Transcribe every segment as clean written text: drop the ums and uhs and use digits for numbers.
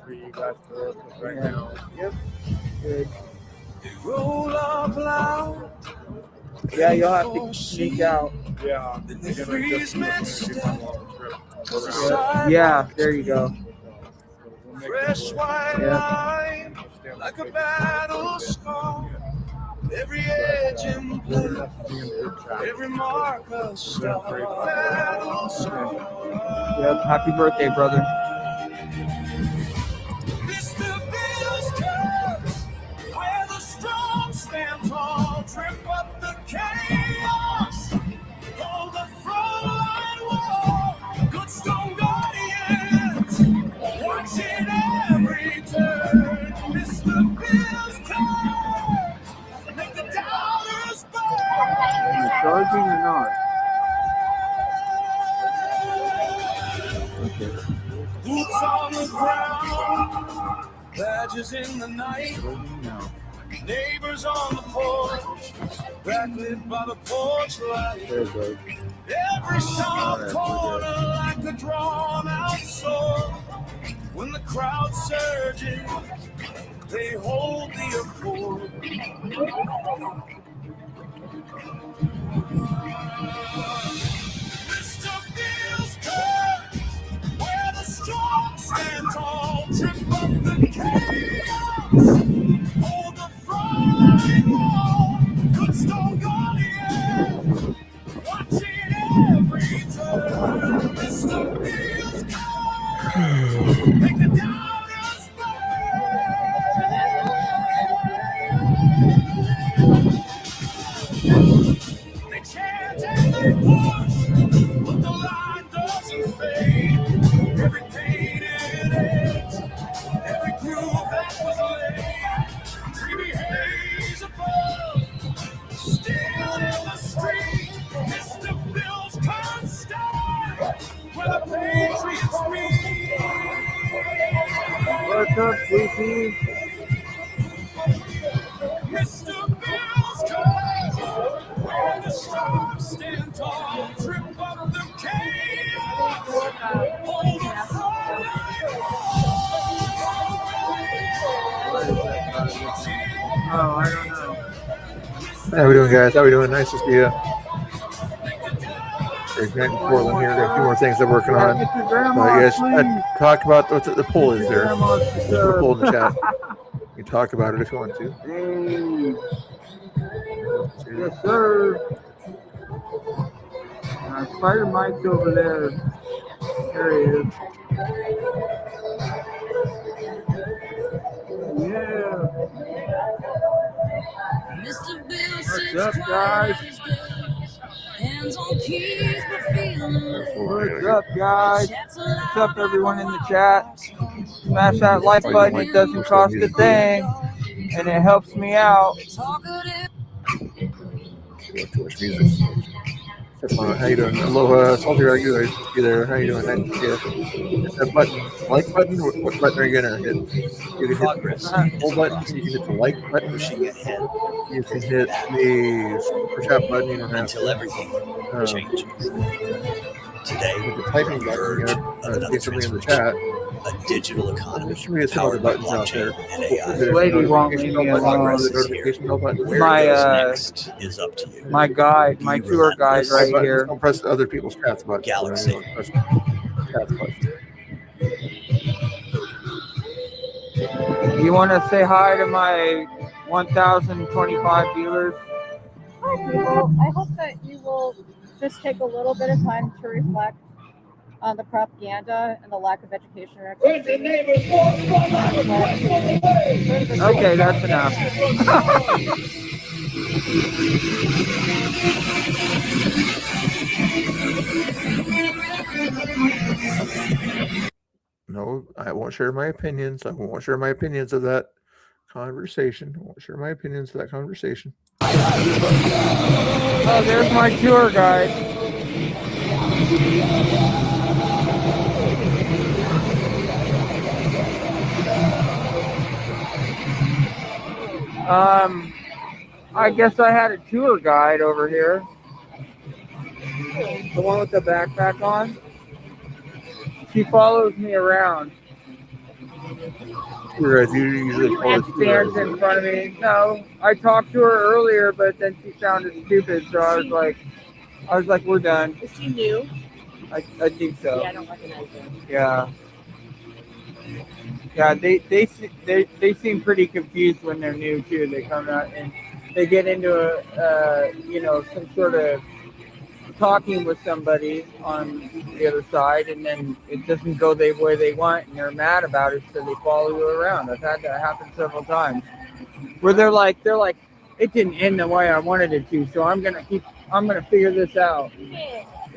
for you guys to work with right now. Yep. Good. Roll up loud. Yeah, you'll have to sneak out. Yeah. The Again, freeze this is gonna be my long trip. Yeah, there you go. Fresh white line, like a battle scar. Every edge in blue, every mark a star. Battle scar. Yep. Happy birthday, brother. Mr. Bill's curse, where the strong stand tall, trip up the chaos. Hold the front line wall, good stone guardians, watching every turn. Mr. Bill's curse, make the doubters burn. You charging or not? Okay. Boots on the ground, badges in the night, neighbors on the porch, backlit by the porch light. There it goes. Every sharp corner like a drawn out sword. When the crowd surges, they hold the accord. Mr. Bill's curse, where the strong stand tall, trip up the chaos. Hold the front line wall, good stone guardians, watching every turn. Mr. Bill's curse, make the doubters burn. They chant and they push, but the line doesn't fade. Every painted edge, every groove that was laid, dreamy haze above, still in the street. Mr. Bill's can't stand where the Patriots meet. What's up, Sleepy? Mr. Bill's curse, where the strong stand tall, trip up the chaos, hold the front Oh, I don't know. How we doing, guys? How we doing? Nice to see you. Great night in Portland here. Got a few more things I'm working on. Get your grandma, You guys please. talk about what the poll is there. Grandma's There's a poll in the chat. You can talk about it if you want to. Hey. Yes, sir. Spider Mike's over there. There he is. Yeah. Mr. Bill What's up, guys? Hands on keys, but feeling What's up, guys? What's up, everyone in the chat? Smash that like button. It doesn't cost a thing, and it helps me out. Too much music. How you doing? Aloha, Salty Ragu. I see you there. How you doing? Nice to see you. Hit that button. Like button? What button are you going to hit? You can Progress. hit the whole button. You can hit the like button. Pushing ahead You can hit the super chat button. You don't have until everything changes. Today, with the typing button, verge you of have another something in the chat. a digital economy There should be some other powered by buttons out there. blockchain and AI. This lady won't leave me alone. Progress The is here. notification bell button. Where My, it goes next is up to you. My guide, my tour guide right Buttons, here. don't press the other people's chats button. Galaxy. Press the chats button. You want to say hi to my 1,025 dealers? Hi, people. I hope that you will just take a little bit of time to reflect on the propaganda and the lack of education. Okay, that's enough. No, I won't share my opinions. I won't share my opinions of that conversation. I won't share my opinions of that conversation. Oh, there's my tour guide. I guess I had a tour guide over here. The one with the backpack on. She follows me around. Whereas you usually call And it stands in front of me. No, I talked to her earlier, but then she sounded stupid, so I was like, we're done. Is she new? I think so. Yeah, I don't recognize her. Yeah. Yeah, they seem pretty confused when they're new too. They come out and they get into some sort of talking with somebody on the other side, and then it doesn't go the way they want, and they're mad about it, so they follow you around. I've had that happen several times, where they're like, it didn't end the way I wanted it to, so I'm gonna figure this out.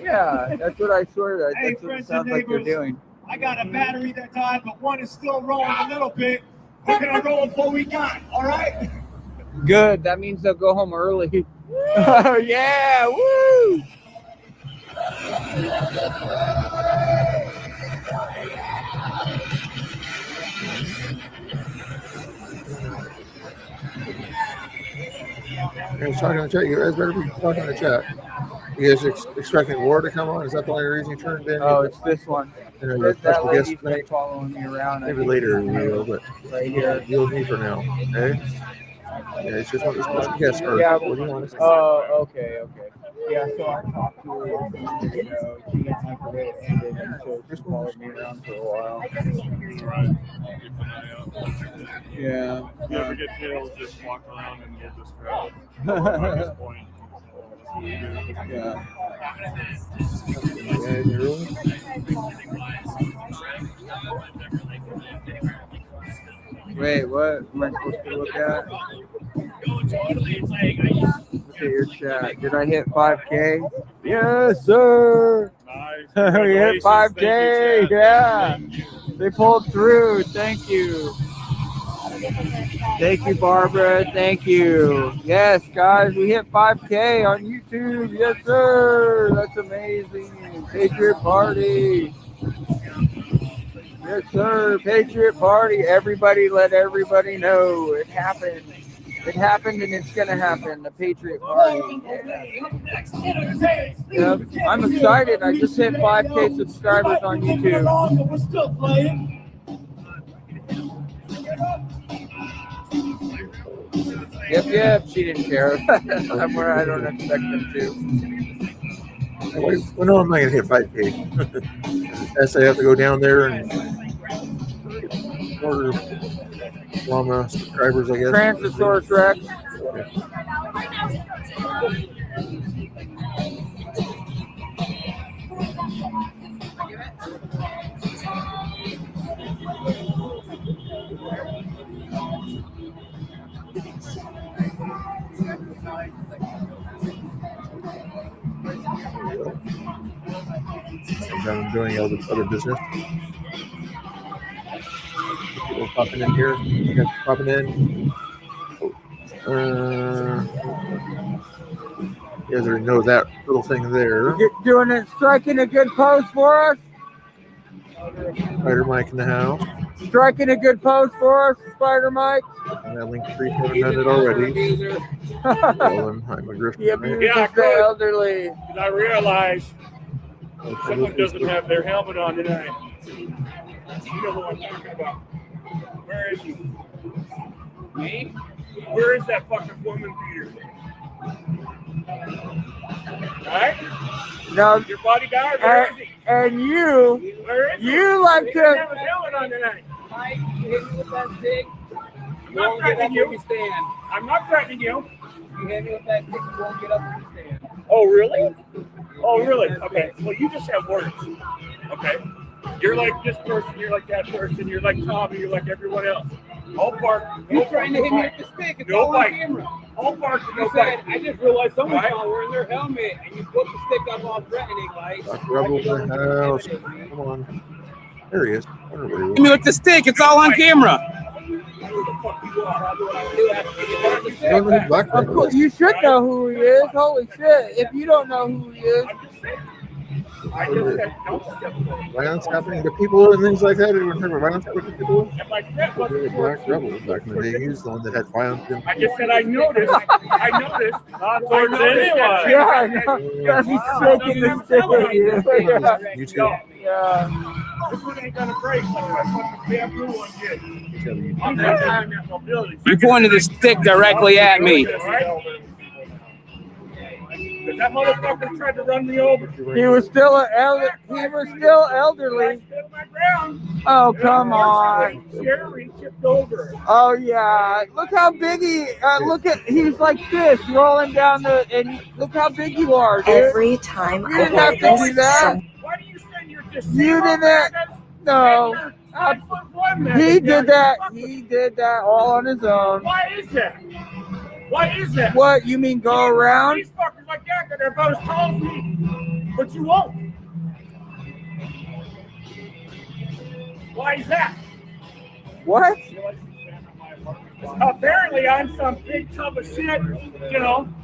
Yeah, that's what I sort of. Hey, That's what it friends sounds and like they're neighbors. doing. I got a battery that died, but one is still rolling a little bit. We're gonna roll with what we got, all right? Good. That means they'll go home early. Yeah, woo! I was talking in the chat. You guys better be talking in the chat. You guys expecting War to come on? Is that the only reason you turned in? Oh, it's this one. And then the That special guest lady's been tonight? following me around. Maybe later we will, but Right here. deal with me for now. Okay? Yeah, it's just what the special guest or Yeah. what do you want to say? Oh, okay. Yeah, so I talked to her. She gets me for it, and so she followed me around for a while. Yeah. If you ever get killed, just walk around and you'll just grab at this point. Yeah. Yeah, you really? Wait, what am I supposed to look at? Look at your chat. Did I hit 5K? Yes, sir. Nice. We hit 5K. Yeah. They pulled through. Thank you. Thank you, Barbara. Thank you. Yes, guys, we hit 5K on YouTube. Yes, sir. That's amazing. Patriot Party. Yes, sir. Patriot Party. Everybody let everybody know it happened. It happened and it's going to happen. The Patriot Party. Yep. I'm excited. I just hit 5K subscribers on YouTube. We're still playing. Yep. She didn't care. I'm where I don't expect them to. Well, no, I'm not going to hit 5K. Unless I have to go down there and order llama subscribers, I guess. Transosaurus Rex. I'm doing other business. People popping in here. You guys popping in. You guys already know that little thing there. Doing it, striking a good pose for us. Spider Mike in the house. Striking a good pose for us, Spider Mike. And that link 3 done it already. Well, I'm McGriff. He abuses the elderly. And I realized someone doesn't have their helmet on tonight. You know who I'm talking about. Where is he? Me? Where is that fucking woman, Peter? Alright? No, Your bodyguard? Where is he? and you Where is he? you like He doesn't to. have his helmet on tonight. Mike, you hit me with that stick. I'm You not won't get up threatening when you you. stand. I'm not threatening you. You hit me with that stick, you won't get up when you stand. Oh, really? Oh, really? Okay. Well, you just have words. Okay. You're like this person. You're like that person. You're like Tommy. You're like everyone else. All bark. You're trying to hit me with the stick. It's No all on bite. camera. All bark. You No said, bite. I just realized someone's Right. not wearing their helmet, and you put the stick up all threatening, like. Rebels in the house. Come on. There he is. I don't know where he Hit me with the stick. It's all on camera. Who the fuck you are? How do I Do that. You got the was. stick Don't back. Black Of Rebels. course, you should know who he is. Holy shit! If you don't know who he is, I'm just saying. I just said don't step forward. Violence happening to people and things like that. Everyone heard of violence happening to people? And my threat The wasn't Black Rebels back in the day. He was the one that had violence. In. I just said I noticed. I noticed. Not towards anyone. Yeah, I know. Yeah, he's shaking the stick. Yeah. YouTube. Yeah. This one ain't gonna break like my fucking bamboo one did. I'm not having that mobility. You pointed the stick directly at me. Because that motherfucker tried to run me over. He was still elderly. I stood my ground. Oh, come on. Jerry tipped over. Oh yeah, look how big he's like this, rolling down and look how big you are, dude. Every time You I didn't have to do witness that. some Why do you send your You didn't. No. He did that. He did that all on his own. Why is that? Why is that? What, you mean go around? These fuckers like that, they're about as tall as me. But you won't. Why is that? What? Apparently I'm some big tub of shit,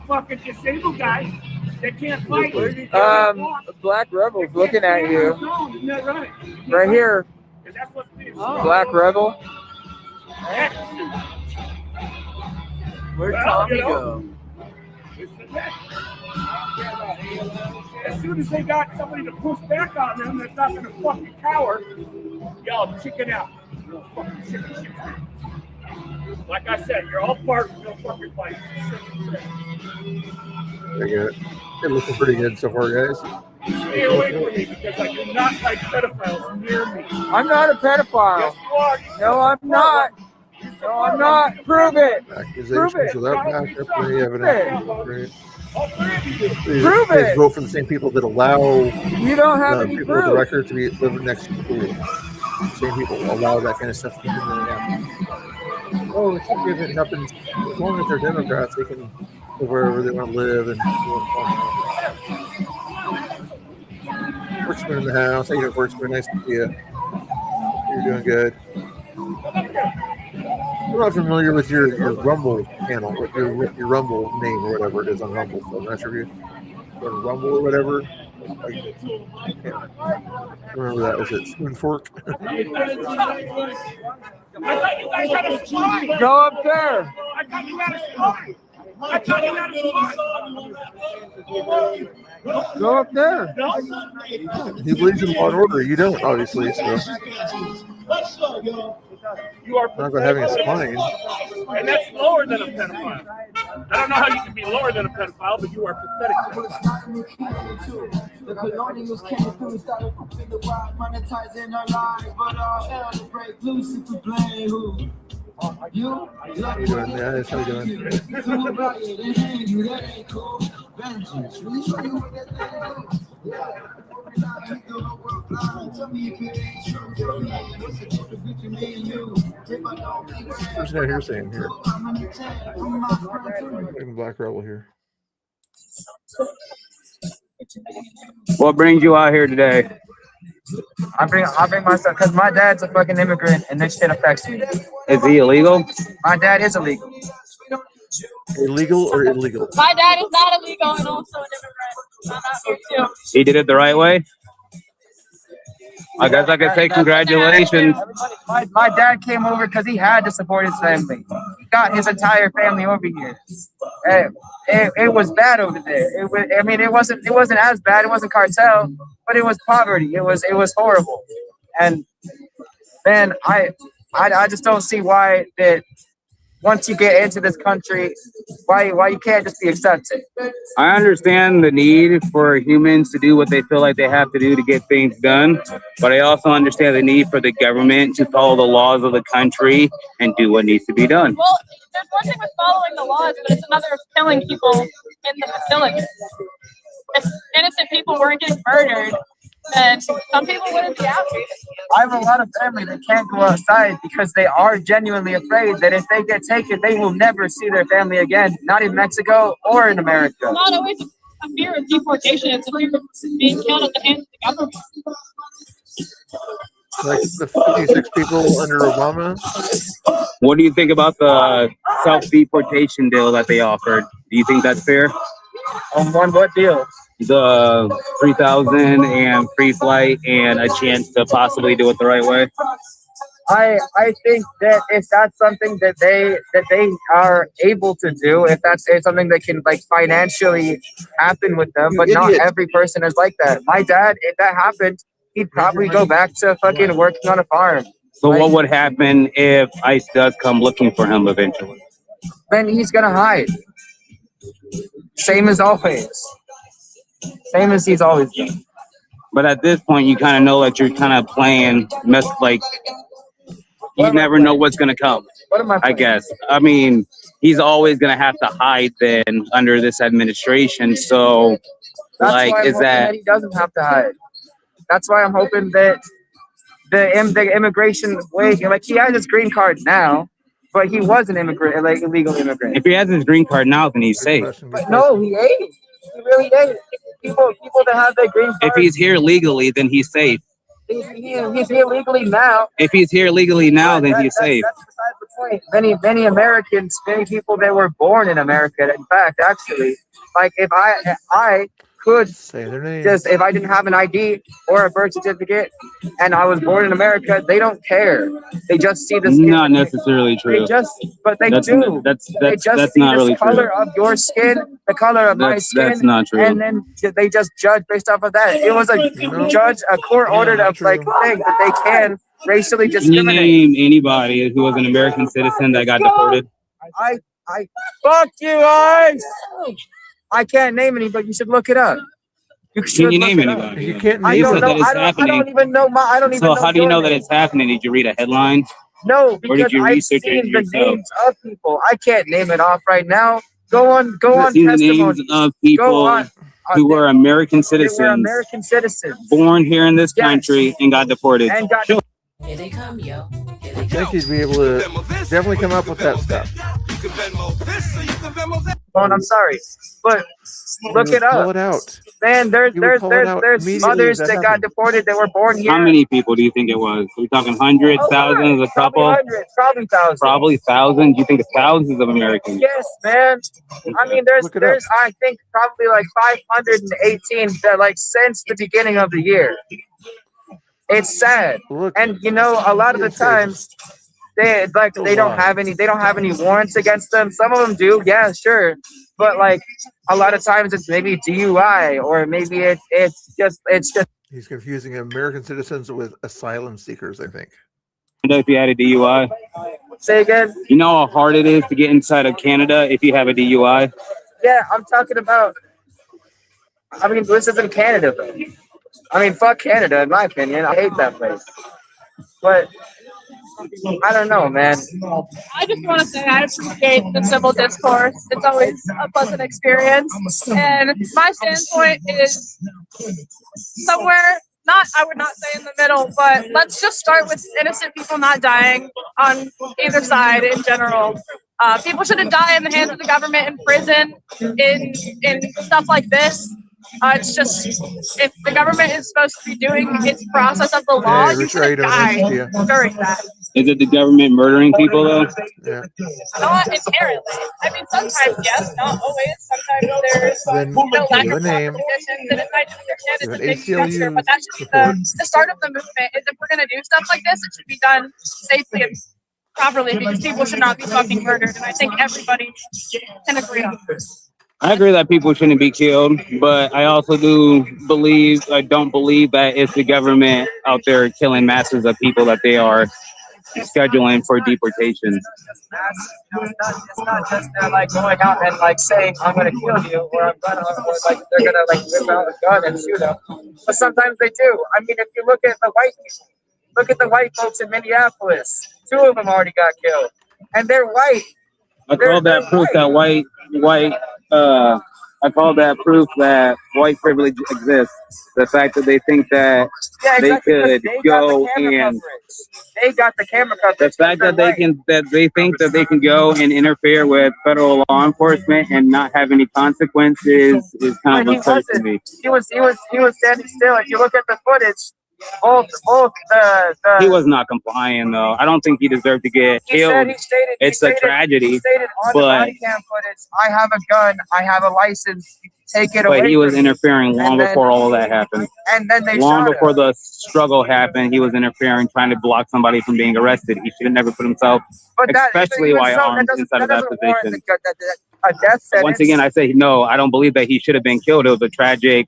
fucking disabled guy that can't fight. Black Rebel's looking at you. Isn't that right? Right here. That's what's being Black Rebel. Where'd Tommy go? As soon as they got somebody to push back on them that's not gonna fucking cower, y'all chicken out. You're fucking chicken shit. Like I said, you're all part of no fucking fight. I get it. They're looking pretty good so far, guys. Stay away from me because I do not like pedophiles near me. I'm not a pedophile. Yes, you are. No, I'm not. No, I'm not. Prove it. Accusations without backup or any evidence. All three of you do. Prove They it. vote for the same people that allow You don't have any people with the proof. record to be living next to the pool. Same people allow that kind of stuff to happen. Oh, it's okay if it happens. As long as they're Democrats, they can live wherever they want to live and do Worksman in the house. How you doing, Worksman? Nice to see you. You're doing good. I'm not familiar with your Rumble channel, with your Rumble name or whatever it is on Rumble. So I'm not sure if you go to Rumble or whatever. I can't remember that. Was it Spoon Fork? I thought you guys had a spy. Go up there. I thought you had a spy. I thought you had a spy. Go up there. No? He believes in law and order. You don't, obviously. So You are I'm not going to having a spine. and that's lower than a pedophile. I don't know how you can be lower than a pedophile, but you are pathetic. The colonials came through and started whooping the wild, monetizing our lives, but hell to break loose if we blame who? You? How you doing? Yeah, that's how you doing. Do about it and hang you, that ain't cool. Vengeance, really show you what that thing do. Tell me if it ain't true. Tell me what's the difference between me and you? Who's not here saying here? Even Black Rebel here. What brings you out here today? I bring myself because my dad's a fucking immigrant and this shit affects me. Is he illegal? My dad is illegal. Illegal or illegal? My dad is not illegal and also an immigrant. I'm not here too. He did it the right way? I guess I could say congratulations. My dad came over because he had to support his family. He got his entire family over here. It was bad over there. It wasn't as bad. It wasn't cartel, but it was poverty. It was horrible. And man, I just don't see why that once you get into this country, why you can't just be accepted. I understand the need for humans to do what they feel like they have to do to get things done, but I also understand the need for the government to follow the laws of the country and do what needs to be done. Well, there's one thing with following the laws, but it's another of killing people in the facility. If innocent people weren't getting murdered, then some people wouldn't be out here. I have a lot of family that can't go outside because they are genuinely afraid that if they get taken, they will never see their family again, not in Mexico or in America. It's not always a fear of deportation, it's a fear of being killed at the hands of the government. Like the 56 people under Obama. What do you think about the self-deportation deal that they offered? Do you think that's fair? On what deal? The 3,000 and free flight and a chance to possibly do it the right way. I think that if that's something that they are able to do, if it's something that can like financially happen with them, but not every person is like that. My dad, if that happened, he'd probably go back to fucking working on a farm. So what would happen if ICE does come looking for him eventually? Then he's gonna hide. Same as always. Same as he's always done. But at this point, you kind of know that you're kind of playing like you never know what's gonna come. What am I I guess. I mean, he's always gonna have to hide then under this administration. So, That's like, why I'm is hoping that he doesn't have to hide? That's why I'm hoping that the immigration way, like he has his green card now, but he was an immigrant, like illegal immigrant. if he has his green card now, then he's safe. But no, he ain't. He really ain't. People that have their green card. If he's here legally, then he's safe. He's here legally now. If he's here legally now, then he's safe. That's besides the point. Many Americans, many people that were born in America. In fact, actually, like if I could Say their name. just if I didn't have an ID or a birth certificate and I was born in America, they don't care. They just see the skin. Not necessarily true. But they That's do. that's They just that's see not the really color true. of your skin, the color of my skin. That's not true. And then they just judge based off of that. It was a court ordered of like thing that they can racially Can you discriminate. name anybody who was an American citizen that got deported? I fuck you, ICE. I can't name any, but you should look it up. Can you name anybody? You can't I name don't said know. that it's I don't happening. even know I don't even So know. how do you your know that name. it's happening? Did you read a headline? No, Or because did you I've research it seen the yourself? names of people. I can't name it off right now. Go on You've seen the names testimony. of Go people on. who were American They were citizens, American citizens. born here in this Yes. country, and got deported. And got Sure. Here they come, yo. Here I they think come. he'd be able to definitely come up with that stuff. I'm sorry, but look He would it Pull up. it out. Man, there's He would pull it out immediately mothers if that that got happened. deported that were born here. How many people do you think it was? Are we talking hundreds, thousands, a Probably couple? hundreds, probably thousands. Probably thousands. You think of thousands of Americans? Yes, man. I mean, there's Look it up. I think probably like 518 that like since the beginning of the year. It's sad, Look, and you know, a lot of the times they don't have any warrants against them. Some of them do, yeah, sure, but like a lot of times it's maybe DUI or maybe it's just he's confusing American citizens with asylum seekers, I think. If you had a DUI, say again. you know how hard it is to get inside of Canada if you have a DUI. Yeah, I'm talking about. I mean, this isn't Canada, though. I mean, fuck Canada, in my opinion. I hate that place. But I don't know, man. I just want to say I appreciate the civil discourse. It's always a pleasant experience. And my standpoint is somewhere, I would not say in the middle, but let's just start with innocent people not dying on either side in general. People shouldn't die in the hands of the government, in prison, in stuff like this. It's just, if the government is supposed to be doing its process of the law, you shouldn't die during that. Is it the government murdering people though? Yeah. Not inherently. I mean, sometimes yes, not always. Sometimes there's Then lack give a of name. conditions, and I do understand Give it's an a big ACLU structure, but that should be the start of the movement. Is if we're gonna do stuff like this, it should be done safely and properly because people should not be fucking murdered, and I think everybody can agree on this. I agree that people shouldn't be killed, but I also don't believe that it's the government out there killing masses of people that they are scheduling for deportation. It's not just they're like going out and like saying I'm gonna kill you or I'm gonna or like they're gonna like whip out a gun and shoot them. But sometimes they do. I mean, if you look at the white people, look at the white folks in Minneapolis. 2 of them already got killed, and they're white. I call that proof that I call that proof that white privilege exists. The fact that they think that they could go and they got the camera coverage. the fact that they think that they can go and interfere with federal law enforcement and not have any consequences is kind of absurd to me. He was standing still. If you look at the footage, both the He was not complying though. I don't think he deserved to get killed. It's a tragedy, He stated on the but body cam footage, I have a gun, I have a license, take it away. but he was from me. interfering long And then- before all of that happened. And then they Long shot before him. the struggle happened, he was interfering, trying to block somebody from being arrested. He should have never put himself, But that, especially even while so, armed, doesn't- inside of that doesn't warrant position. a death sentence. Once again, I say no. I don't believe that he should have been killed. It was a tragic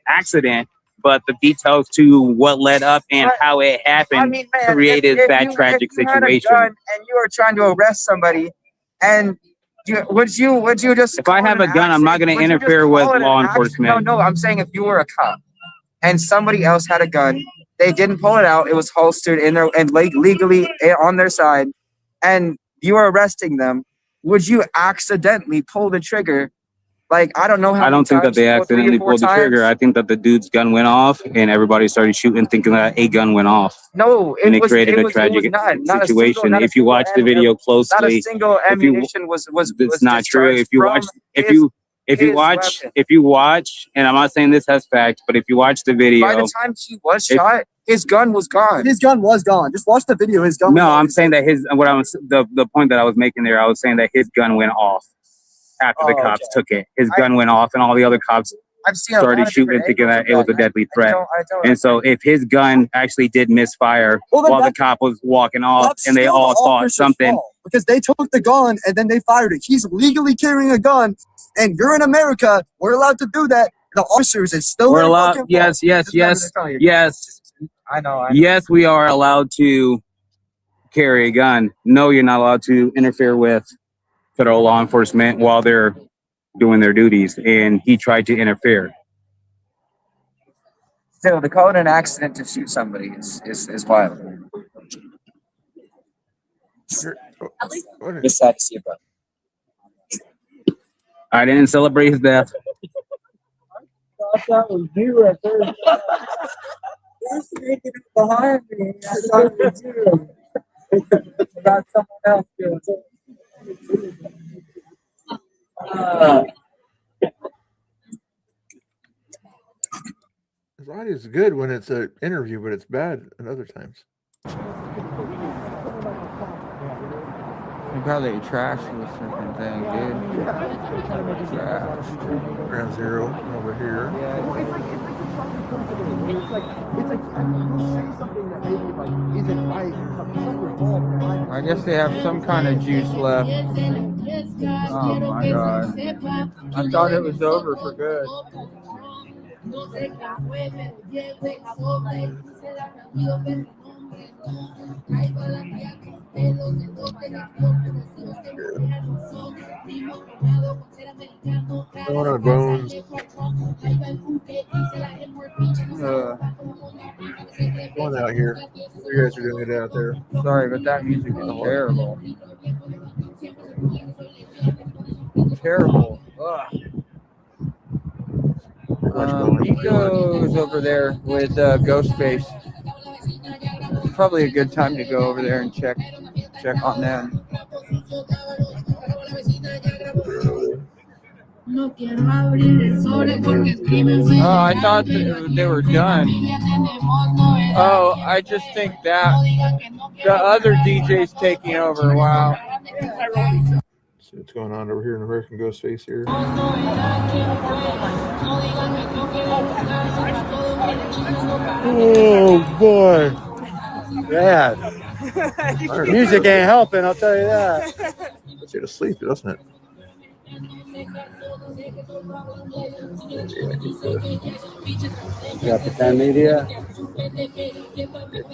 accident, but the details to what led up and But, how it happened I mean, man, created that tragic if you had a situation. gun and you were trying to arrest somebody, and would you just? If I have a gun, I'm not going to interfere with law enforcement. No, I'm saying if you were a cop and somebody else had a gun, they didn't pull it out, it was holstered in their and legally on their side, and you were arresting them, would you accidentally pull the trigger? Like, I don't know how. I don't think that they accidentally pulled the trigger. I think that the dude's gun went off and everybody started shooting thinking that a gun went off. No, and it created a tragic situation. If you watch the video closely, not a single ammunition was it's not true. discharged If you from watch, if his you watch, and I'm not saying this has facts, but if you watch the video, By the time he was shot, his gun was gone. His gun was gone. Just watch the video. His gun. No, I'm saying that the point that I was making there, I was saying that his gun went off after the cops took it. His gun went off, and all the other cops started shooting, thinking that it was a deadly threat. And so, if his gun actually did misfire while the cop was walking off, and they all thought something, because they took the gun and then they fired it. He's legally carrying a gun, and you're in America. We're allowed to do that. The officers is still. we're allowed. Yes. I know. Yes, we are allowed to carry a gun. No, you're not allowed to interfere with federal law enforcement while they're doing their duties, and he tried to interfere. Still, to call it an accident to shoot somebody is wild. Just sad to see it, bro. I didn't celebrate his death. I thought that was you right there. You're sneaking behind me. I thought it was you. About someone else doing it. His audio is good when it's an interview, but it's bad at other times. They probably trashed this freaking thing, dude. Trash. Ground Zero over here. I guess they have some kind of juice left. Oh my god. I thought it was over for good. Going on Bones. Going out here. You guys are doing it out there. Sorry, but that music is terrible. Terrible. Ugh. Nico's over there with Ghostface. It's probably a good time to go over there and check on them. Oh, I thought they were done. Oh, I just think that the other DJ's taking over. Wow. See what's going on over here in American Ghostface here. Oh boy. Bad. Music ain't helping, I'll tell you that. Puts you to sleep, doesn't it? You got the 10 media?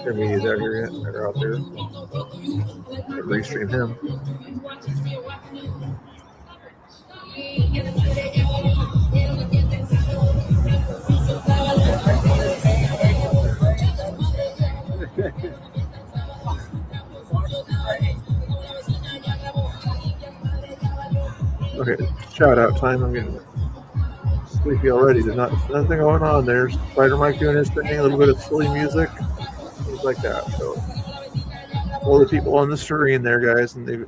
Their media's out here yet. They're out there. Restream him. Okay, shout out time. I'm getting sleepy already. There's nothing going on there. Spider Mike doing his thing, a little bit of silly music, things like that. So, all the people on the stream there, guys, and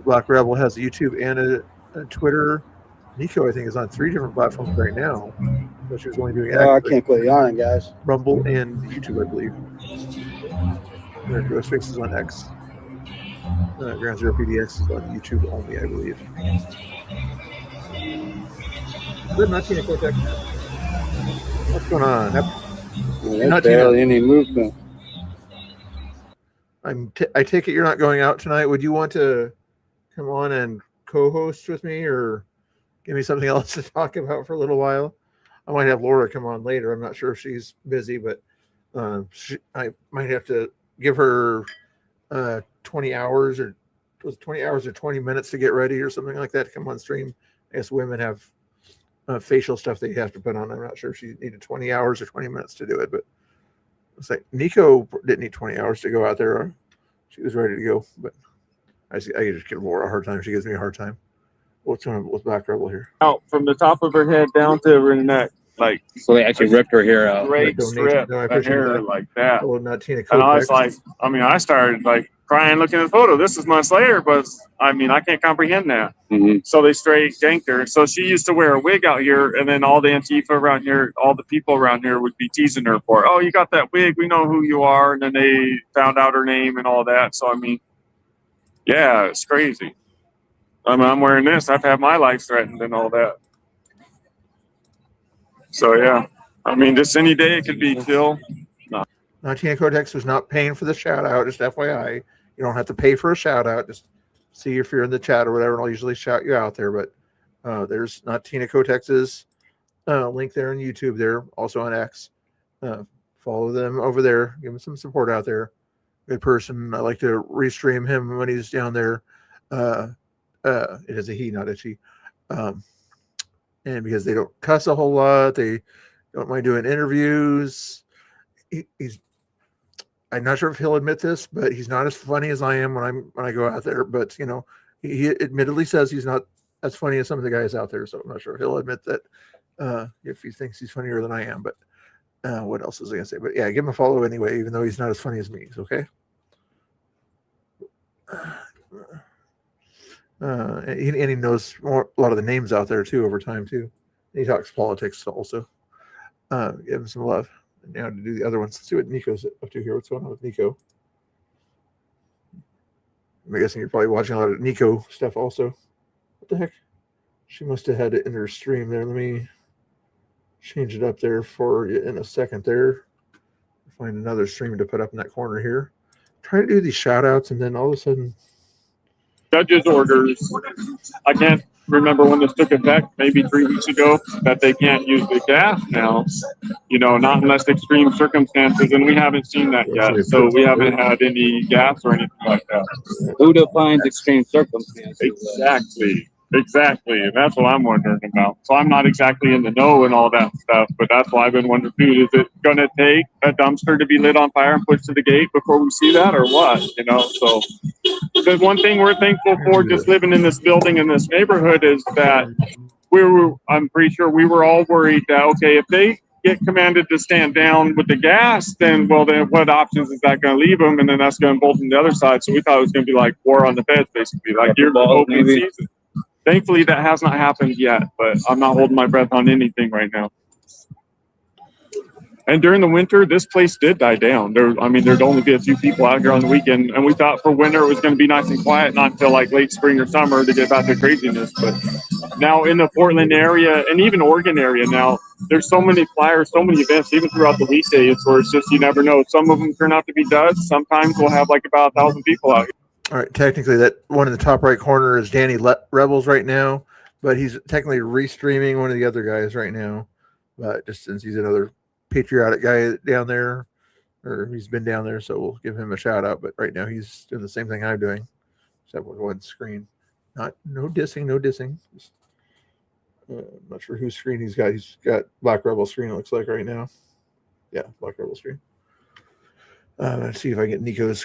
Black Rebel has a YouTube and a Twitter. Nico, I think, is on 3 different platforms right now. So she was only doing. Oh, I can't quit yawning, guys. Rumble and YouTube, I believe. And Ghostface is on X. Ground Zero PDX is on YouTube only, I believe. Good, not seeing a Cortex. What's going on? Not barely any movement. I take it you're not going out tonight. Would you want to come on and co-host with me, or give me something else to talk about for a little while? I might have Laura come on later. I'm not sure if she's busy, but I might have to give her 20 hours or was it 20 hours or 20 minutes to get ready or something like that to come on stream. I guess women have facial stuff they have to put on. I'm not sure if she needed 20 hours or 20 minutes to do it, but it's like Nico didn't need 20 hours to go out there. She was ready to go, but I just give Laura a hard time. She gives me a hard time. What's going on with Black Rebel here? Out from the top of her head down to her neck, like So they actually ripped her hair out. straight strip, No, I the appreciate hair that. like that. Oh, not Tina And I was Kopex. like, I mean, I started like crying looking at the photo. This is months later, but I mean, I can't comprehend that. Mm-hmm. So they straight ganked her. So she used to wear a wig out here, and then all the Antifa around here, all the people around here would be teasing her for, oh, you got that wig, we know who you are. And then they found out her name and all that. So I mean, yeah, it's crazy. I mean, I'm wearing this. I've had my life threatened and all that. So yeah, I mean, just any day it could be still. No, Tina Kotex was not paying for the shout out. Just FYI, you don't have to pay for a shout out. Just see if you're in the chat or whatever, and I'll usually shout you out there. But there's not Tina Kotex's link there on YouTube. There also on X. Follow them over there. Give them some support out there. Good person. I like to restream him when he's down there. It is a he, not a she. And because they don't cuss a whole lot, they don't mind doing interviews. I'm not sure if he'll admit this, but he's not as funny as I am when I go out there. But you know, he admittedly says he's not as funny as some of the guys out there. So I'm not sure if he'll admit that if he thinks he's funnier than I am. But what else was I gonna say? But yeah, give him a follow anyway, even though he's not as funny as me. Okay. And he knows a lot of the names out there too over time too. He talks politics also. Give him some love. And now to do the other ones. Let's see what Nico's up to here. What's going on with Nico? I'm guessing you're probably watching a lot of Nico stuff also. What the heck? She must have had it in her stream there. Let me change it up there for you in a second there. Find another stream to put up in that corner here. Try to do these shout outs and then all of a sudden Judge's orders. I can't remember when this took effect, maybe 3 weeks ago, that they can't use the gas now, you know, not unless extreme circumstances, and we haven't seen that yet. So we haven't had any gas or anything like that. Who defines extreme circumstances? Exactly. And that's what I'm wondering about. So I'm not exactly in the know and all that stuff, but that's why I've been wondering, dude, is it going to take a dumpster to be lit on fire and pushed to the gate before we see that or what? You know, so the one thing we're thankful for just living in this building in this neighborhood is that I'm pretty sure we were all worried that, okay, if they get commanded to stand down with the gas, then what options is that going to leave them? And then that's going to bolt from the other side. So we thought it was going to be like war on the fence, basically, like you're open season. Thankfully, that has not happened yet, but I'm not holding my breath on anything right now. And during the winter, this place did die down. There'd only be a few people out here on the weekend, and we thought for winter it was going to be nice and quiet, not until like late spring or summer to get back to craziness. But now in the Portland area and even Oregon area now, there's so many flyers, so many events, even throughout the weekdays, where it's just you never know. Some of them turn out to be duds. Sometimes we'll have like about 1,000 people out here. all right, technically that one in the top right corner is Danny Rebels right now, but he's technically restreaming one of the other guys right now. But just since he's another patriotic guy down there, or he's been down there, so we'll give him a shout out. But right now he's doing the same thing I'm doing. So we'll go ahead and screen. No dissing. Just, I'm not sure whose screen he's got. He's got Black Rebel screen, it looks like right now. Yeah, Black Rebel screen. Let's see if I get Nico's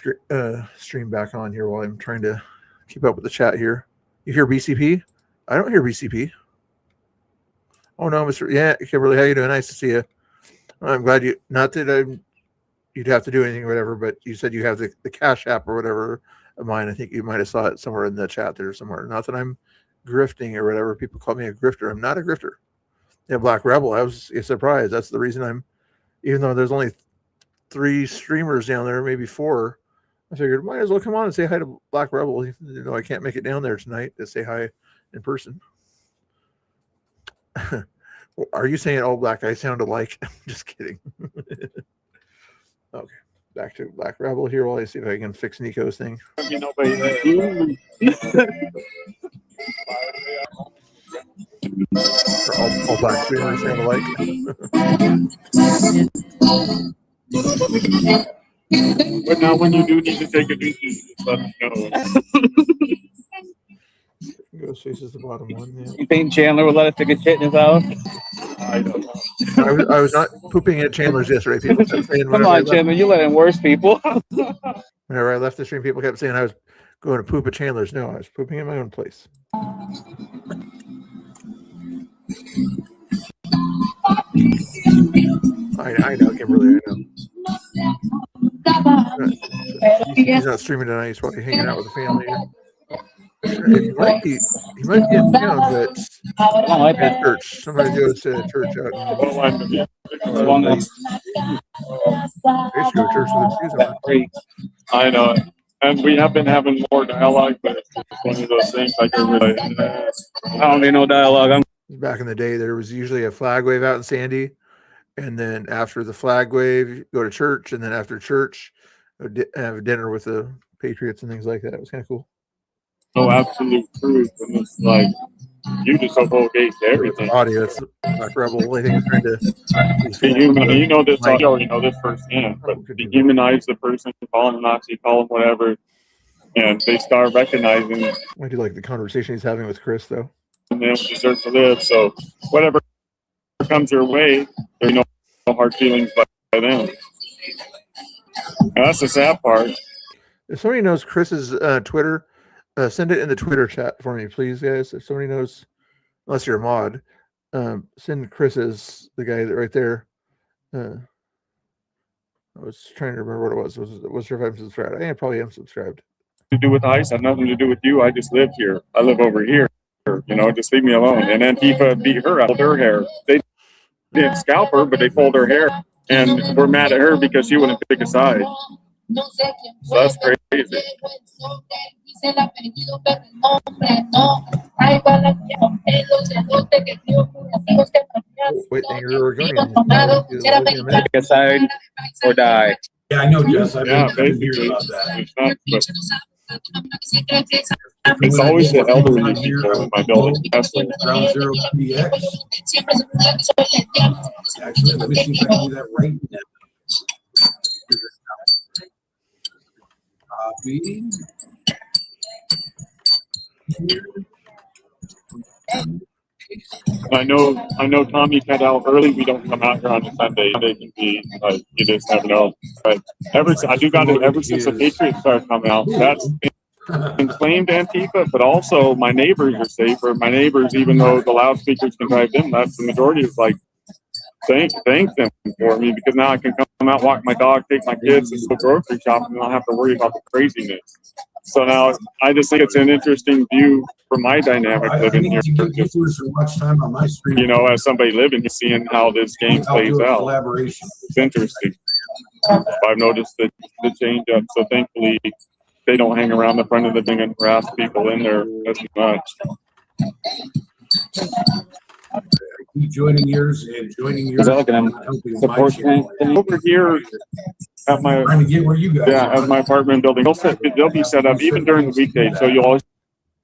stream back on here while I'm trying to keep up with the chat here. You hear BCP? I don't hear BCP. Oh no, Mr. Yeah, Kimberly, how you doing? Nice to see you. I'm glad you. Not that you'd have to do anything or whatever, but you said you have the Cash App or whatever of mine. I think you might have saw it somewhere in the chat there somewhere. Not that I'm grifting or whatever. People call me a grifter. I'm not a grifter. Yeah, Black Rebel. I was surprised. That's the reason even though there's only 3 streamers down there, maybe 4. I figured might as well come on and say hi to Black Rebel. You know, I can't make it down there tonight to say hi in person. Are you saying all black guys sound alike? I'm just kidding. Okay, back to Black Rebel here while I see if I can fix Nico's thing. All black streamers sound alike. But now, when you do need to take a deuce, just let me know. Ghostface is the bottom one. Yeah. You think Chandler would let us take a shit in his house? I don't know. I was not pooping at Chandler's yesterday. People kept saying Come on, Chandler, you letting worse people. whenever I left the stream, people kept saying I was going to poop at Chandler's. No, I was pooping in my own place. I know, Kimberly, I know. He's not streaming tonight. He's probably hanging out with the family. He might be in town, but I don't like at that. church. Somebody goes to church out in they used to go to church with the shoes on. I know it. And we have been having more dialogue, but it's just one of those things like everybody. I don't need no dialogue. Back in the day, there was usually a flag wave out in Sandy, and then after the flag wave, go to church, and then after church, have a dinner with the Patriots and things like that. It was kind of cool. No absolute truth, and it's like you just uphold-gate to everything. Audio, it's Black Rebel. I think it's trying to Dehumanize. You know this. I already know this firsthand. But dehumanize the person, call him Nazi, call him whatever, and they start recognizing. I do like the conversation he's having with Chris, though. And they don't deserve to live. So whatever comes your way, there's no hard feelings by them. And that's the sad part. If somebody knows Chris's Twitter, send it in the Twitter chat for me, please, guys. If somebody knows, unless you're a mod, send Chris's, the guy that right there. I was trying to remember what it was. Was sure if I'm subscribed. I probably am subscribed. To do with ICE had nothing to do with you. I just live here. I live over here. You know, just leave me alone. And Antifa beat her out, pulled her hair. They didn't scalp her, but they pulled her hair. And we're mad at her because she wouldn't pick a side. So that's crazy. Wait, you're Oregonian. Pick a side or die. Yeah, I know, Jess. I've Yeah, been basically. hearing about that. It's not, but it's always the elderly people in my building. That's the Ground Zero PX. Actually, let me see if I can do that right now. Copy. I know Tommy cut out early. We don't come out here on a Sunday. They can be you just never know. But ever since the Patriots started coming out, that's inflamed Antifa, but also my neighbors are safer. My neighbors, even though the loudspeakers can drive them, that's the majority is like thank them for me, because now I can come out, walk my dog, take my kids to go grocery shopping, and I don't have to worry about the craziness. So now I just think it's an interesting view for my dynamic living here. Just, you know, as somebody living here, seeing how this game plays out. It's interesting. I've noticed the change up. So thankfully, they don't hang around the front of the thing and harass people in there as much. Joining yours and joining yours. Over here at my trying to get where you guys are. at my apartment building, they'll be set up even during the weekdays. So you'll always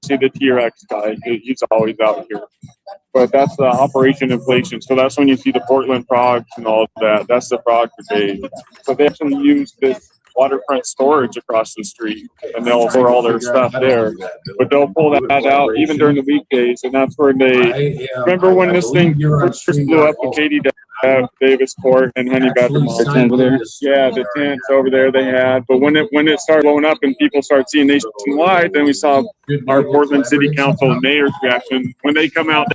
see the TRX guy. He's always out here. But that's the Operation Inflation. So that's when you see the Portland frogs and all of that. That's the frog brigade. So they actually use this waterfront storage across the street, and they'll store all their stuff there. But they'll pull that out even during the weekdays, and that's where they remember when this thing first blew up in Katy Davisport and Honey Badger Mall. Over there. Yeah, the tents over there they had. But when it started blowing up and people started seeing nationwide, then we saw our Portland City Council and mayor's reaction. When they come out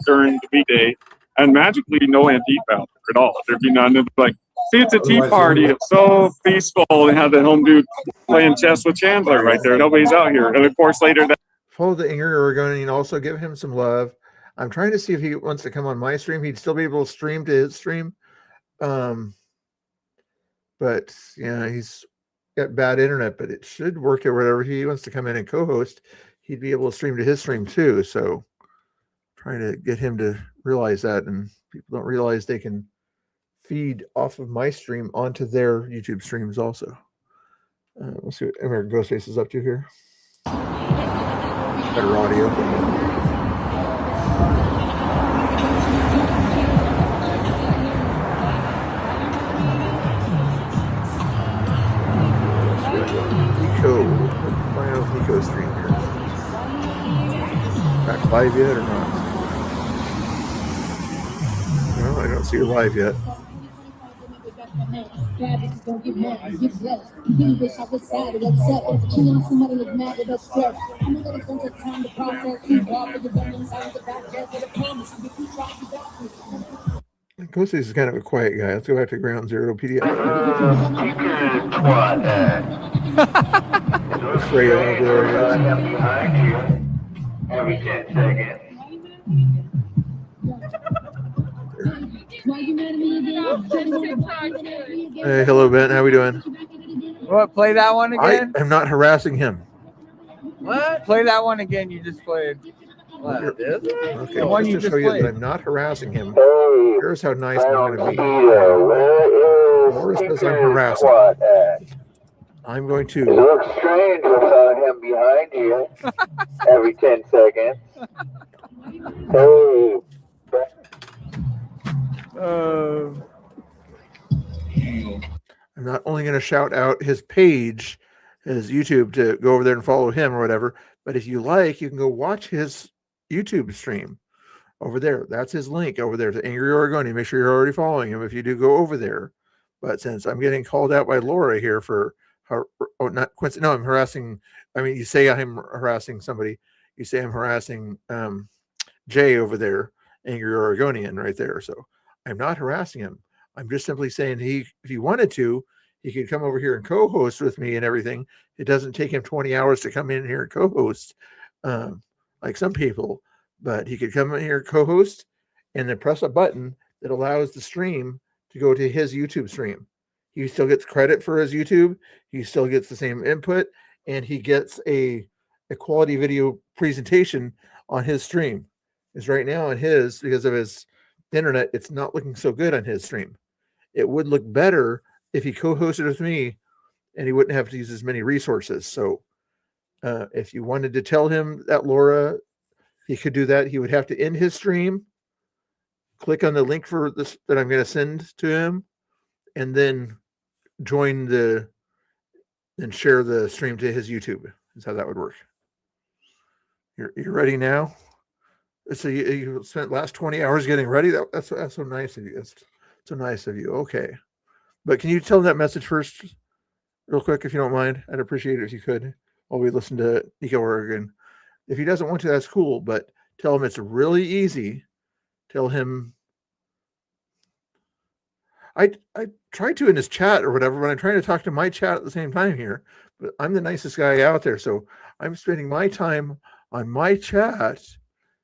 during the weekday, and magically no Antifa out there at all. There'd be none. It's like, see, it's a tea party. It's so peaceful. They have the home dude playing chess with Chandler right there. Nobody's out here. And of course, later that. Follow the Angry Oregonian. Also give him some love. I'm trying to see if he wants to come on my stream. He'd still be able to stream to his stream. But yeah, he's got bad internet, but it should work or whatever. He wants to come in and co-host. He'd be able to stream to his stream too. So trying to get him to realize that, and people don't realize they can feed off of my stream onto their YouTube streams also. Let's see what American Ghostface is up to here. Better audio. Nico stream here. Back live yet or not? No, I don't see you live yet. Ghosty is kind of a quiet guy. Let's go back to Ground Zero PDF. Afraid I don't know where he is. Every 10 seconds. Hey, hello, Ben. How we doing? What? Play that one I again? am not harassing him. What? Play that one again. You just played. What? Okay, The one just you to just show you played. that I'm not harassing him. Here's how nice I'm going to be. Laura says I'm harassing. I'm going It to. looks strange without him behind you. Every 10 seconds. Hey. I'm not only going to shout out his page, his YouTube, to go over there and follow him or whatever, but if you like, you can go watch his YouTube stream over there. That's his link over there to Angry Oregonian. Make sure you're already following him if you do go over there. But since I'm getting called out by Laura here for not Quincy, no, I'm harassing. I mean, you say I'm harassing somebody. You say I'm harassing Jay over there, Angry Oregonian, right there. So I'm not harassing him. I'm just simply saying if he wanted to, he could come over here and co-host with me and everything. It doesn't take him 20 hours to come in here and co-host like some people, but he could come in here, co-host, and then press a button that allows the stream to go to his YouTube stream. He still gets credit for his YouTube. He still gets the same input, and he gets a quality video presentation on his stream. Because right now on his, because of his internet, it's not looking so good on his stream. It would look better if he co-hosted with me and he wouldn't have to use as many resources. So if you wanted to tell him that, Laura, he could do that. He would have to end his stream, click on the link for this that I'm going to send to him, and then join and share the stream to his YouTube. Is how that would work. You're ready now? So you spent last 20 hours getting ready? That's so nice of you. That's so nice of you. Okay. But can you tell him that message first real quick, if you don't mind? I'd appreciate it if you could while we listen to Nico Oregon. If he doesn't want to, that's cool, but tell him it's really easy. Tell him I tried to in his chat or whatever, but I'm trying to talk to my chat at the same time here. But I'm the nicest guy out there, so I'm spending my time on my chat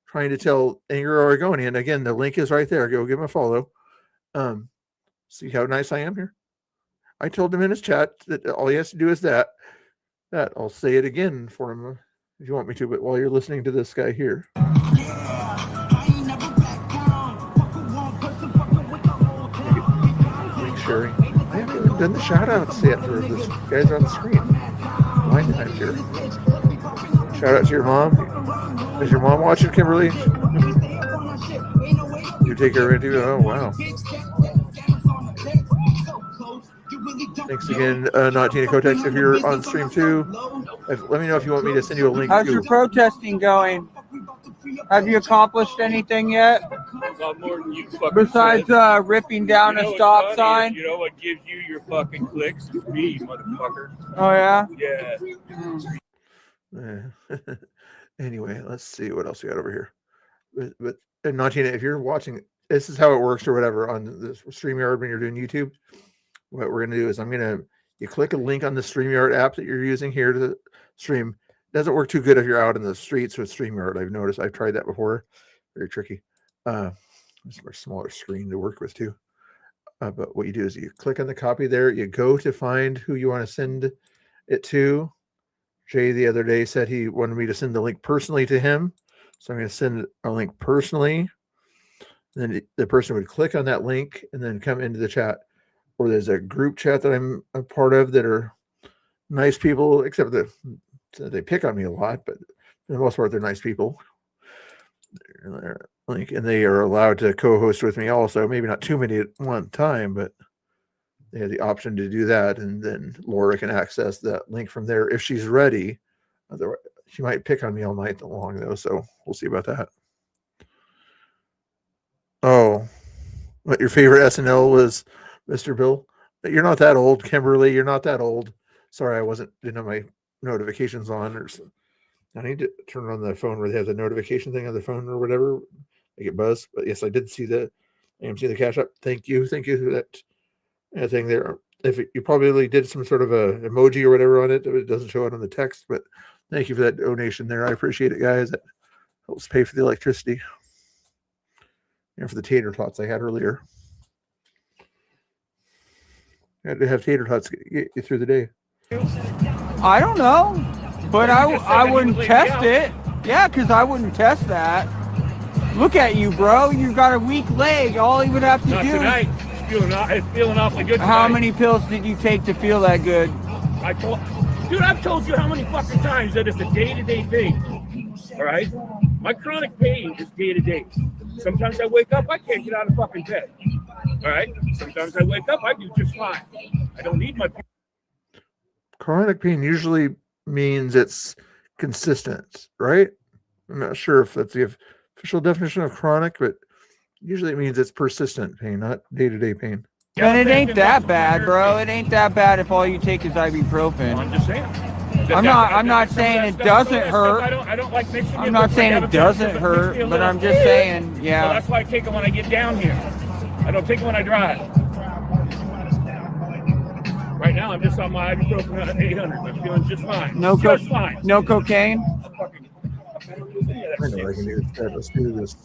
trying to tell Angry Oregonian. Again, the link is right there. Go give him a follow. See how nice I am here? I told him in his chat that all he has to do is that. I'll say it again for him if you want me to, but while you're listening to this guy here. Link sharing. I haven't even done the shout outs yet for this guys on the screen. Line times here. Shout out to your mom. Is your mom watching, Kimberly? You take care of it too? Oh, wow. Thanks again, Not Tina Kotex, if you're on stream too. Let me know if you want me to send you a link. How's your protesting going? Have you accomplished anything yet? Not more than you fucking Besides said. ripping down You know a what's stop funny sign? is, you know what gives you your fucking clicks? It's me, motherfucker. Oh, yeah? Yeah. Anyway, let's see what else we got over here. But Not Tina, if you're watching, this is how it works or whatever on the StreamYard when you're doing YouTube. What we're going to do is you click a link on the StreamYard app that you're using here to stream. It doesn't work too good if you're out in the streets with StreamYard. I've noticed. I've tried that before. Very tricky. It's a much smaller screen to work with too. But what you do is you click on the copy there. You go to find who you want to send it to. Jay the other day said he wanted me to send the link personally to him. So I'm going to send a link personally. Then the person would click on that link and then come into the chat. Or there's a group chat that I'm a part of that are nice people, except that they pick on me a lot, but for the most part, they're nice people. And they are allowed to co-host with me also. Maybe not too many at one time, but they have the option to do that. And then Laura can access that link from there if she's ready. Otherwise, she might pick on me all night long though, so we'll see about that. Oh, what your favorite SNL was, Mr. Bill? You're not that old, Kimberly. You're not that old. Sorry, didn't have my notifications on. I need to turn on the phone where they have the notification thing on the phone or whatever, make it buzz. But yes, I did see that. I am seeing the cash up. Thank you for that thing there. You probably did some sort of a emoji or whatever on it, it doesn't show it on the text. But thank you for that donation there. I appreciate it, guys. That helps pay for the electricity and for the tater tots I had earlier. I had to have tater tots to get you through the day. I don't know, but I wouldn't test it. Yeah, because I wouldn't test that. Look at you, bro. You got a weak leg. All you would have to Not do. tonight. It's feeling awfully good. How tonight. many pills did you take to feel that good? Dude, I've told you how many fucking times that it's a day-to-day thing. All right? My chronic pain is day-to-day. Sometimes I wake up, I can't get out of fucking bed. All right? Sometimes I wake up, I do just fine. I don't need my. Chronic pain usually means it's consistent, right? I'm not sure if that's the official definition of chronic, but usually it means it's persistent pain, not day-to-day pain. And it ain't that bad, bro. It ain't that bad if all you take is ibuprofen. I'm just saying. I'm not saying it doesn't hurt. I don't like mixing I'm not saying it doesn't hurt, but I'm just saying, yeah. Well, that's why I take them when I get down here. I don't take them when I drive. Right now, I'm just on my ibuprofen 800. I'm feeling just fine. Just fine. No cocaine? I know I can do this. Let's do this.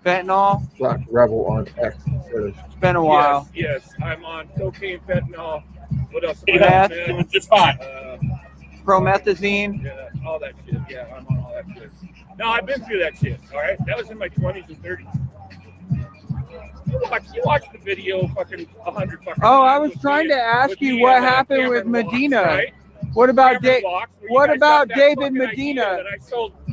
Fentanyl? Black Rebel on X. It's been a while. Yes, I'm on cocaine, fentanyl. What else? Meth? Just fine. Promethazine? Yeah, all that shit. Yeah, I'm on all that shit. No, I've been through that shit. All right, that was in my 20s and 30s. You watch the video fucking 100 fucking. Oh, I was trying to ask you what happened with Medina. Right? What about What about David Medina?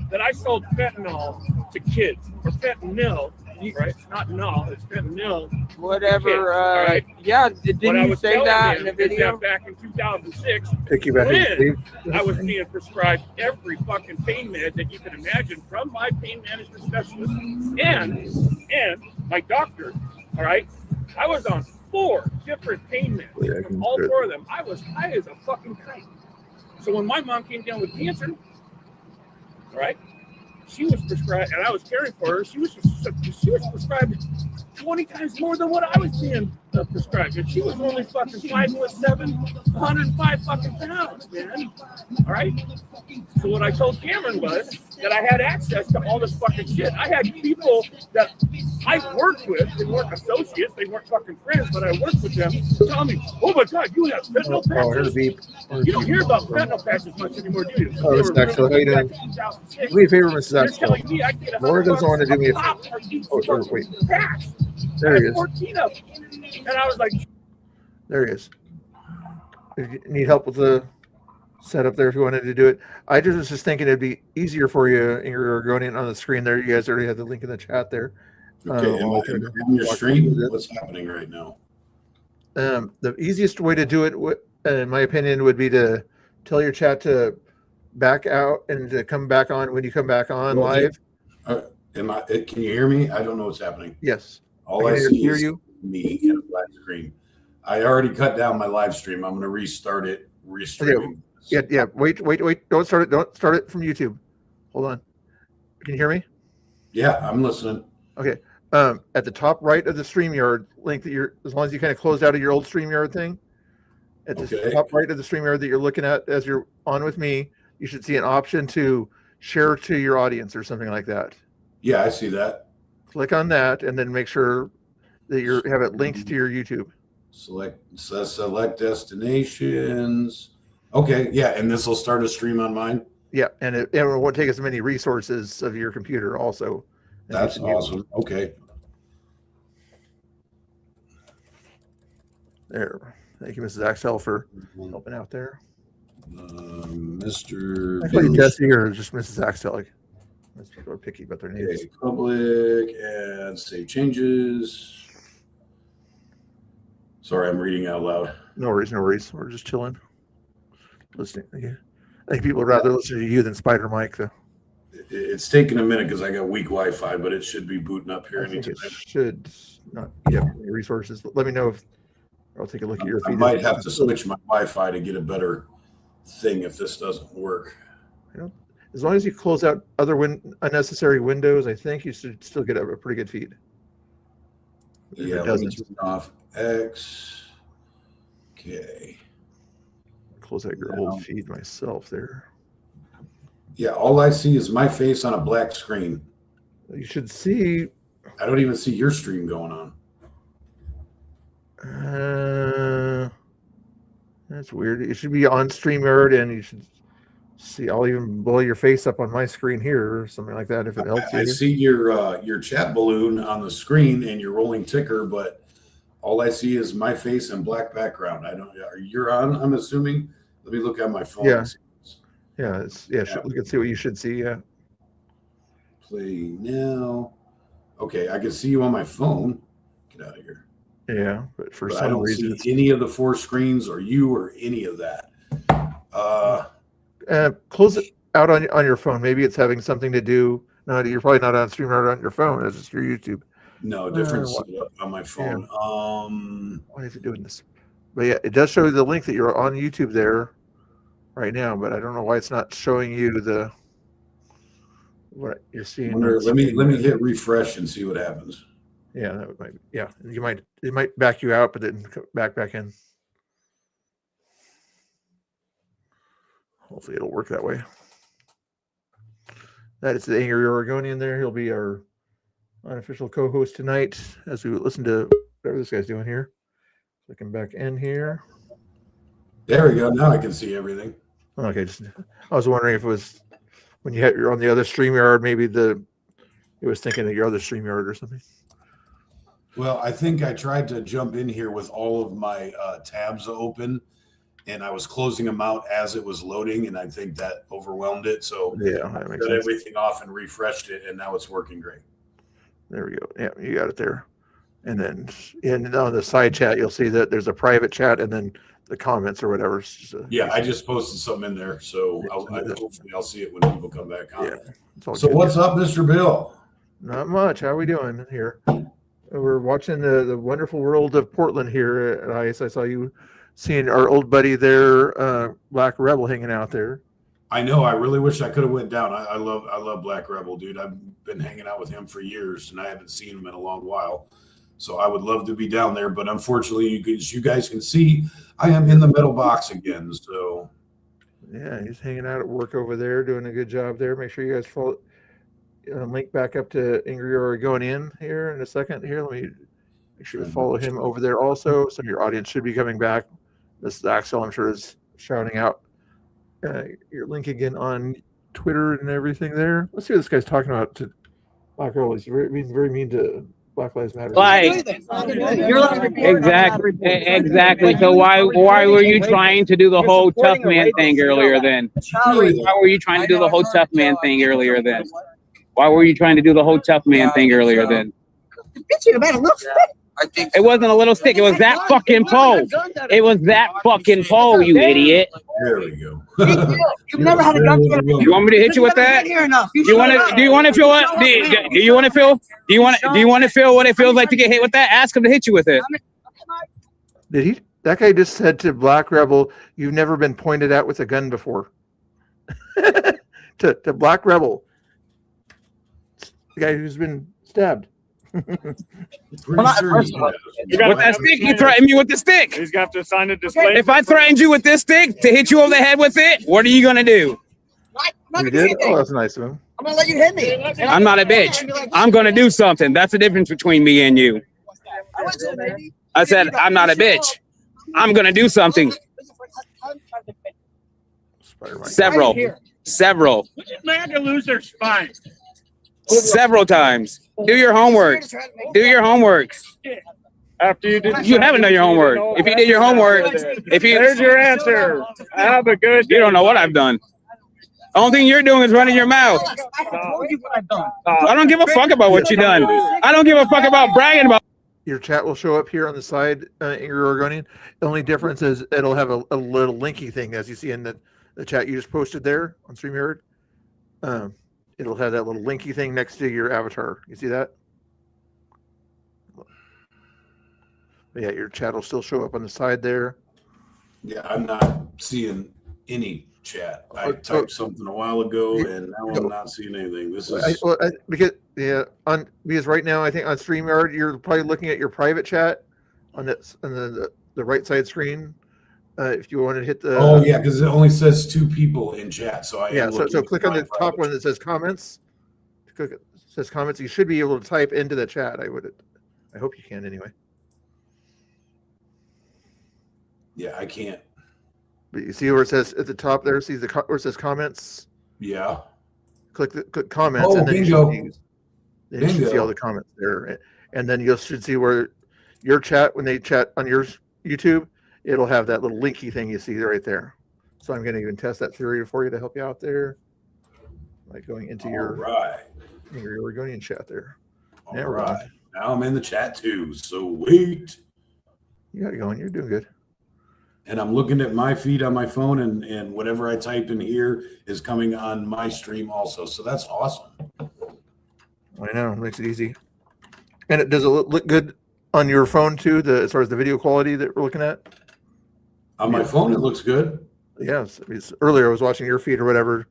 That I sold fentanyl to kids or fentanyl, right? It's not null, it's fentanyl. Whatever. Kids, right? Yeah, didn't you say that in the video? Back in 2006, Pick you back in I was being prescribed every fucking pain med that you can imagine from my pain management specialist and my doctor. All right, I was on 4 different pain meds. All 4 of them, I was high as a fucking kite. So when my mom came down with cancer, all right, she was prescribed, and I was caring for her. She was prescribed 20 times more than what I was being prescribed. And she was only fucking 5'7", 105 fucking pounds, man. All right. So what I told Cameron was that I had access to all this fucking shit. I had people that I worked with. They weren't associates. They weren't fucking friends, but I worked with them. Tell me, oh my God, you have fentanyl patches. You don't hear about fentanyl patches much anymore, do you? Oh, it's actually, how you doing? Do me a favor, Mrs. Axel. Laura doesn't want to do me a favor. Oh, wait. There he is. 14 of them. And I was like, there he is. If you need help with the setup there, if you wanted to do it, I just was just thinking it'd be easier for you. And you're going in on the screen there. You guys already have the link in the chat there. Okay, in your stream, what's happening right now? The easiest way to do it, in my opinion, would be to tell your chat to back out and to come back on when you come back on live. Can you hear me? I don't know what's happening. Yes. All I see is me in a black screen. I already cut down my live stream. I'm going to restart it. Restreaming. Yeah. Wait. Don't start it. Don't start it from YouTube. Hold on. Can you hear me? Yeah, I'm listening. Okay. At the top right of the StreamYard link that as long as you kind of closed out of your old StreamYard thing, at the top right of the StreamYard that you're looking at as you're on with me, you should see an option to share to your audience or something like that. Yeah, I see that. Click on that and then make sure that you have it linked to your YouTube. Select destinations. Okay, yeah, and this will start a stream on mine. Yeah, and it won't take as many resources of your computer also. That's awesome. Okay. There. Thank you, Mrs. Axel, for helping out there. Mr. I call you Jesse or just Mrs. Axel. Most people are picky about their names. Okay, public and save changes. Sorry, I'm reading out loud. No worries. We're just chilling, listening. I think people would rather listen to you than Spider Mike, though. It's taking a minute because I got weak Wi-Fi, but it should be booting up here I think anytime. it should not. Yeah, resources. Let me know if I'll take a look at your I feed. might have to switch my Wi-Fi to get a better thing if this doesn't work. As long as you close out other unnecessary windows, I think you should still get a pretty good feed. If Yeah, it let me doesn't, turn off X. Okay. close out your old feed myself there. Yeah, all I see is my face on a black screen. You should see. I don't even see your stream going on. That's weird. It should be on StreamYard, and you should see. I'll even blow your face up on my screen here, or something like that, if it helps I you. see your chat balloon on the screen and your rolling ticker, but all I see is my face and black background. I don't. You're on. I'm assuming. Let me look at my phone. Yeah. Yeah. We can see what you should see. Yeah. Play now. Okay, I can see you on my phone. Get out of here. Yeah, but for But I some don't reason, see any of the 4 screens or you or any of that. close it out on your phone. Maybe it's having something to do. No, you're probably not on StreamYard on your phone. It's just your YouTube. No, different setup on my phone. Why is it doing this? But yeah, it does show the link that you're on YouTube there right now. But I don't know why it's not showing you what you're seeing. Let me hit refresh and see what happens. Yeah, that might. Yeah, it might back you out, but then back in. Hopefully, it'll work that way. That is the Angry Oregonian. There, he'll be our unofficial co-host tonight as we listen to whatever this guy's doing here. Clicking back in here. There we go. Now I can see everything. Okay, I was wondering if it was when you're on the other StreamYard, maybe it was thinking of your other StreamYard or something. Well, I think I tried to jump in here with all of my tabs open, and I was closing them out as it was loading, and I think that overwhelmed it. So yeah, I that makes got sense. everything off and refreshed it, and now it's working great. There we go. Yeah, you got it there. And then on the side chat, you'll see that there's a private chat, and then the comments or whatever. Yeah, I just posted something in there, so hopefully I'll see it when people come back on. Yeah, so what's up, Mr. Bill? Not much. How are we doing here? We're watching the wonderful world of Portland here at ICE. I saw you seeing our old buddy there, Black Rebel, hanging out there. I know. I really wish I could have went down. I love Black Rebel, dude. I've been hanging out with him for years, and I haven't seen him in a long while. So I would love to be down there, but unfortunately, you guys can see, I am in the metal box again. So yeah, he's hanging out at work over there, doing a good job there. Make sure you guys follow. Link back up to Angry Oregonian here in a second. Here, let me make sure to follow him over there also. So your audience should be coming back. This is Axel, I'm sure, is shouting out your link again on Twitter and everything there. Let's see what this guy's talking about to Black Rebel. He's very mean to Black Lives Matter. Exactly. So why were you trying to do the whole tough man thing earlier then? Why were you trying to do the whole tough man thing earlier then? Why were you trying to do the whole tough man thing earlier then? It wasn't a little stick. It was that fucking pole. It was that fucking pole, you idiot. there we go. You've never had a gun. You want me to hit you with that? Do you want to feel what? Do you want to feel? Do you want to feel what it feels like to get hit with that? Ask him to hit you with it. Did he? That guy just said to Black Rebel, "You've never been pointed at with a gun before." to Black Rebel, the guy who's been stabbed. With that stick, you threatened me with the stick. He's got to sign a disclaimer. If I threatened you with this stick to hit you over the head with it, what are you gonna do? You did? Oh, that's nice of him. I'm gonna let you hit me. I'm not a bitch. I'm gonna do something. That's the difference between me and you. I said I'm not a bitch. I'm gonna do something. Several. Man to lose their spine. Several times. Do your homework. Do your homework. After you did, You haven't done your homework. If you did your homework, there's your answer. Have a good. You don't know what I've done. The only thing you're doing is running your mouth. I don't give a fuck about what you've done. I don't give a fuck about bragging about. Your chat will show up here on the side, Angry Oregonian. The only difference is it'll have a little linky thing, as you see in the the chat you just posted there on StreamYard, it'll have that little linky thing next to your avatar. You see that? But yeah, your chat will still show up on the side there. Yeah, I'm not seeing any chat. I typed something a while ago, and now I'm not seeing anything. This is because right now I think on StreamYard you're probably looking at your private chat on the right side screen. If you want to hit the because it only says 2 people in chat. So so click on the top one that says comments. Click it says comments. You should be able to type into the chat. I hope you can anyway. Yeah, I can't. But you see where it says at the top there, see where it says comments? Yeah. Click comments, Oh, and then bingo. you should see all the comments there. And then you should see where your chat, when they chat on your YouTube, it'll have that little linky thing you see right there. So I'm going to even test that theory for you to help you out there. Like going into your Oregonian chat there. All right. Now I'm in the chat too. So wait. You got it going. You're doing good. And I'm looking at my feed on my phone, and whatever I type in here is coming on my stream also. So that's awesome. I know. It makes it easy. And does it look good on your phone too, as far as the video quality that we're looking at? On my phone, it looks good. Yes. Earlier I was watching your feed or whatever.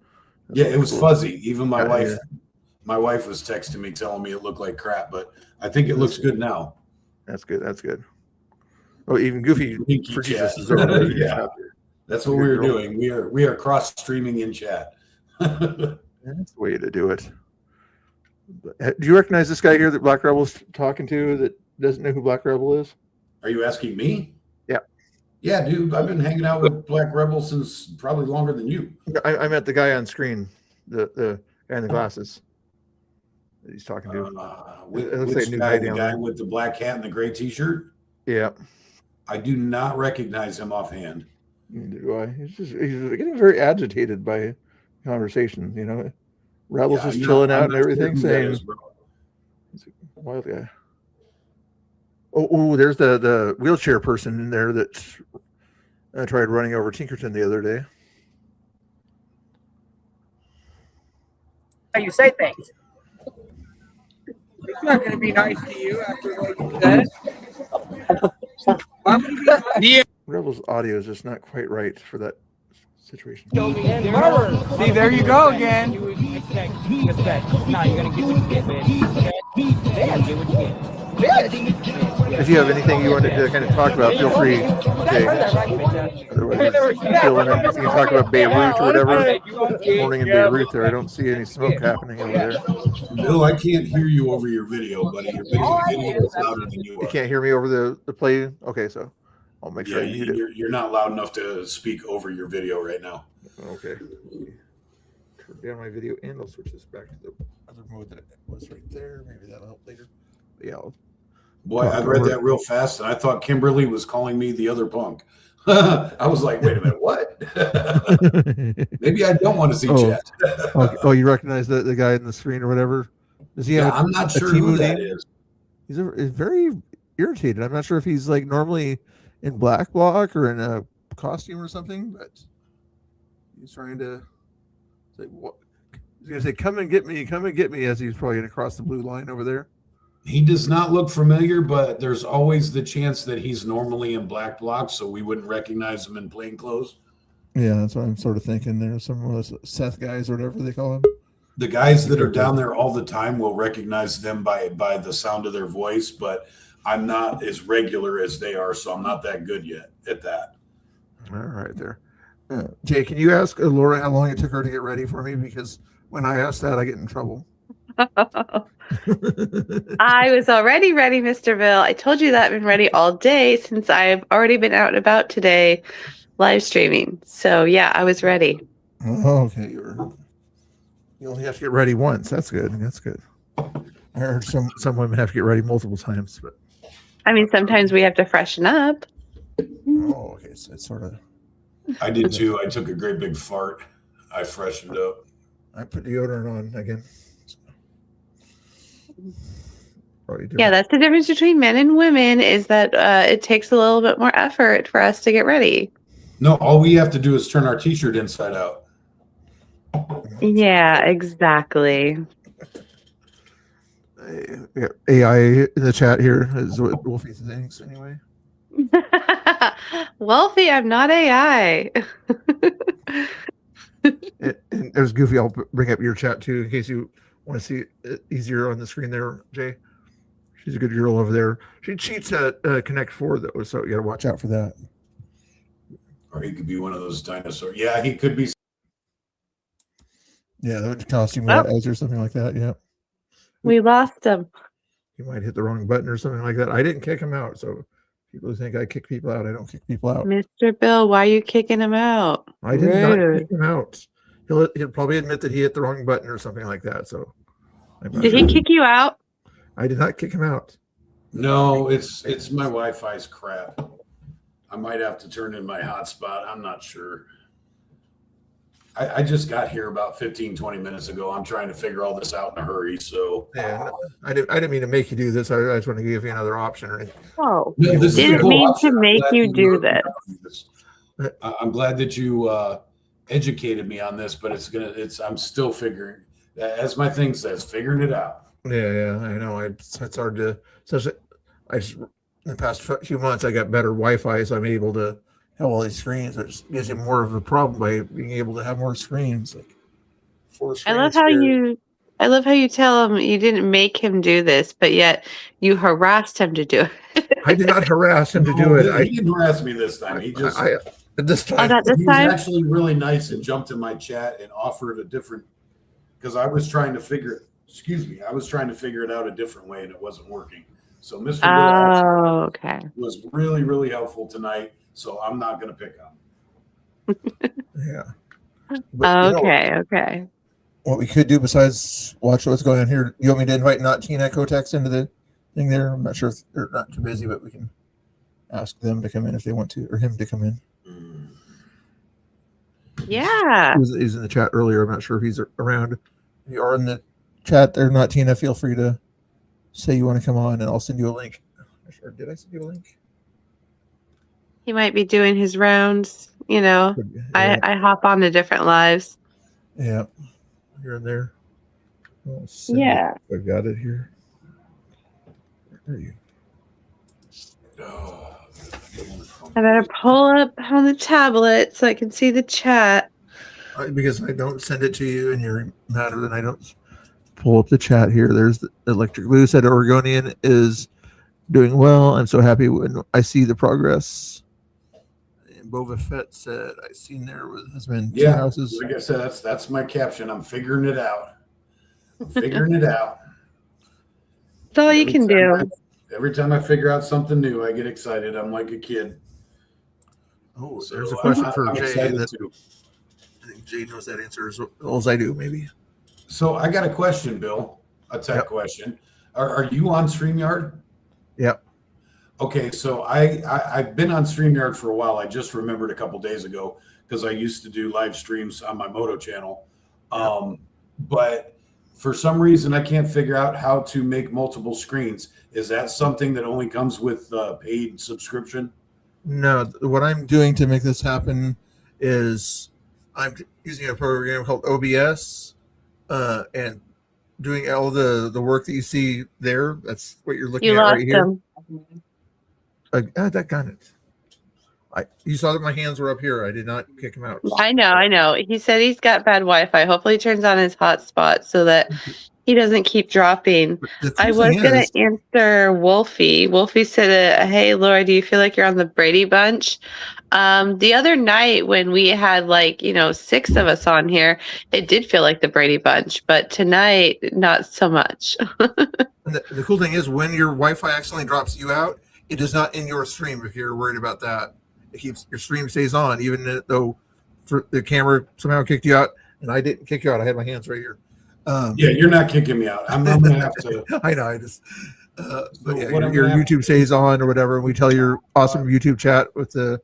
Yeah, it was fuzzy. Even my wife was texting me telling me it looked like crap, but I think it looks good now. That's good. That's good. Oh, even Goofy for Jesus is over there. Yeah, that's what we were doing. We are cross streaming in chat. That's the way to do it. But, do you recognize this guy here that Black Rebel's talking to that doesn't know who Black Rebel is? Are you asking me? Yeah. Yeah, dude. I've been hanging out with Black Rebel since probably longer than you. I meant the guy on screen, the guy in the glasses that he's talking to. The guy with the black hat and the gray T-shirt? Yeah. I do not recognize him offhand. Neither do I. He's getting very agitated by conversation. You know, Rebel's just chilling out and everything, saying, "He's a wild guy." Oh, there's the wheelchair person in there that tried running over Tinkerton the other day. How you say things. It's not going to be nice to you after what you said. Yeah. Rebel's audio is just not quite right for that situation. See, there you go again. No, you're gonna get what you get, man. Yeah, get what you get. If you have anything you wanted to kind of talk about, feel free. Otherwise, you can talk about Beirut or whatever. Morning in Beirut there. I don't see any smoke happening over there. Bill, I can't hear you over your video, buddy. Your video is louder than you are. You can't hear me over the play? Okay, so I'll make sure I mute it. You're not loud enough to speak over your video right now. Okay. Turn down my video and I'll switch this back to the other mode that it was right there. Maybe that'll help later. But yeah. Boy, I read that real fast, and I thought Kimberly was calling me the other punk. I was like, wait a minute, what? Maybe I don't want to see chat. Oh, you recognize the guy in the screen or whatever? Does he have I'm not sure who that is. He's very irritated. I'm not sure if he's like normally in black block or in a costume or something, but he's trying to say, what? He's going to say, come and get me, as he's probably going to cross the blue line over there. He does not look familiar, but there's always the chance that he's normally in black bloc, so we wouldn't recognize him in plain clothes. Yeah, that's what I'm sort of thinking. There's some of those Seth guys or whatever they call him. The guys that are down there all the time will recognize them by the sound of their voice, but I'm not as regular as they are, so I'm not that good yet at that. All right, there. Jay, can you ask Laura how long it took her to get ready for me? Because when I ask that, I get in trouble. I was already ready, Mr. Bill. I told you that I've been ready all day since I've already been out and about today live streaming. So yeah, I was ready. Oh, okay. You only have to get ready once. That's good. That's good. I heard some women have to get ready multiple times, but I mean, sometimes we have to freshen up. Oh, okay. So it's sort of. I did too. I took a great big fart. I freshened up. I put deodorant on again. Yeah, that's the difference between men and women is that it takes a little bit more effort for us to get ready. No, all we have to do is turn our T-shirt inside out. Yeah, exactly. We got AI in the chat here is what Wolfie thinks anyway. Wolfie, I'm not AI. And there's Goofy. I'll bring up your chat too in case you want to see it easier on the screen there, Jay. She's a good girl over there. She cheats at Connect 4 though, so you got to watch out for that. Or he could be one of those dinosaurs. Yeah, he could be. Yeah, that would costume Oh. as or something like that. Yeah, We lost him. he might hit the wrong button or something like that. I didn't kick him out, so people who think I kick people out, I don't kick people out. Mr. Bill, why are you kicking him out? I did not Rude. kick him out. He'll probably admit that he hit the wrong button or something like that. So, I'm not Did he sure. kick you out? I did not kick him out. No, it's my Wi-Fi's crap. I might have to turn in my hotspot. I'm not sure. I just got here about 15, 20 minutes ago. I'm trying to figure all this out in a hurry. So Yeah, I didn't mean to make you do this. I just want to give you another option. Or anything. Oh, No, this is a didn't cool mean option. to I'm make glad you do this. I'm glad that you educated me on this, but I'm still figuring, as my thing says, figuring it out. Yeah, I know. It's hard to. In the past few months, I got better Wi-Fi, so I'm able to have all these screens. It just gives you more of a problem by being able to have more screens. Like 4 I love screens how here. you tell him you didn't make him do this, but yet you harassed him to do it. I did not harass him to do No, it. he didn't harass me this time. He just this Oh, time. not this he was time? actually really nice and jumped in my chat and offered a different, because I was trying to figure it out a different way and it wasn't working. So Mr. Bill Oh, okay. was really, really helpful tonight. So I'm not going to pick on him. Yeah. But, you know, Okay. what we could do besides watch what's going on here, you want me to invite Not Tina Kotex into the thing there? I'm not sure if they're not too busy, but we can ask them to come in if they want to, or him to come in. Yeah. He's in the chat earlier. I'm not sure if he's around. If you are in the chat there, Not Tina, feel free to say you want to come on, and I'll send you a link. Or did I send you a link? He might be doing his rounds, you know. Yeah. I hop on to different lives. Yeah, you're in there. Yeah. I've got it here. Where are you? I better pull up on the tablet so I can see the chat. Because I don't send it to you and you're matter, then I don't pull up the chat here. There's the Electric Blue said Oregonian is doing well. I'm so happy when I see the progress. And Boba Fett said, I've seen there has been 2 houses. Like I said, that's my caption. I'm figuring it out. I'm figuring it out. That's all you can do. Every time I figure out something new, I get excited. I'm like a kid. Oh, So there's a question I'm for Jay excited that too. I think Jay knows that answer as well as I do, maybe. So I got a question, Bill. A tech question. Are you on StreamYard? Yep. Okay, so I've been on StreamYard for a while. I just remembered a couple days ago because I used to do live streams on my Moto channel. But for some reason, I can't figure out how to make multiple screens. Is that something that only comes with paid subscription? No, what I'm doing to make this happen is I'm using a program called OBS and doing all the work that you see there. That's what you're looking You at lost right here. him. That got it. You saw that my hands were up here. I did not kick him out. I know. He said he's got bad Wi-Fi. Hopefully he turns on his hotspot so that he doesn't keep dropping. I was going to answer Wolfie. Wolfie said, hey, Laura, do you feel like you're on the Brady Bunch? The other night when we had 6 of us on here, it did feel like the Brady Bunch, but tonight, not so much. And the cool thing is when your Wi-Fi accidentally drops you out, it is not in your stream if you're worried about that. It keeps your stream stays on, even though the camera somehow kicked you out, and I didn't kick you out. I had my hands right here. Yeah, you're not kicking me out. I'm going to have to. I know. I just. But yeah, what I'm your gonna have YouTube stays on or whatever, and we tell your awesome YouTube chat with the.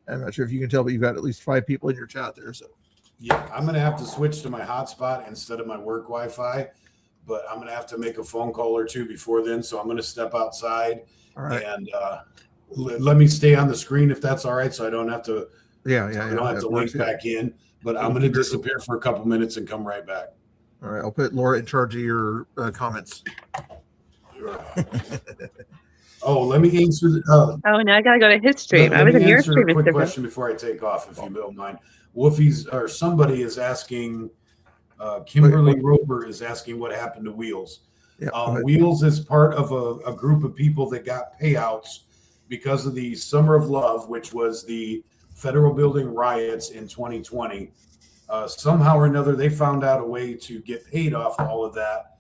I'm not sure if you can tell, but you've got at least 5 people in your chat there. So. Yeah, I'm going to have to switch to my hotspot instead of my work Wi-Fi, but I'm going to have to make a phone call or 2 before then. So I'm going to step outside All right. and let me stay on the screen if that's all right. So I don't have to Yeah, So we don't have to link back in, but I'm going to disappear for a couple minutes and come right back. All right, I'll put Laura in charge of your comments. Oh, let me answer the. Oh, now I gotta go to his stream. I Let was me in your answer stream. a quick Mr. question before I take off, if you don't mind. Wolfie's or somebody is asking. Kimberly Roper is asking what happened to Wheels. Yeah, Wheels is part of a group of people that got payouts because of the Summer of Love, which was the federal building riots in 2020. Somehow or another, they found out a way to get paid off all of that.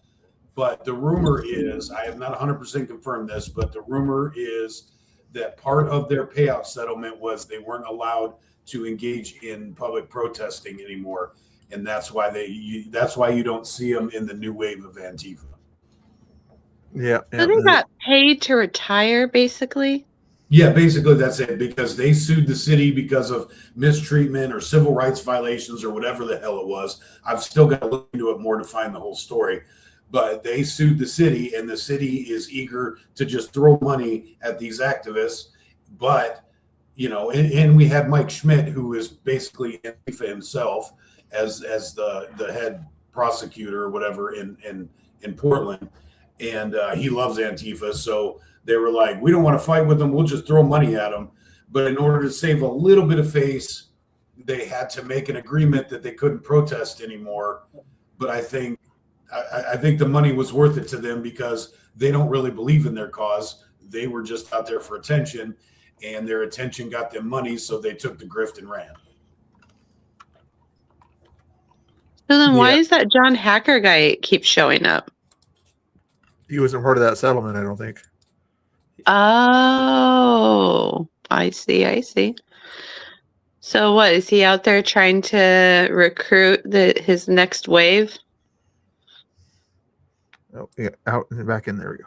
But the rumor is, I have not 100% confirmed this, but the rumor is that part of their payout settlement was they weren't allowed to engage in public protesting anymore. And that's why that's why you don't see them in the new wave of Antifa. Yeah. So they got paid to retire, basically. Yeah, basically that's it, because they sued the city because of mistreatment or civil rights violations or whatever the hell it was. I've still got to look into it more to find the whole story. But they sued the city, and the city is eager to just throw money at these activists. But, you know, and we had Mike Schmidt, who is basically Antifa himself, as the head prosecutor or whatever in Portland. And he loves Antifa. So they were like, we don't want to fight with them. We'll just throw money at them. But in order to save a little bit of face, they had to make an agreement that they couldn't protest anymore. But I think the money was worth it to them because they don't really believe in their cause. They were just out there for attention, and their attention got them money. So they took the grift and ran. So then why is that John Hacker guy keep showing up? He wasn't part of that settlement, I don't think. Oh, I see. So what, is he out there trying to recruit his next wave? Oh, yeah, out and back in. There we go.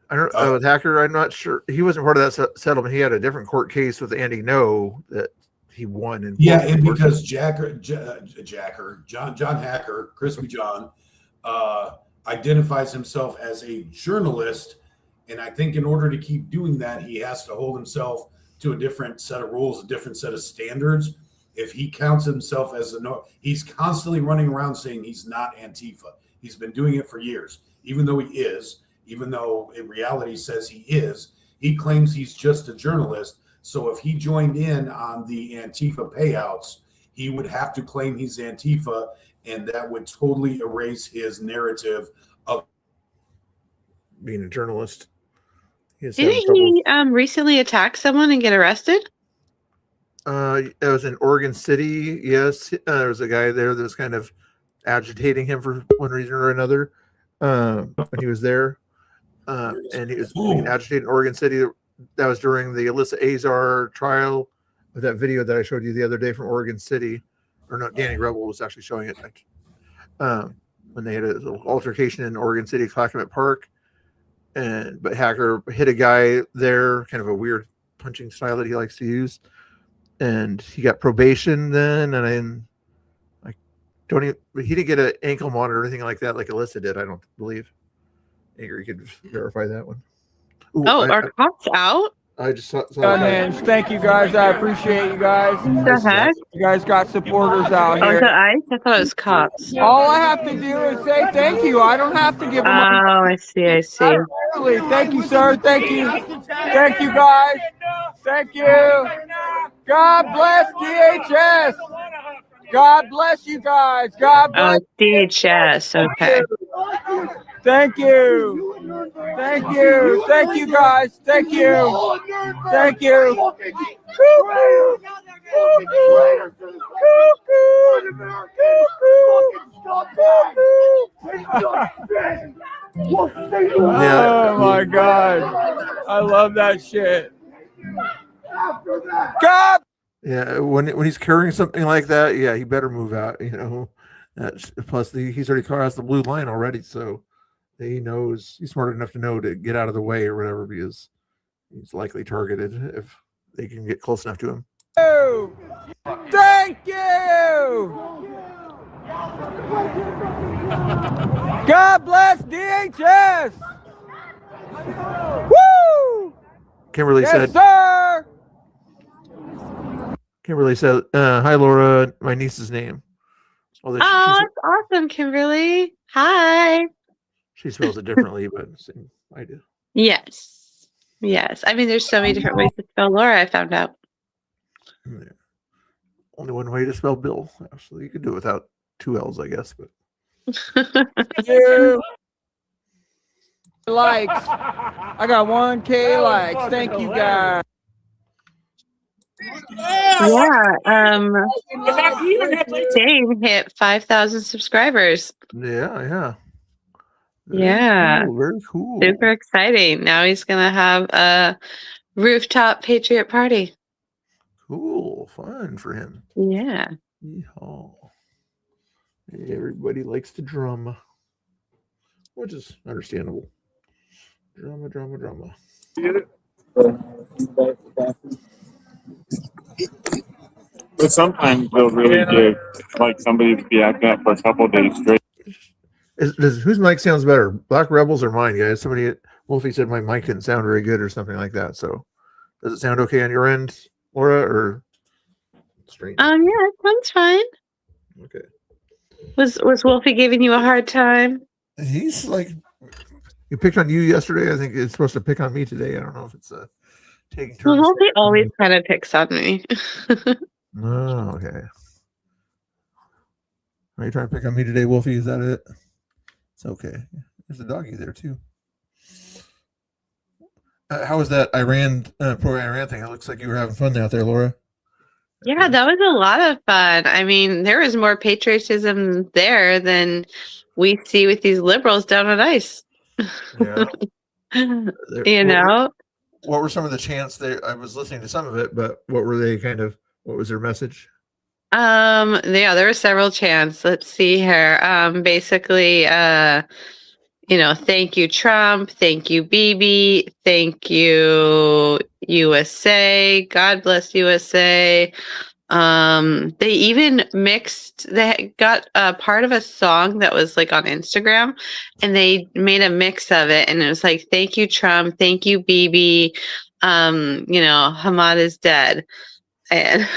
I don't with Hacker, I'm not sure. He wasn't part of that settlement. He had a different court case with Andy No that he won. And because John Hacker, Crispy John, identifies himself as a journalist, and I think in order to keep doing that, he has to hold himself to a different set of rules, a different set of standards. If he counts himself as he's constantly running around saying he's not Antifa. He's been doing it for years, even though in reality says he is. He claims he's just a journalist. So if he joined in on the Antifa payouts, he would have to claim he's Antifa, and that would totally erase his narrative of being a journalist. Didn't he recently attack someone and get arrested? It was in Oregon City. Yes, there was a guy there that was kind of agitating him for one reason or another when he was there, and he was being agitated in Oregon City. That was during the Alyssa Azar trial, with that video that I showed you the other day from Oregon City, or not? Danny Rebel was actually showing it when they had a little altercation in Oregon City, Clackamas Park, but Hacker hit a guy there, kind of a weird punching style that he likes to use. And he got probation then, and he didn't get an ankle monitor or anything like that, like Alyssa did, I don't believe. You could verify that one. Ooh, are cops out? I just saw man, thank you guys. I appreciate you guys. What the heck? You guys got supporters out Oh, here. the ICE? I thought it was cops. All I have to do is say thank you. I don't have to give them. Oh, I see. Really, thank you, sir. Thank you. Thank you, guys. Thank you. God bless DHS. God bless you guys. God bless. Oh, DHS. Okay. Thank you. Thank you. Thank you, guys. Thank you. Thank you. Oh my God. I love that shit. God. Yeah, when he's carrying something like that, yeah, he better move out. You know, plus he's already crossed the blue line already, so he knows, he's smart enough to know to get out of the way or whatever, because he's likely targeted if they can get close enough to him. Thank you. God bless DHS. Woo! Kimberly Yes, said, sir. Kimberly said, "Hi, Laura. My niece's name." Although Oh, that's awesome, Kimberly. Hi. she spells it differently, but same idea. Yes. Yes. I mean, there's so many different ways to spell Laura, I found out. Yeah. Only one way to spell Bill. Actually, you could do it without 2 L's, I guess. But You likes. I got 1K likes. Thank you guys. Yeah. Dane hit 5,000 subscribers. yeah. Yeah. Cool, very cool. Super exciting. Now he's gonna have a rooftop Patriot party. Cool, fun for him. Yeah. Yeehaw. Everybody likes to drum, which is understandable. Drama. But sometimes they'll really give like somebody to be acting up for a couple of days straight. Whose mic sounds better, Black Rebels or mine, guys? Wolfie said my mic didn't sound very good or something like that. So, does it sound okay on your end, Laura, or strange? Yeah, it sounds fine. Okay. Was Wolfie giving you a hard time? He's like, he picked on you yesterday. I think it's supposed to pick on me today. I don't know if it's taking turns. Well, Wolfie always kind of picks on me. Oh, okay. Are you trying to pick on me today, Wolfie? Is that it? It's okay. There's a doggy there too. How was that pro-Iran thing? It looks like you were having fun out there, Laura. Yeah, that was a lot of fun. I mean, there was more patriotism there than we see with these liberals down on ice. Yeah. You know? What were some of the chants there? I was listening to some of it, but what was their message? Yeah, there were several chants. Let's see here. Basically, thank you, Trump. Thank you, Bibi. Thank you, USA. God bless USA. They even they got a part of a song that was like on Instagram, and they made a mix of it, and it was like, thank you, Trump. Thank you, Bibi. Hamad is dead. And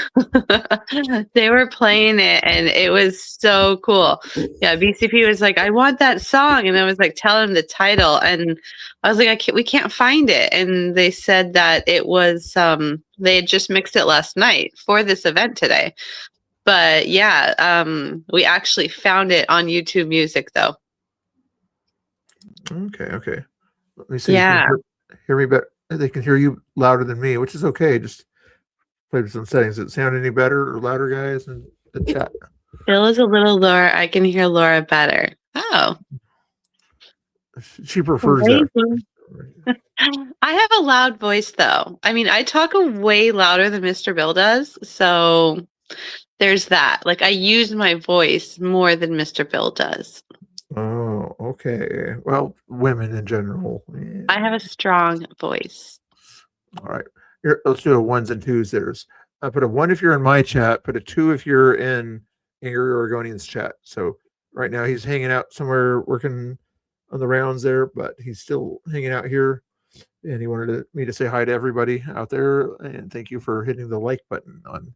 they were playing it, and it was so cool. Yeah, BCP was like, I want that song, and I was like, tell him the title, and I was like, we can't find it, and they said that it was they had just mixed it last night for this event today. But yeah, we actually found it on YouTube Music though. Okay. Let me see. Yeah. If you can hear me better. They can hear you louder than me, which is okay. Just play with some settings. Does it sound any better or louder, guys, in the chat? Bill is a little lower. I can hear Laura better. Oh. She prefers that. I have a loud voice though. I mean, I talk way louder than Mr. Bill does. So there's that. Like, I use my voice more than Mr. Bill does. Oh, okay. Well, women in general. Yeah. I have a strong voice. All right. Here, let's do a ones and twos. Put a 1 if you're in my chat. Put a 2 if you're in Angry Oregonian's chat. So right now he's hanging out somewhere working on the rounds there, but he's still hanging out here. And he wanted me to say hi to everybody out there. And thank you for hitting the like button on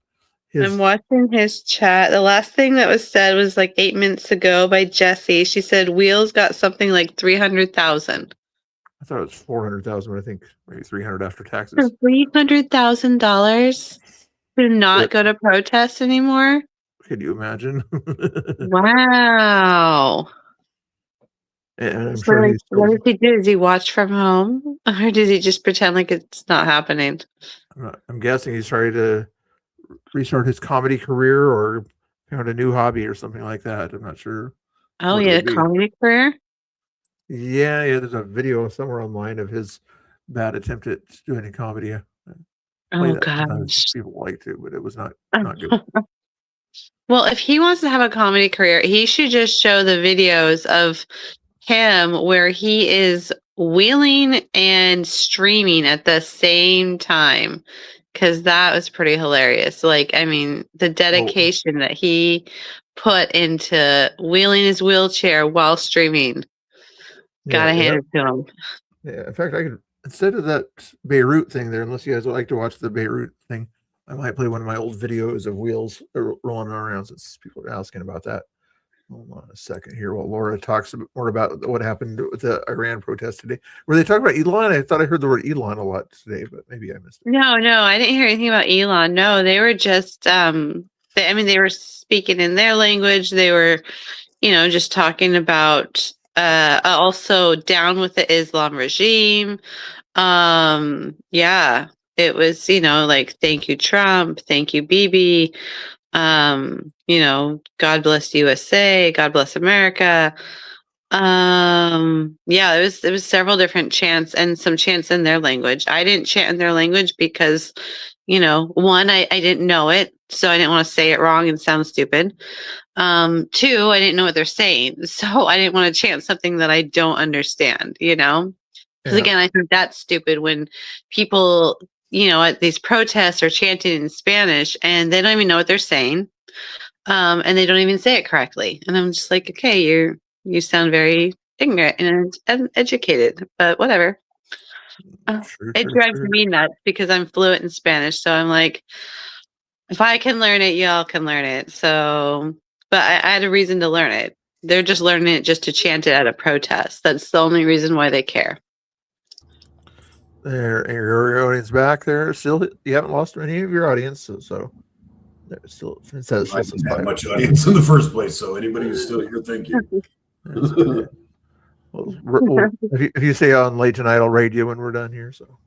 his. I'm watching his chat. The last thing that was said was like 8 minutes ago by Jessie. She said Wheels got something like 300,000. I thought it was 400,000, but I think maybe 300 after taxes. $300,000 to not go to protest anymore. Could you imagine? Wow. And I'm So sure he's what does he do? Does he watch from home, or does he just pretend like it's not happening? I'm guessing he's trying to restart his comedy career or found a new hobby or something like that. I'm not sure. Oh, yeah, comedy career. Yeah, there's a video somewhere online of his bad attempt at doing a comedy. Oh gosh, people liked it, but it was not good. Well, if he wants to have a comedy career, he should just show the videos of him where he is wheeling and streaming at the same time, because that was pretty hilarious. Like, I mean, the dedication that he put into wheeling his wheelchair while streaming. Gotta hand it to him. Yeah, in fact, I could, instead of that Beirut thing there, unless you guys would like to watch the Beirut thing, I might play one of my old videos of wheels rolling around since people are asking about that. Hold on a second here while Laura talks a bit more about what happened with the Iran protest today. Were they talking about Elon? I thought I heard the word Elon a lot today, but maybe I missed it. No, I didn't hear anything about Elon. No, they were just they were speaking in their language. They were, just talking about also down with the Islam regime. Yeah, it was, like thank you Trump, thank you Bibi. God bless USA, God bless America. Yeah, it was several different chants and some chants in their language. I didn't chant in their language because, one, I didn't know it, so I didn't want to say it wrong and sound stupid. Two, I didn't know what they're saying, so I didn't want to chant something that I don't understand, Because again, I think that's stupid when people, at these protests are chanting in Spanish and they don't even know what they're saying. And they don't even say it correctly. And I'm just like, okay, you sound very ignorant and uneducated, but whatever. It drives me nuts because I'm fluent in Spanish. So I'm like, if I can learn it, y'all can learn it. So, but I had a reason to learn it. They're just learning it just to chant it at a protest. That's the only reason why they care. There, your audience back there. Still, you haven't lost any of your audience, so there's still it says I didn't have much audience in the first place, so anybody who's still here, thank you. Well, if you stay on late tonight, I'll raid you when we're done here. So,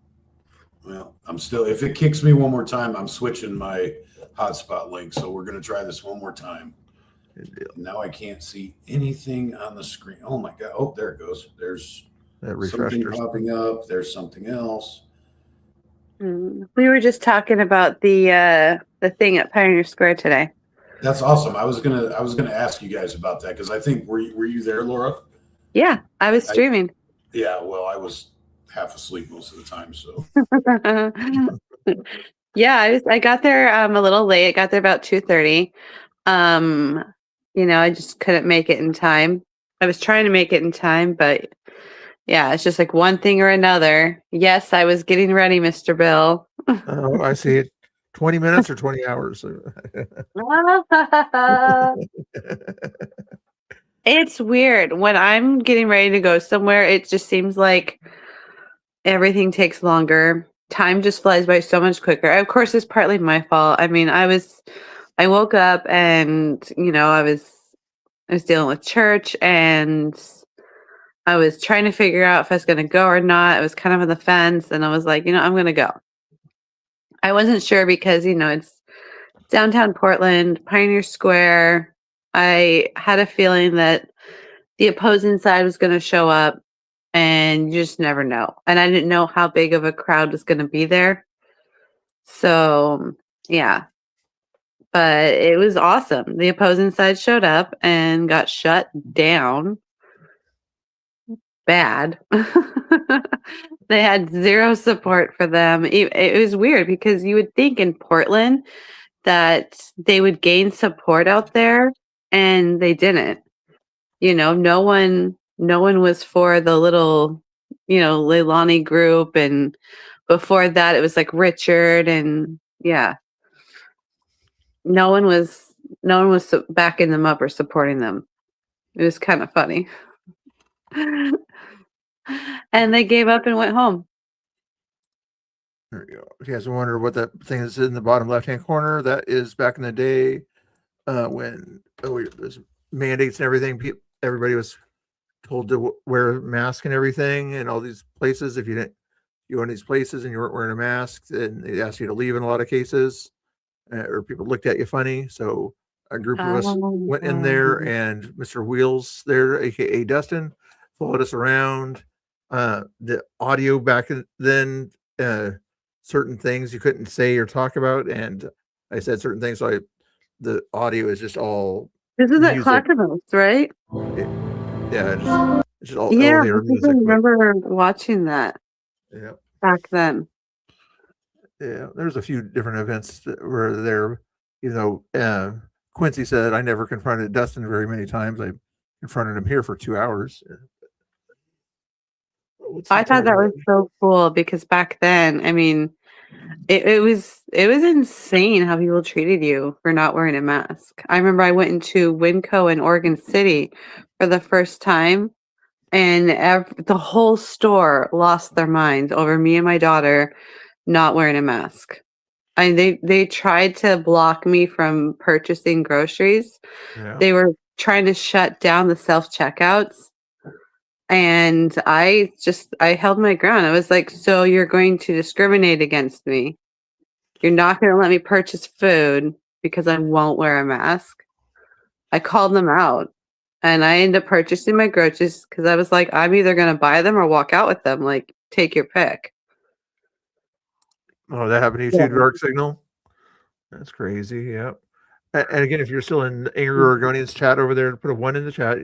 well, I'm still. If it kicks me one more time, I'm switching my hotspot link. So we're gonna try this one more time. Now I can't see anything on the screen. Oh my god! Oh, there it goes. There's something popping up. There's something else. We were just talking about the thing at Pioneer Square today. That's awesome. I was gonna ask you guys about that because I think were you there, Laura? Yeah, I was streaming. Yeah, well, I was half asleep most of the time, so. Yeah, I got there a little late. I got there about 2:30. I just couldn't make it in time. I was trying to make it in time, but yeah, it's just like one thing or another. Yes, I was getting ready, Mr. Bill. Oh, I see it. 20 minutes or 20 hours. It's weird. When I'm getting ready to go somewhere, it just seems like everything takes longer. Time just flies by so much quicker. Of course, it's partly my fault. I mean, I woke up and, I was dealing with church and I was trying to figure out if I was going to go or not. I was kind of on the fence and I was like, I'm going to go. I wasn't sure because, it's downtown Portland, Pioneer Square. I had a feeling that the opposing side was going to show up and you just never know. And I didn't know how big of a crowd was going to be there. So, yeah. But it was awesome. The opposing side showed up and got shut down. Bad. They had zero support for them. It was weird because you would think in Portland that they would gain support out there, and they didn't. No one was for the little, Leilani group, and before that it was like Richard, and yeah, no one was backing them up or supporting them. It was kind of funny. And they gave up and went home. There you go. If you guys wonder what that thing is in the bottom left-hand corner, that is back in the day when there's mandates and everything. Everybody was told to wear a mask and everything, and all these places. If you were in these places and you weren't wearing a mask, then they asked you to leave in a lot of cases, or people looked at you funny. So a group of us went in there, and Mr. Wheels there, aka Dustin, followed us around. The audio back then, certain things you couldn't say or talk about, and I said certain things, so the audio is just all. This is at Clackamas, right? Yeah, it's just all yeah. elevator music. I remember watching that. Yeah, back then. Yeah, there's a few different events that were there. Quincy said I never confronted Dustin very many times. I confronted him here for 2 hours. I thought that was so cool because back then, I mean, it was insane how people treated you for not wearing a mask. I remember I went into Winco in Oregon City for the first time, and the whole store lost their mind over me and my daughter not wearing a mask. And they tried to block me from purchasing groceries. Yeah. They were trying to shut down the self-checkouts. And I held my ground. I was like, so you're going to discriminate against me. You're not going to let me purchase food because I won't wear a mask. I called them out, and I ended up purchasing my groceries because I was like, I'm either going to buy them or walk out with them. Like, take your pick. Oh, that happened to you too, Dark Signal? That's crazy. Yep. And again, if you're still in Angry Oregonians chat over there, put a 1 in the chat.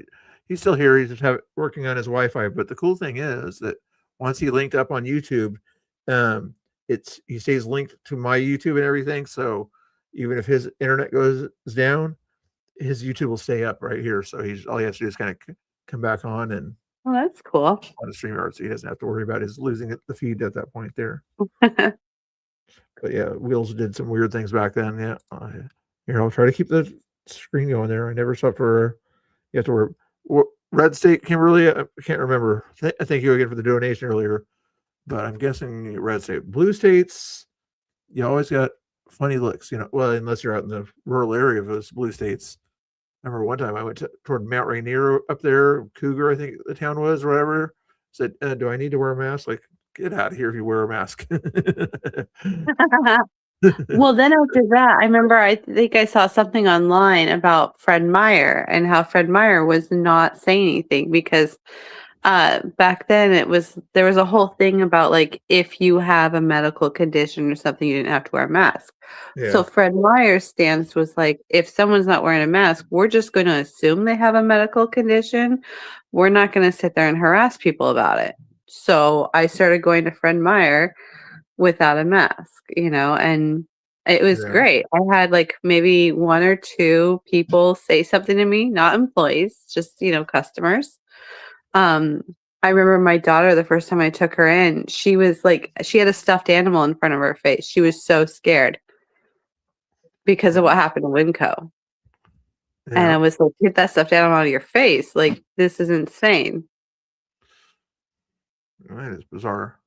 He's still here. He's just working on his Wi-Fi. But the cool thing is that once he linked up on YouTube, he stays linked to my YouTube and everything. So even if his internet goes down, his YouTube will stay up right here. So all he has to do is kind of come back on and Oh, that's cool. on the StreamYard, so he doesn't have to worry about his losing the feed at that point there. But yeah, Wheels did some weird things back then. Yeah, here I'll try to keep the screen going there. I never stopped for you have to wear Red State Kimberly. I can't remember. I thank you again for the donation earlier, but I'm guessing Red State. Blue states, you always got funny looks, well, unless you're out in the rural area of those blue states. I remember one time I went toward Mount Rainier up there, Cougar, I think the town was, or whatever. Said, do I need to wear a mask? Like, get out of here if you wear a mask. Well, then after that, I think I saw something online about Fred Meyer and how Fred Meyer was not saying anything because back then there was a whole thing about like if you have a medical condition or something, you didn't have to wear a mask. Yeah. So Fred Meyer's stance was like, if someone's not wearing a mask, we're just going to assume they have a medical condition. We're not going to sit there and harass people about it. So I started going to Fred Meyer without a mask, and it was great. I had like maybe 1 or 2 people say something to me, not employees, just, customers. I remember my daughter, the first time I took her in, she had a stuffed animal in front of her face. She was so scared because of what happened to Winco. Yeah. And I was like, get that stuffed animal out of your face. Like, this is insane. That is bizarre.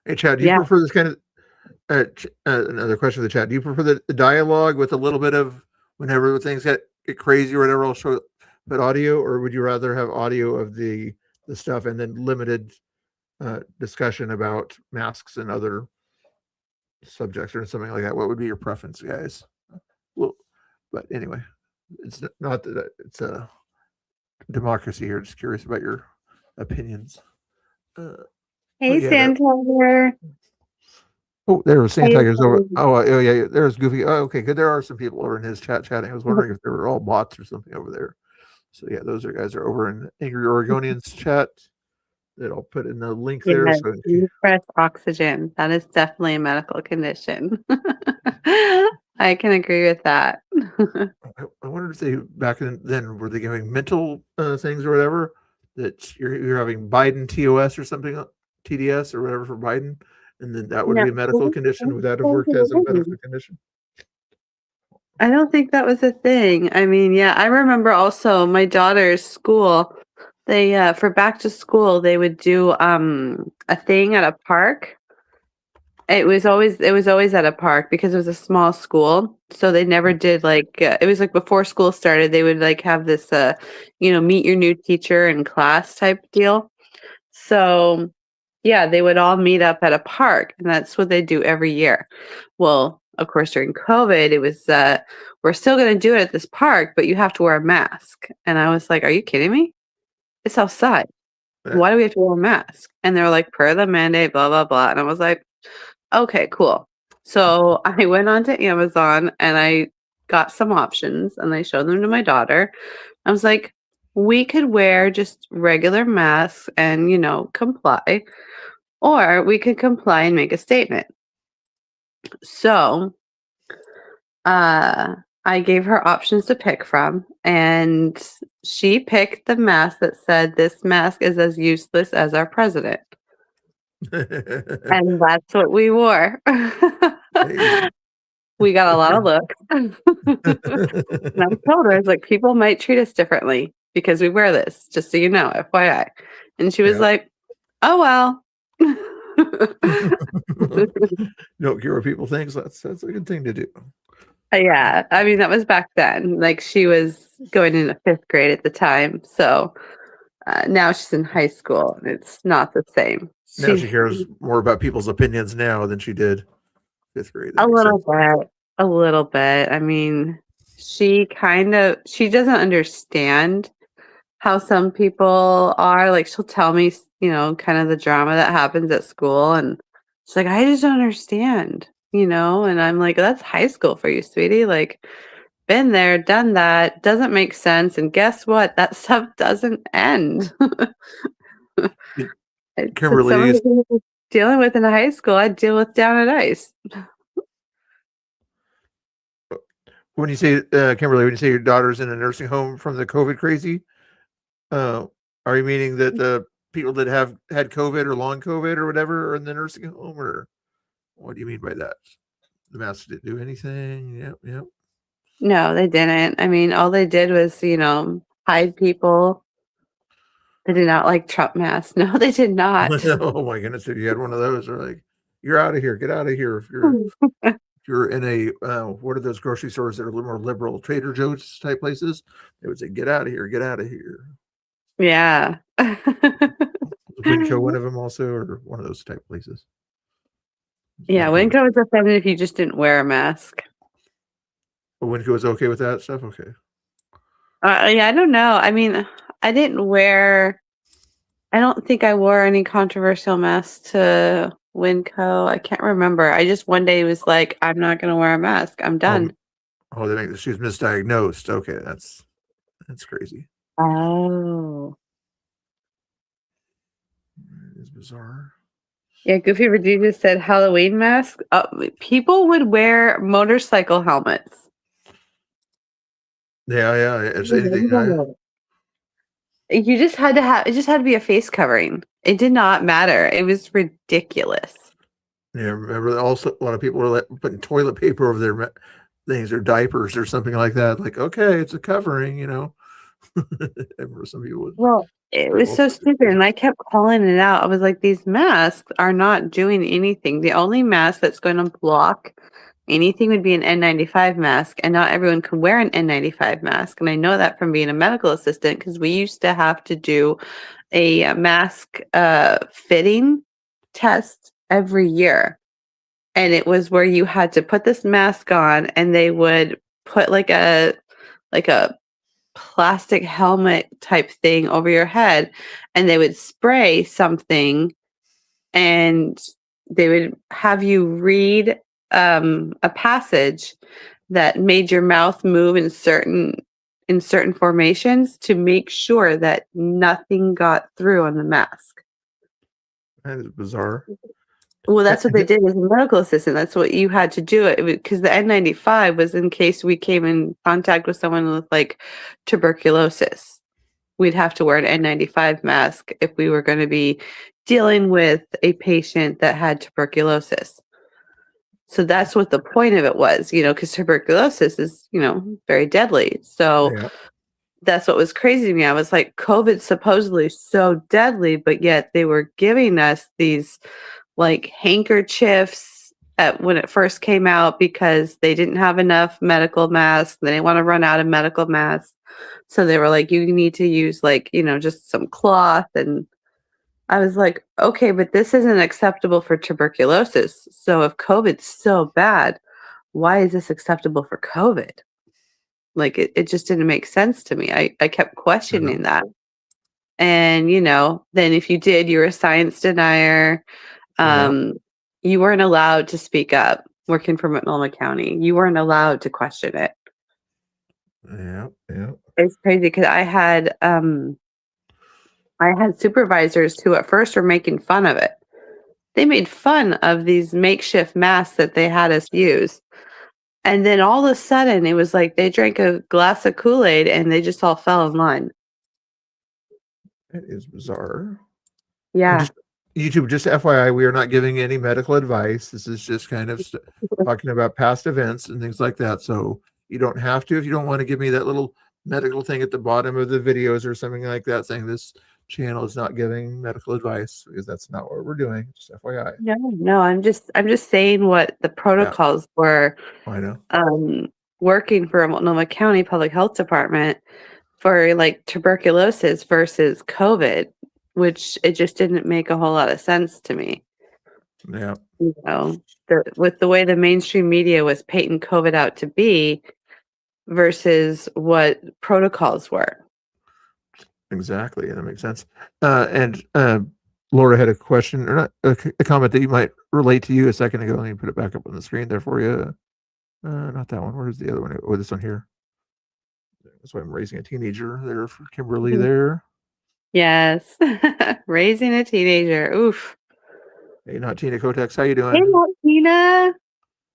Hey, Chad, do you prefer this kind of another question in the chat? Do you prefer the dialogue with a little bit of whenever things get crazy or whatever, I'll show but audio, or would you rather have audio of the stuff and then limited discussion about masks and other subjects or something like that? What would be your preference, guys? Well, but anyway, it's not that it's a democracy here. Just curious about your opinions. Hey, Santa. Oh, there was Santa Tiger's over. Oh, yeah, there's Goofy. Oh, okay, good. There are some people over in his chat chatting. I was wondering if they were all bots or something over there. So yeah, those guys are over in Angry Oregonians chat. That I'll put in the link there. Yes, So press oxygen. That is definitely a medical condition. I can agree with that. I wonder if they back then were they giving mental things or whatever, that you're having Biden TOS or something, TDS or whatever for Biden, and then that would be a medical condition. Would that have worked as a medical condition? I don't think that was a thing. I mean, yeah, I remember also my daughter's school. They for back to school, they would do a thing at a park. It was always at a park because it was a small school. So they never did it was like before school started, they would like have this meet your new teacher in class type deal. So yeah, they would all meet up at a park, and that's what they do every year. Well, of course, during COVID, it was we're still going to do it at this park, but you have to wear a mask. And I was like, are you kidding me? It's outside. Why do we have to wear a mask? And they were like, per the mandate, blah, blah, blah. And I was like, okay, cool. So I went onto Amazon and I got some options and I showed them to my daughter. I was like, we could wear just regular masks and, comply, or we could comply and make a statement. So I gave her options to pick from, and she picked the mask that said, this mask is as useless as our president. And that's what we wore. We got a lot of looks. And I told her, I was like, people might treat us differently because we wear this, just so you know, FYI. And she was like, oh, well. Don't care what people think. That's a good thing to do. Yeah. I mean, that was back then. Like, she was going into 5th grade at the time. So now she's in high school and it's not the same. Now she cares more about people's opinions now than she did 5th grade. A little bit. I mean, she doesn't understand how some people are. Like, she'll tell me, kind of the drama that happens at school. And she's like, I just don't understand, and I'm like, that's high school for you, sweetie. Like, been there, done that, doesn't make sense. And guess what? That stuff doesn't end. Kimberly, dealing with in high school, I deal with down at ICE. When you say, Kimberly, when you say your daughter's in a nursing home from the COVID crazy, are you meaning that the people that have had COVID or long COVID or whatever are in the nursing home, or what do you mean by that? The masks didn't do anything? Yep. No, they didn't. I mean, all they did was, hide people. They did not like Trump masks. No, they did not. Oh my goodness! If you had one of those, they're like, "You're out of here. Get out of here." If you're in a what are those grocery stores that are a little more liberal, Trader Joe's type places, they would say, "Get out of here. Get out of here." Yeah. Winco, one of them also, or one of those type places. Yeah, Winco was offended if you just didn't wear a mask. But Winco was okay with that stuff. Okay. Yeah, I don't know. I mean, I don't think I wore any controversial masks to Winco. I can't remember. I just one day was like, I'm not going to wear a mask. I'm done. Oh, they make she was misdiagnosed. Okay, that's crazy. Oh. It's bizarre. Yeah, Goofy Virginia said Halloween mask. People would wear motorcycle helmets. Yeah. It's anything. You just had to it just had to be a face covering. It did not matter. It was ridiculous. Yeah, remember also a lot of people were putting toilet paper over their things or diapers or something like that. Like, okay, it's a covering, I remember some people would. Well, it was so stupid, and I kept calling it out. I was like, these masks are not doing anything. The only mask that's going to block anything would be an N95 mask, and not everyone can wear an N95 mask. And I know that from being a medical assistant, because we used to have to do a mask fitting test every year. And it was where you had to put this mask on, and they would put like a plastic helmet type thing over your head, and they would spray something, and they would have you read a passage that made your mouth move in certain formations to make sure that nothing got through on the mask. That is bizarre. Well, that's what they did as a medical assistant. That's what you had to do, because the N95 was in case we came in contact with someone with like tuberculosis. We'd have to wear an N95 mask if we were going to be dealing with a patient that had tuberculosis. So that's what the point of it was, because tuberculosis is, very deadly. So that's what was crazy to me. I was like, COVID's supposedly so deadly, but yet they were giving us these like handkerchiefs when it first came out because they didn't have enough medical masks. They didn't want to run out of medical masks. So they were like, you need to use like, just some cloth. And I was like, okay, but this isn't acceptable for tuberculosis. So if COVID's so bad, why is this acceptable for COVID? Like, it just didn't make sense to me. I kept questioning that. And, then if you did, you were a science denier. You weren't allowed to speak up working for Multnomah County. You weren't allowed to question it. Yeah. It's crazy because I had supervisors who at first were making fun of it. They made fun of these makeshift masks that they had us use. And then all of a sudden, it was like they drank a glass of Kool-Aid and they just all fell in line. That is bizarre. Yeah. YouTube, just FYI, we are not giving any medical advice. This is just kind of talking about past events and things like that. So you don't have to if you don't want to give me that little medical thing at the bottom of the videos or something like that saying this channel is not giving medical advice, because that's not what we're doing. Just FYI. No, I'm just saying what the protocols were. I know. Working for Multnomah County Public Health Department for like tuberculosis versus COVID, which it just didn't make a whole lot of sense to me. Yeah. You know, with the way the mainstream media was painting COVID out to be versus what protocols were. Exactly. That makes sense. And Laura had a question, or not, a comment that you might relate to you a second ago. Let me put it back up on the screen there for you. Not that one. Where's the other one? Oh, this one here. That's why I'm raising a teenager there for Kimberly there. Yes. Raising a teenager. Oof. Hey, not Tina Kotex. How you doing? Hey, Tina.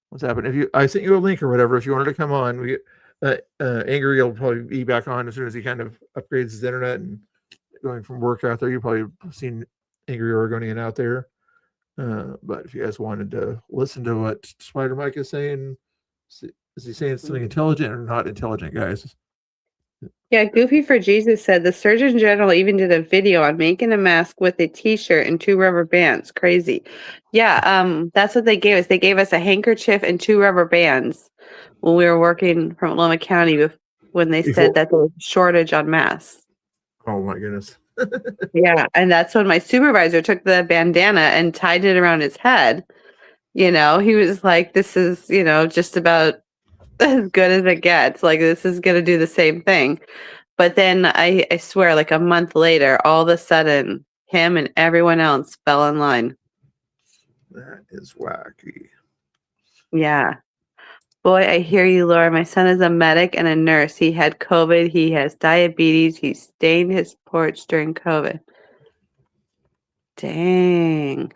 What's happening? I sent you a link or whatever. If you wanted to come on, Angry will probably be back on as soon as he kind of upgrades his internet and going from work out there. You've probably seen Angry Oregonian out there. But if you guys wanted to listen to what Spider Mike is saying, is he saying something intelligent or not intelligent, guys? Yeah, Goofy for Jesus said the Surgeon General even did a video on making a mask with a t-shirt and 2 rubber bands. Crazy. Yeah, that's what they gave us. They gave us a handkerchief and 2 rubber bands when we were working from Multnomah County when they said that there was a shortage on masks. Oh my goodness. Yeah, and that's when my supervisor took the bandana and tied it around his head. You know, he was like, this is, you know, just about as good as it gets. Like, this is going to do the same thing. But then I swear, like a month later, all of a sudden, him and everyone else fell in line. That is wacky. Yeah. Boy, I hear you, Laura. My son is a medic and a nurse. He had COVID. He has diabetes. He stained his porch during COVID. Dang.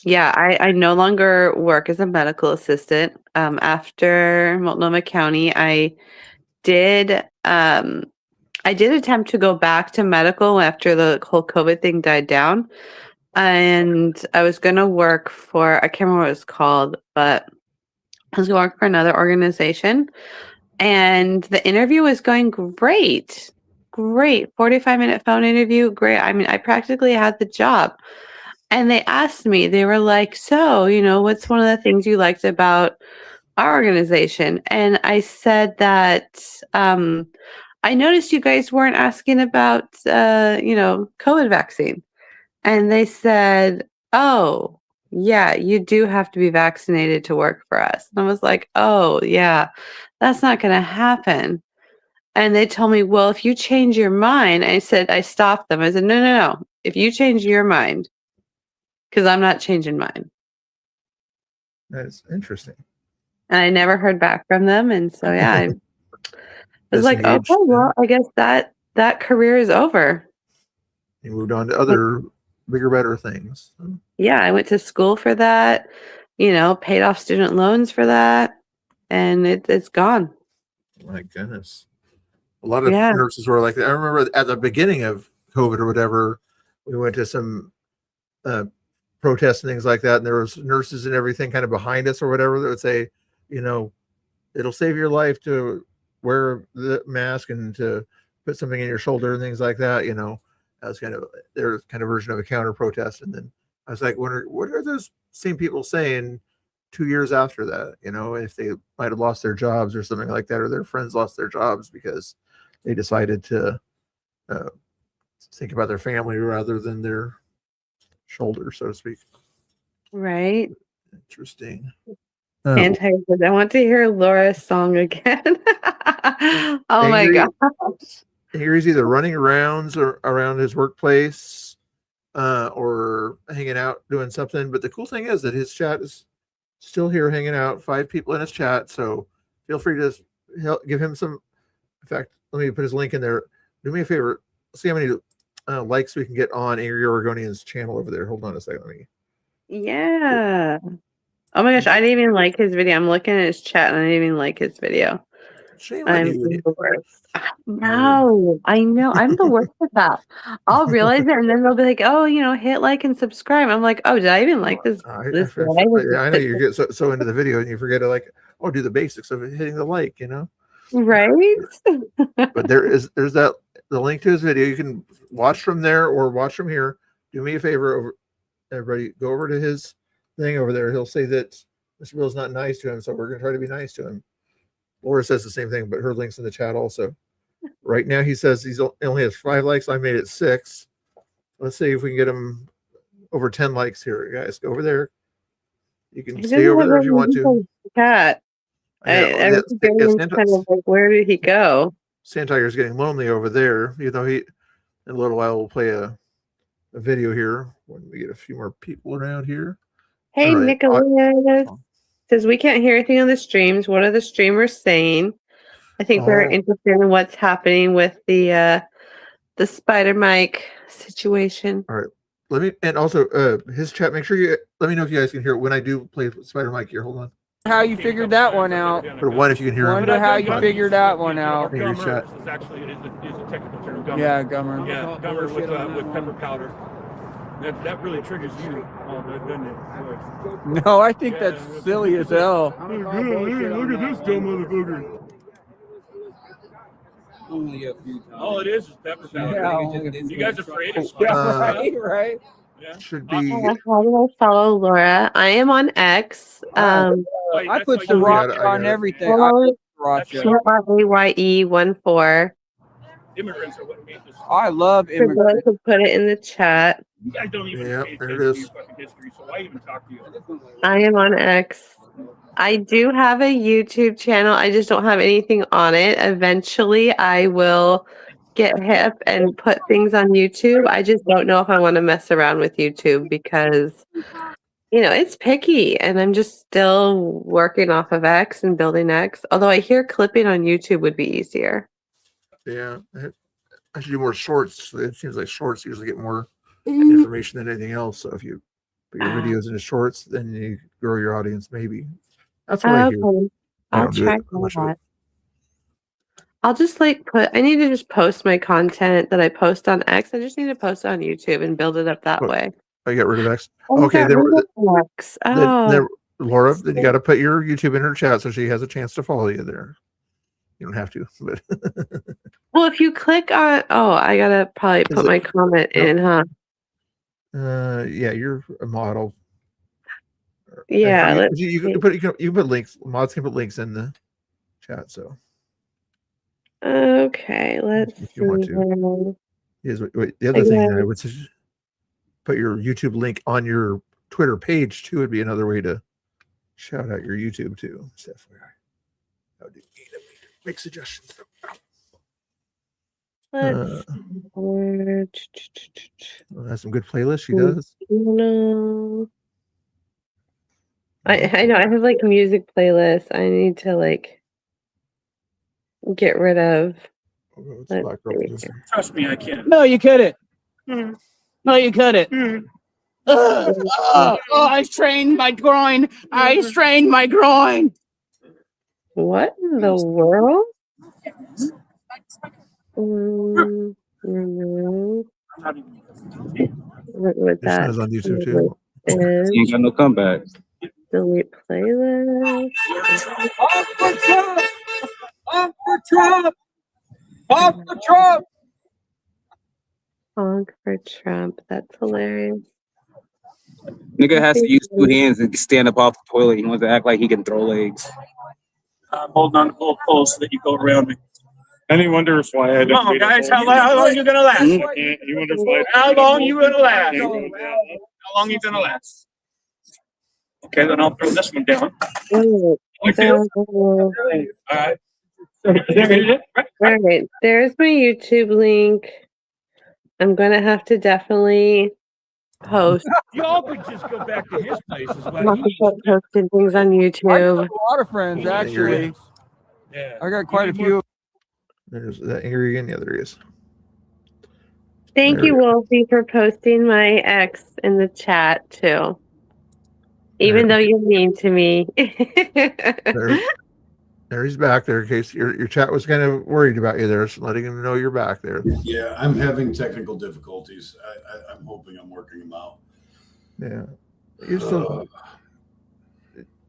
Yeah, I no longer work as a medical assistant. After Multnomah County, I did attempt to go back to medical after the whole COVID thing died down. And I was going to work for, I can't remember what it was called, but I was going to work for another organization. And the interview was going great. Great. 45-minute phone interview. Great. I mean, I practically had the job. And they asked me, they were like, so, you know, what's one of the things you liked about our organization? And I said that I noticed you guys weren't asking about, you know, COVID vaccine. And they said, oh, yeah, you do have to be vaccinated to work for us. And I was like, oh, yeah, that's not going to happen. And they told me, well, if you change your mind, I stopped them. I said, no. If you change your mind, because I'm not changing mine. That is interesting. And I never heard back from them. And so, yeah, I was like, okay, well, I guess that career is over. You moved on to other bigger, better things. Yeah, I went to school for that, you know, paid off student loans for that, and it's gone. My goodness. A lot of nurses were like that. I remember at the beginning of COVID or whatever, we went to some protests and things like that, and there was nurses and everything kind of behind us or whatever that would say, you know, it'll save your life to wear the mask and to put something in your shoulder and things like that, you know. That was kind of their kind of version of a counter protest. And then I was like, what are those same people saying 2 years after that? You know, if they might have lost their jobs or something like that, or their friends lost their jobs because they decided to think about their family rather than their shoulder, so to speak. Right. Interesting. And I want to hear Laura's song again. Oh my gosh. He's either running around or around his workplace or hanging out doing something. But the cool thing is that his chat is still here hanging out, 5 people in his chat. So feel free to give him some. In fact, let me put his link in there. Do me a favor. See how many likes we can get on Angry Oregonian's channel over there. Hold on a second. Yeah. Oh my gosh, I didn't even like his video. I'm looking at his chat and I didn't even like his video. Shame on I'm you. the worst. No, I know. I'm the worst at that. I'll realize it, and then they'll be like, "Oh, hit like and subscribe." I'm like, "Oh, did I even like this?" I This guy?" I know you get so into the video and you forget to do the basics of hitting the like, Right? But there's the link to his video. You can watch from there or watch from here. Do me a favor, everybody, go over to his thing over there. He'll say that Mr. Bill's not nice to him, so we're gonna try to be nice to him. Laura says the same thing, but her link's in the chat also. Right now, he says he only has 5 likes. I made it 6. Let's see if we can get him over 10 likes here, guys. Go over there. You can stay over there if you want to. Cat. I was kind of like, where did he go? Sand Tiger's getting lonely over there. In a little while, we'll play a video here when we get a few more people around here. Hey, All right. Nicholas says we can't hear anything on the streams. What are the streamers saying? I think they're interested in what's happening with the Spider Mike situation. All right. And also his chat. Make sure you let me know if you guys can hear it when I do play Spider Mike here. Hold on. How you figured that one out? Put 1 if you can hear him. Wonder how you figured that one out. In your chat. Is actually is a technical term. Gummer. Yeah, gummer. Yeah, gummer with pepper powder. That really triggers you, doesn't it? No, I think that's silly as hell. Look at this dumb motherfucker. Only a few times. All it is pepper powder. Yeah. You guys afraid of Right. Yeah. Should be. How do I follow Laura? I am on X. I put sriracha on everything. I put sriracha. AYE14. Immigrants are what made this. I love For those immigrants. who put it in the chat. You guys don't even Yep, pay there attention it to is. your fucking history, so why even talk to you? I am on X. I do have a YouTube channel. I just don't have anything on it. Eventually, I will get hip and put things on YouTube. I just don't know if I want to mess around with YouTube because, it's picky and I'm just still working off of X and building X. Although I hear clipping on YouTube would be easier. Yeah. I should do more shorts. It seems like shorts usually get more information than anything else. So if you put your videos into shorts, then you grow your audience. Maybe that's what I hear. Okay. I I'll don't do try it much of it. that. I'll just I need to just post my content that I post on X. I just need to post it on YouTube and build it up that way. I got rid of X. Oh, Okay, got rid of X. Oh. Laura, then you got to put your YouTube in her chat so she has a chance to follow you there. You don't have to, but Well, if you click on, I gotta probably put my comment in, huh? yeah, you're a model. Yeah. You can put links. Mods can put links in the chat. So Okay, let's if you want to. The other thing that I would suggest, put your YouTube link on your Twitter page too would be another way to shout out your YouTube too. Make suggestions. Let's That's some good playlists she does. No. I know I have music playlists. I need to get rid of. Let's see. Trust me, I can. No, you couldn't. No, you couldn't. I strained my groin. I strained my groin. What in the world? With This that is on YouTube too. You ain't got no comeback. Delete playlist. Off for Trump! Off for Trump! Off for Trump! Honk for Trump. That's hilarious. Nigga has to use 2 hands and stand up off the toilet. He wants to act like he can throw legs. I'm holding on to both poles so that you go around me. And he wonders why I Come on, guys. How long you gonna last? He wonders why. How long you gonna last? How long you gonna last? Okay, then I'll throw this one down. All Alright. right, there's my YouTube link. I'm gonna have to definitely post. Y'all could just go back to his place. Is I'm what gonna start posting things on I have YouTube. a lot of friends, actually. Yeah. I got quite a few. There's that angry again. Yeah, there he is. Thank There you, we go. Wolfie, for posting my ex in the chat too. Even though you're mean to me. There. There he's back there in case your chat was kind of worried about you there. So letting him know you're back there. Yeah, I'm having technical difficulties. I'm hoping I'm working them out. Yeah. You're still,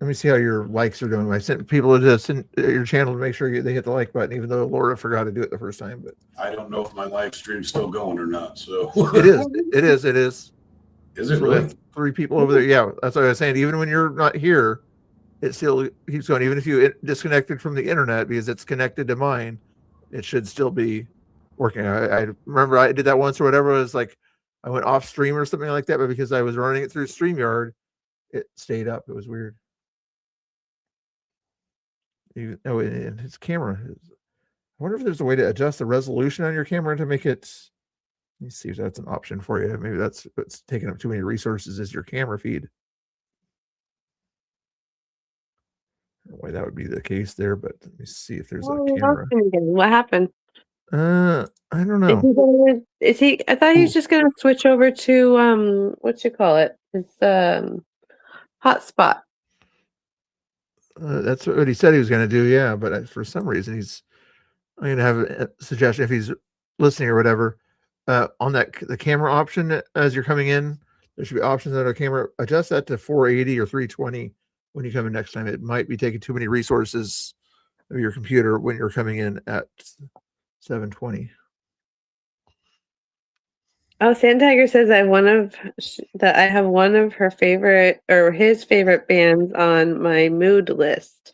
let me see how your likes are doing. I sent people to your channel to make sure they hit the like button, even though Laura forgot to do it the first time. But I don't know if my live stream's still going or not. So it is. It is. It is. Is it So we have really? 3 people over there. Yeah, that's what I was saying. Even when you're not here, it still keeps going. Even if you disconnected from the internet because it's connected to mine, it should still be working. I remember I did that once or whatever. It was like I went off stream or something like that, but because I was running it through StreamYard, it stayed up. It was weird. And his camera. I wonder if there's a way to adjust the resolution on your camera to make it. Let me see if that's an option for you. Maybe that's what's taking up too many resources is your camera feed. I don't know why that would be the case there, but let me see if there's a camera. What happened? I don't know. Is he? I thought he was just gonna switch over to what you call it? His hotspot. That's what he said he was going to do. Yeah, but for some reason I'm going to have a suggestion if he's listening or whatever. On the camera option as you're coming in, there should be options on our camera. Adjust that to 480 or 320 when you come in next time. It might be taking too many resources of your computer when you're coming in at 720. Oh, Sand Tiger says I have one of her favorite or his favorite bands on my mood list.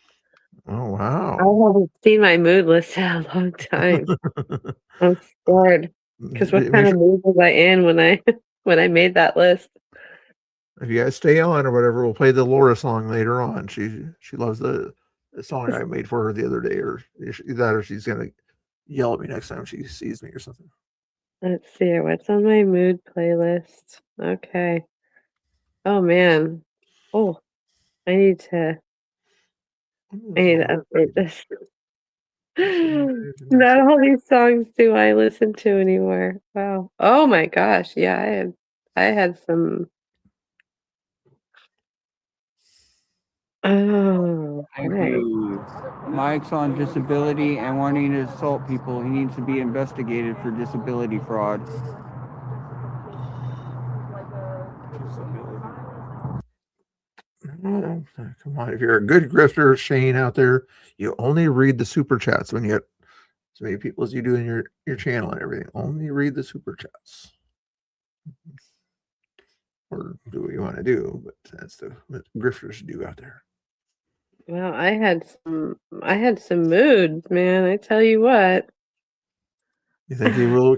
Oh wow! I haven't seen my mood list in a long time. I'm scared because what kind of mood was I in when I made that list? If you guys stay on or whatever, we'll play the Laura song later on. She loves the song I made for her the other day, or she's gonna yell at me next time she sees me or something. Let's see here. What's on my mood playlist? Okay. Oh man. Oh, I need to update this. Not all these songs do I listen to anymore. Wow. Oh my gosh. Yeah, I had some. Oh, right. Mike's on disability and wanting to assault people. He needs to be investigated for disability fraud. Come on, if you're a good grifter, Shane, out there, you only read the super chats when you get as many people as you do in your channel and everything. Only read the super chats. Or do what you want to do, but that's what grifters do out there. Well, I had some moods, man. I tell you what. You think you will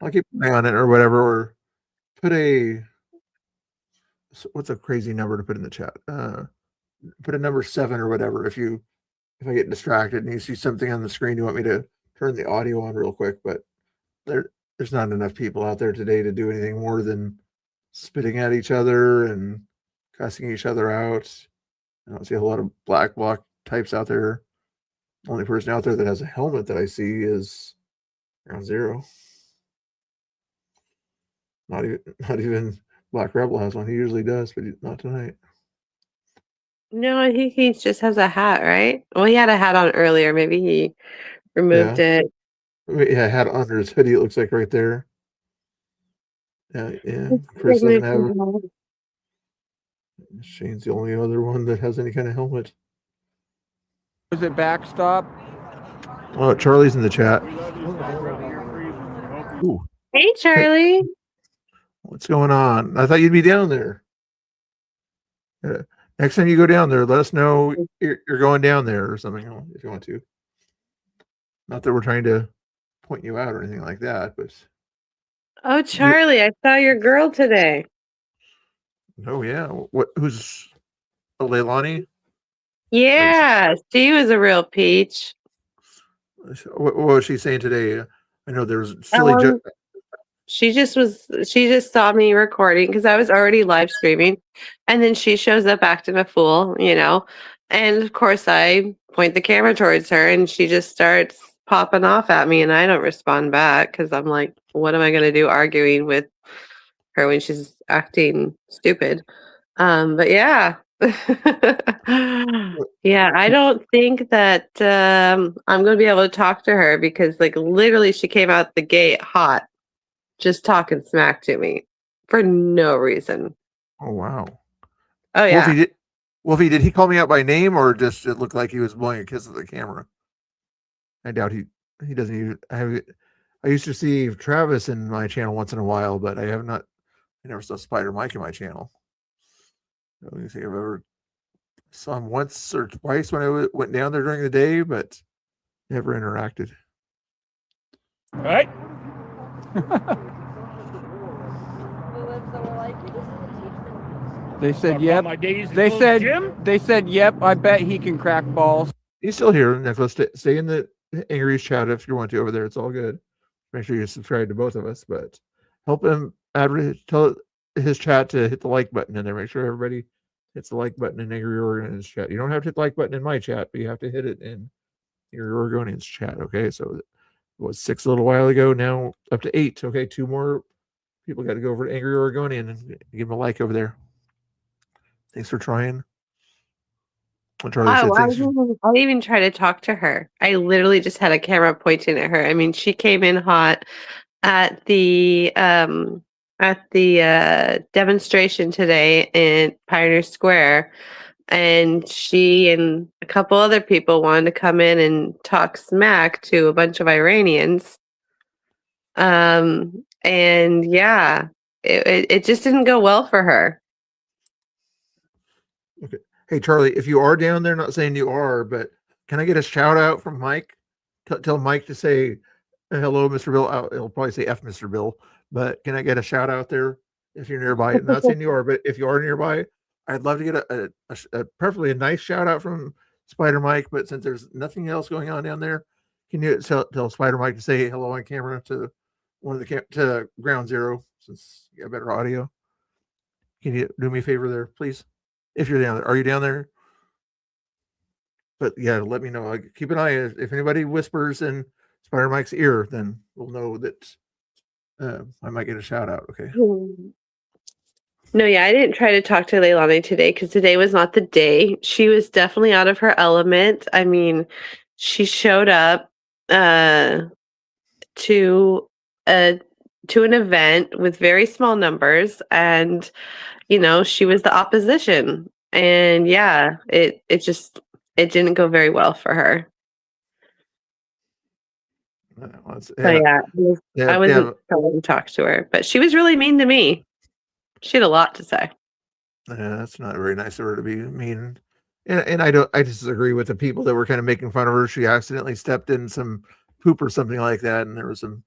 I'll keep an eye on it or whatever, or put what's a crazy number to put in the chat? Put a number 7 or whatever. If I get distracted and you see something on the screen, you want me to turn the audio on real quick, but there's not enough people out there today to do anything more than spitting at each other and cussing each other out. I don't see a whole lot of black bloc types out there. The only person out there that has a helmet that I see is Ground Zero. Not even Black Rebel has one. He usually does, but not tonight. No, I think he just has a hat, right? Well, he had a hat on earlier. Maybe he removed it. Yeah, hat under his hoodie. It looks like right there. Yeah. Chris doesn't have. Shane's the only other one that has any kind of helmet. Was it backstop? Oh, Charlie's in the chat. Ooh. Hey, Charlie. What's going on? I thought you'd be down there. Next time you go down there, let us know you're going down there or something if you want to. Not that we're trying to point you out or anything like that, but. Oh, Charlie, I saw your girl today. Oh yeah. Who's Leilani? Yeah, she was a real peach. What was she saying today? I know there's silly. She just saw me recording because I was already live streaming, and then she shows up acting a fool, and of course I point the camera towards her and she just starts popping off at me and I don't respond back because I'm like, what am I going to do arguing with her when she's acting stupid? But yeah, Yeah, I don't think that I'm gonna be able to talk to her because, like, literally, she came out the gate hot, just talking smack to me for no reason. Oh wow. Oh yeah. Wolfie, did he call me out by name or just it looked like he was blowing a kiss at the camera? I doubt he doesn't even I used to see Travis in my channel once in a while, but I never saw Spider Mike in my channel. I don't think I've ever saw him once or twice when I went down there during the day, but never interacted. All right. They said, Talk "Yep." about my days at They the said, gym. "They said, yep." I bet he can crack balls. He's still here, Nicholas. Stay in the Angry's chat if you want to over there. It's all good. Make sure you subscribe to both of us, but help him tell his chat to hit the like button in there. Make sure everybody hits the like button in Angry Oregonian's chat. You don't have to hit the like button in my chat, but you have to hit it in Angry Oregonian's chat. Okay, so it was 6 a little while ago. Now up to 8. Okay, 2 more people got to go over to Angry Oregonian and give him a like over there. Thanks for trying. Charlie said I thanks. didn't even try to talk to her. I literally just had a camera pointing at her. I mean, she came in hot at the demonstration today in Pioneer Square, and she and a couple other people wanted to come in and talk smack to a bunch of Iranians. And yeah, it just didn't go well for her. Okay. Hey, Charlie, if you are down there, not saying you are, but can I get a shout out from Mike? Tell Mike to say hello, Mr. Bill. He'll probably say F Mr. Bill, but can I get a shout out there if you're nearby? Not saying you are, but if you are nearby, I'd love to get a preferably a nice shout out from Spider Mike. But since there's nothing else going on down there, can you tell Spider Mike to say hello on camera to one of the to Ground Zero since you got better audio? Can you do me a favor there, please? If you're down there, are you down there? But yeah, let me know. Keep an eye. If anybody whispers in Spider Mike's ear, then we'll know that I might get a shout out. Okay. No, yeah, I didn't try to talk to Leilani today because today was not the day. She was definitely out of her element. I mean, she showed up to an event with very small numbers, and she was the opposition, and yeah, it didn't go very well for her. I wasn't trying to talk to her, but she was really mean to me. She had a lot to say. Yeah, that's not very nice of her to be mean. And I disagree with the people that were kind of making fun of her. She accidentally stepped in some poop or something like that, and there was some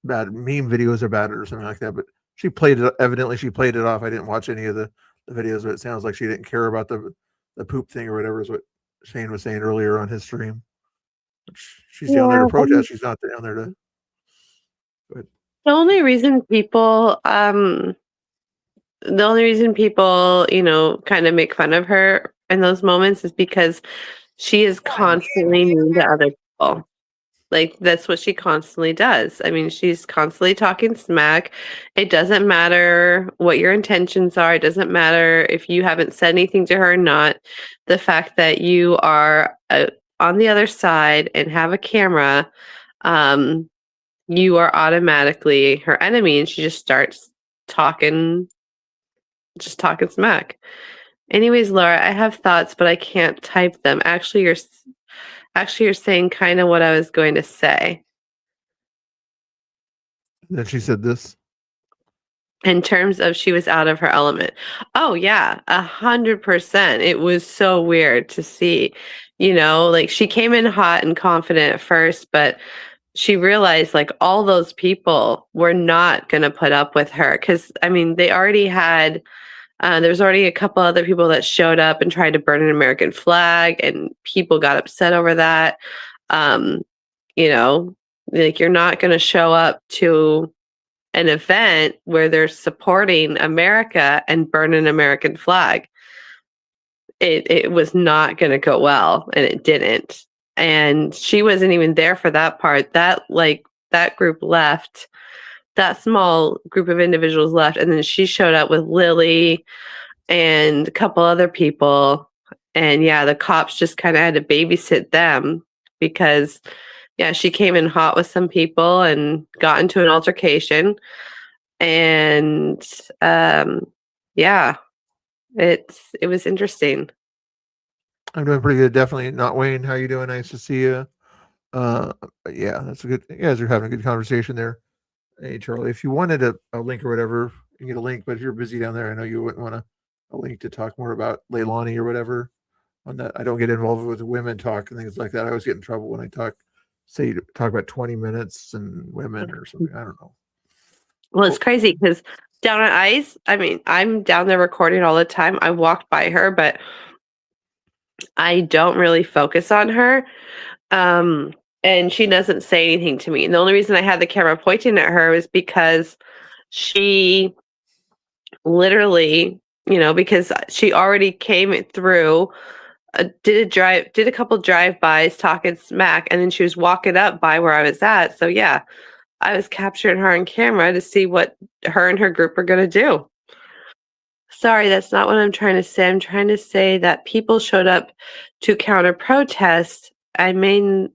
bad meme videos about it or something like that. But she played it. Evidently, she played it off. I didn't watch any of the videos, but it sounds like she didn't care about the poop thing or whatever is what Shane was saying earlier on his stream. She's down there to protest. She's not down there to. But the only reason people, kind of make fun of her in those moments is because she is constantly mean to other people. Like, that's what she constantly does. I mean, she's constantly talking smack. It doesn't matter what your intentions are. It doesn't matter if you haven't said anything to her or not. The fact that you are on the other side and have a camera, you are automatically her enemy, and she just starts talking smack. Anyways, Laura, I have thoughts, but I can't type them. Actually, you're saying kind of what I was going to say. then she said this. In terms of she was out of her element. Oh yeah, 100%. It was so weird to see, like she came in hot and confident at first, but she realized like all those people were not going to put up with her. Cause I mean, they already had, there's already a couple other people that showed up and tried to burn an American flag, and people got upset over that. Like you're not going to show up to an event where they're supporting America and burn an American flag. It was not going to go well, and it didn't. And she wasn't even there for that part. That group left. That small group of individuals left, and then she showed up with Lily, and a couple other people. And yeah, the cops just kind of had to babysit them because, yeah, she came in hot with some people and got into an altercation. And yeah, it was interesting. I'm doing pretty good. Definitely not Wayne. How you doing? Nice to see you. Yeah, that's a good. You guys are having a good conversation there. Hey, Charlie, if you wanted a link or whatever, you can get a link. But if you're busy down there, I know you wouldn't want a link to talk more about Leilani or whatever. On that, I don't get involved with women talk and things like that. I always get in trouble when I talk about 20 minutes and women or something. I don't know. Well, it's crazy because down on ice, I mean, I'm down there recording all the time. I walked by her, but I don't really focus on her. And she doesn't say anything to me. And the only reason I had the camera pointing at her was because she literally, because she already came through, did a couple drive-bys talking smack, and then she was walking up by where I was at. So yeah, I was capturing her on camera to see what her and her group are going to do. Sorry, that's not what I'm trying to say. I'm trying to say that people showed up to counter protest. I mean,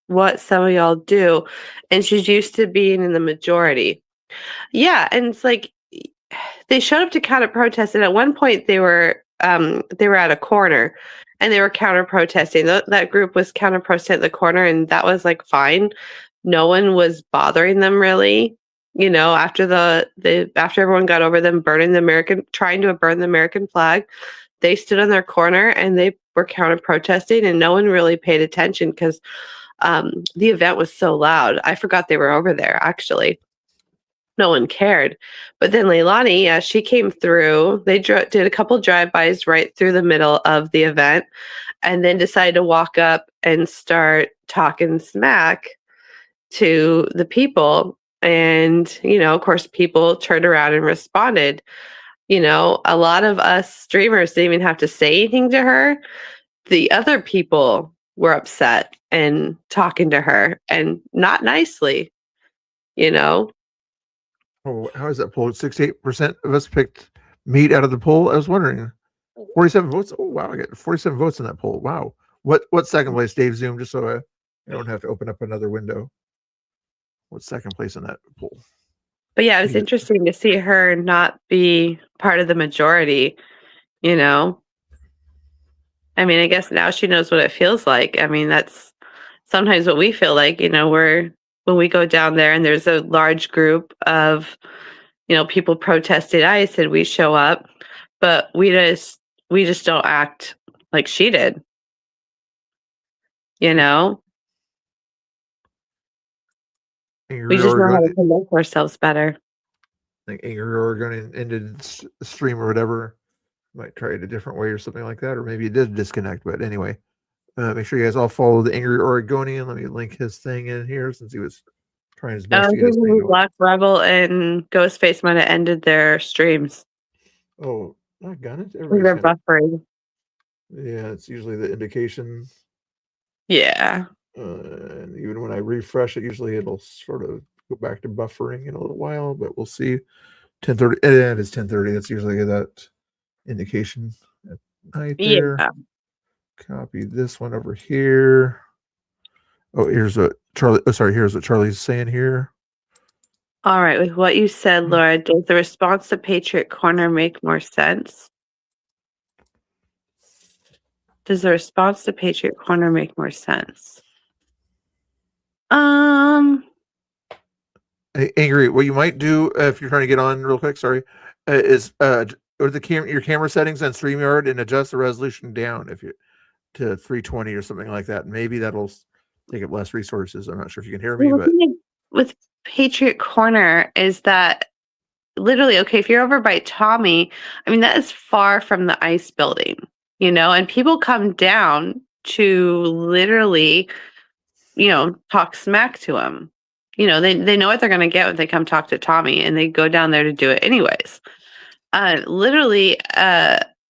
what some of y'all do, and she's used to being in the majority. Yeah, and it's like they showed up to counter protest, and at one point they were at a corner and they were counter protesting. That group was counter protesting at the corner, and that was like fine. No one was bothering them really. After after everyone got over them trying to burn the American flag, they stood on their corner and they were counter protesting, and no one really paid attention because the event was so loud. I forgot they were over there, actually. No one cared. But then Leilani, she came through. They did a couple drive-bys right through the middle of the event and then decided to walk up and start talking smack to the people. And, of course, people turned around and responded. A lot of us streamers didn't even have to say anything to her. The other people were upset and talking to her, and not nicely, Oh, how is that poll? 68% of us picked meat out of the poll. I was wondering, 47 votes. Oh wow, I got 47 votes in that poll. Wow. What second place, Dave Zoom? Just so I don't have to open up another window. What's second place in that poll? But yeah, it was interesting to see her not be part of the majority. I mean, I guess now she knows what it feels like. I mean, that's sometimes what we feel like, when we go down there and there's a large group of, people protesting ICE and we show up, but we just don't act like she did. We just know how to conduct ourselves better. I think Angry Oregon ended the stream or whatever. Might try it a different way or something like that, or maybe it did disconnect. But anyway, make sure you guys all follow the Angry Oregonian. Let me link his thing in here since he was trying his best to get his thing going. Black Rebel and Ghostface might have ended their streams. Oh, I got it. They're buffering. Yeah, it's usually the indication. Yeah. And even when I refresh it, usually it'll sort of go back to buffering in a little while, but we'll see. 10:30. It is 10:30. That's usually that indication at night there. Yeah. Copy this one over here. Oh, here's what Charlie's saying here. All right. With what you said, Laura, does the response to Patriot Corner make more sense? Does the response to Patriot Corner make more sense? Hey, Angry, what you might do if you're trying to get on real quick, sorry, is go to your camera settings on StreamYard and adjust the resolution down to 320 or something like that. Maybe that'll take up less resources. I'm not sure if you can hear me, but with Patriot Corner is that literally, okay, if you're over by Tommy, I mean, that is far from the ICE building, and people come down to literally, talk smack to him. They know what they're going to get when they come talk to Tommy, and they go down there to do it anyways. Literally,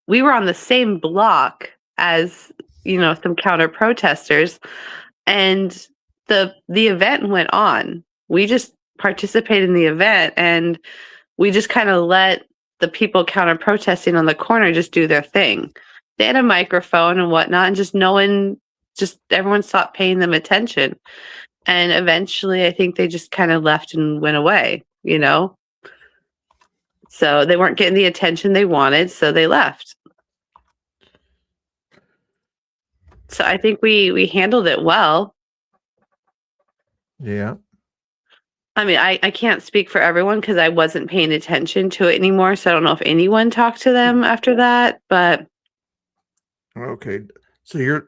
we were on the same block as, some counter protesters, and the event went on. We just participated in the event, and we just kind of let the people counter protesting on the corner just do their thing. They had a microphone and whatnot, and everyone stopped paying them attention. And eventually, I think they just kind of left and went away, you know? So they weren't getting the attention they wanted, so they left. So I think we handled it well. Yeah. I mean, I can't speak for everyone because I wasn't paying attention to it anymore. So I don't know if anyone talked to them after that, but Okay. So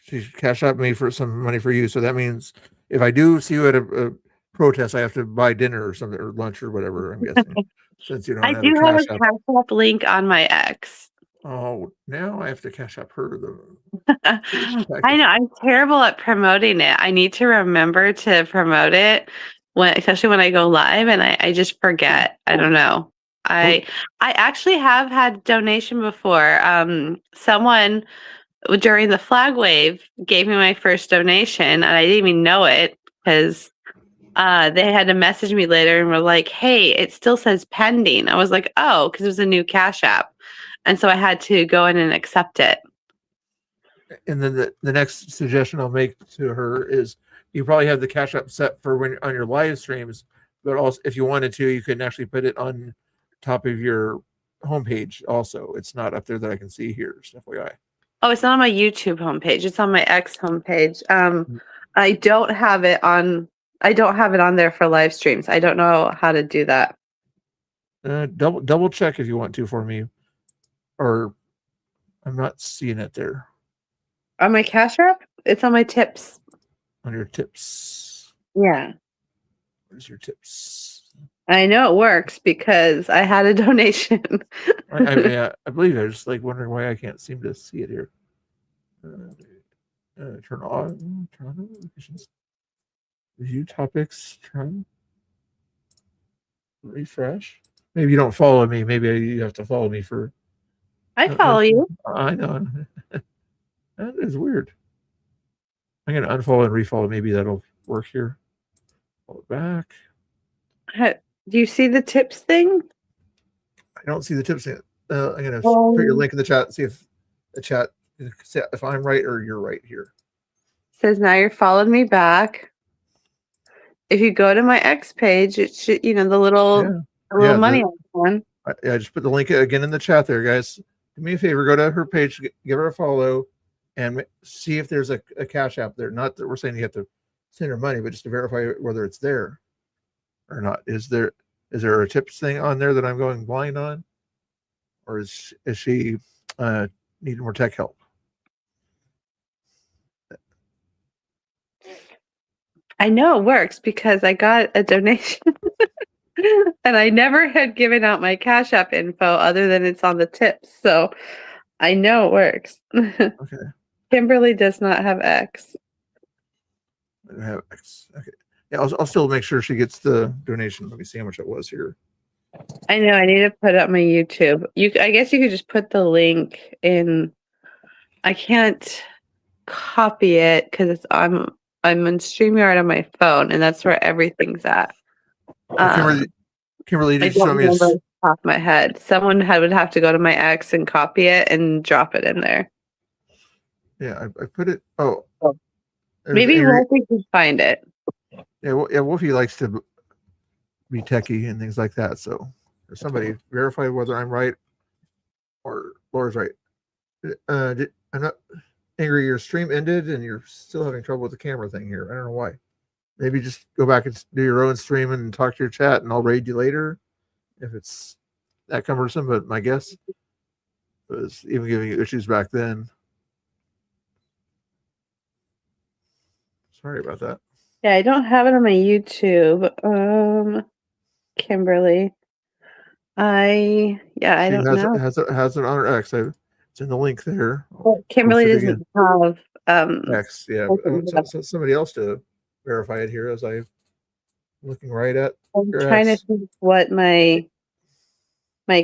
she cash out me for some money for you. So that means if I do see you at a protest, I have to buy dinner or something or lunch or whatever, I'm guessing. Since you don't I have do a have a cash app. Cash App link on my X. Oh, now I have to cash up her though. I know I'm terrible at promoting it. I need to remember to promote it especially when I go live, and I just forget. I don't know. I actually have had donation before. Someone during the flag wave gave me my first donation, and I didn't even know it because they had to message me later and were like, "Hey, it still says pending." I was like, "Oh," because it was a new Cash App, and so I had to go in and accept it. And then the next suggestion I'll make to her is you probably have the cash app set for when on your live streams, but also if you wanted to, you can actually put it on top of your homepage. Also, it's not up there that I can see here. Just FYI. Oh, it's not on my YouTube homepage. It's on my X homepage. I don't have it on. I don't have it on there for live streams. I don't know how to do that. Double check if you want to for me, or I'm not seeing it there. On my Cash App? It's on my tips. On your tips. Yeah. Where's your tips? I know it works because I had a donation. I believe I was just like wondering why I can't seem to see it here. Turn on notifications. View topics. Turn. Refresh. Maybe you don't follow me. Maybe you have to follow me for. I follow you. I know. That is weird. I'm going to unfollow and refollow. Maybe that'll work here. Follow back. Do you see the tips thing? I don't see the tips yet. I'm going to put your link in the chat and see if the chat, if I'm right or you're right here. Says now you're followed me back. If you go to my X page, it should, the little money icon. I just put the link again in the chat there, guys. Do me a favor, go to her page, give her a follow, and see if there's a Cash App there. Not that we're saying you have to send her money, but just to verify whether it's there or not. Is there a tips thing on there that I'm going blind on, or is she needing more tech help? I know it works because I got a donation and I never had given out my Cash App info other than it's on the tips. So I know it works. Okay. Kimberly does not have X. I don't have X. Okay. Yeah, I'll still make sure she gets the donation. Let me see how much it was here. I know. I need to put up my YouTube. I guess you could just put the link in. I can't copy it because I'm on StreamYard on my phone, and that's where everything's at. Kimberly, I did you show don't me remember off the top of my head. Someone would have to go to my X and copy it and drop it in there. Yeah, I put it. Oh, maybe Wolfie can find it. Yeah, Wolfie likes to be techie and things like that. So, if somebody verify whether I'm right or Laura's right. I'm not angry. Your stream ended and you're still having trouble with the camera thing here. I don't know why. Maybe just go back and do your own stream and talk to your chat, and I'll raid you later if it's that cumbersome. But my guess was even giving you issues back then. Sorry about that. Yeah, I don't have it on my YouTube. Kimberly. I don't know. Has it on her X. It's in the link there. Well, Kimberly doesn't have X. Yeah, I want somebody else to verify it here as I'm looking right at. I'm trying to think what my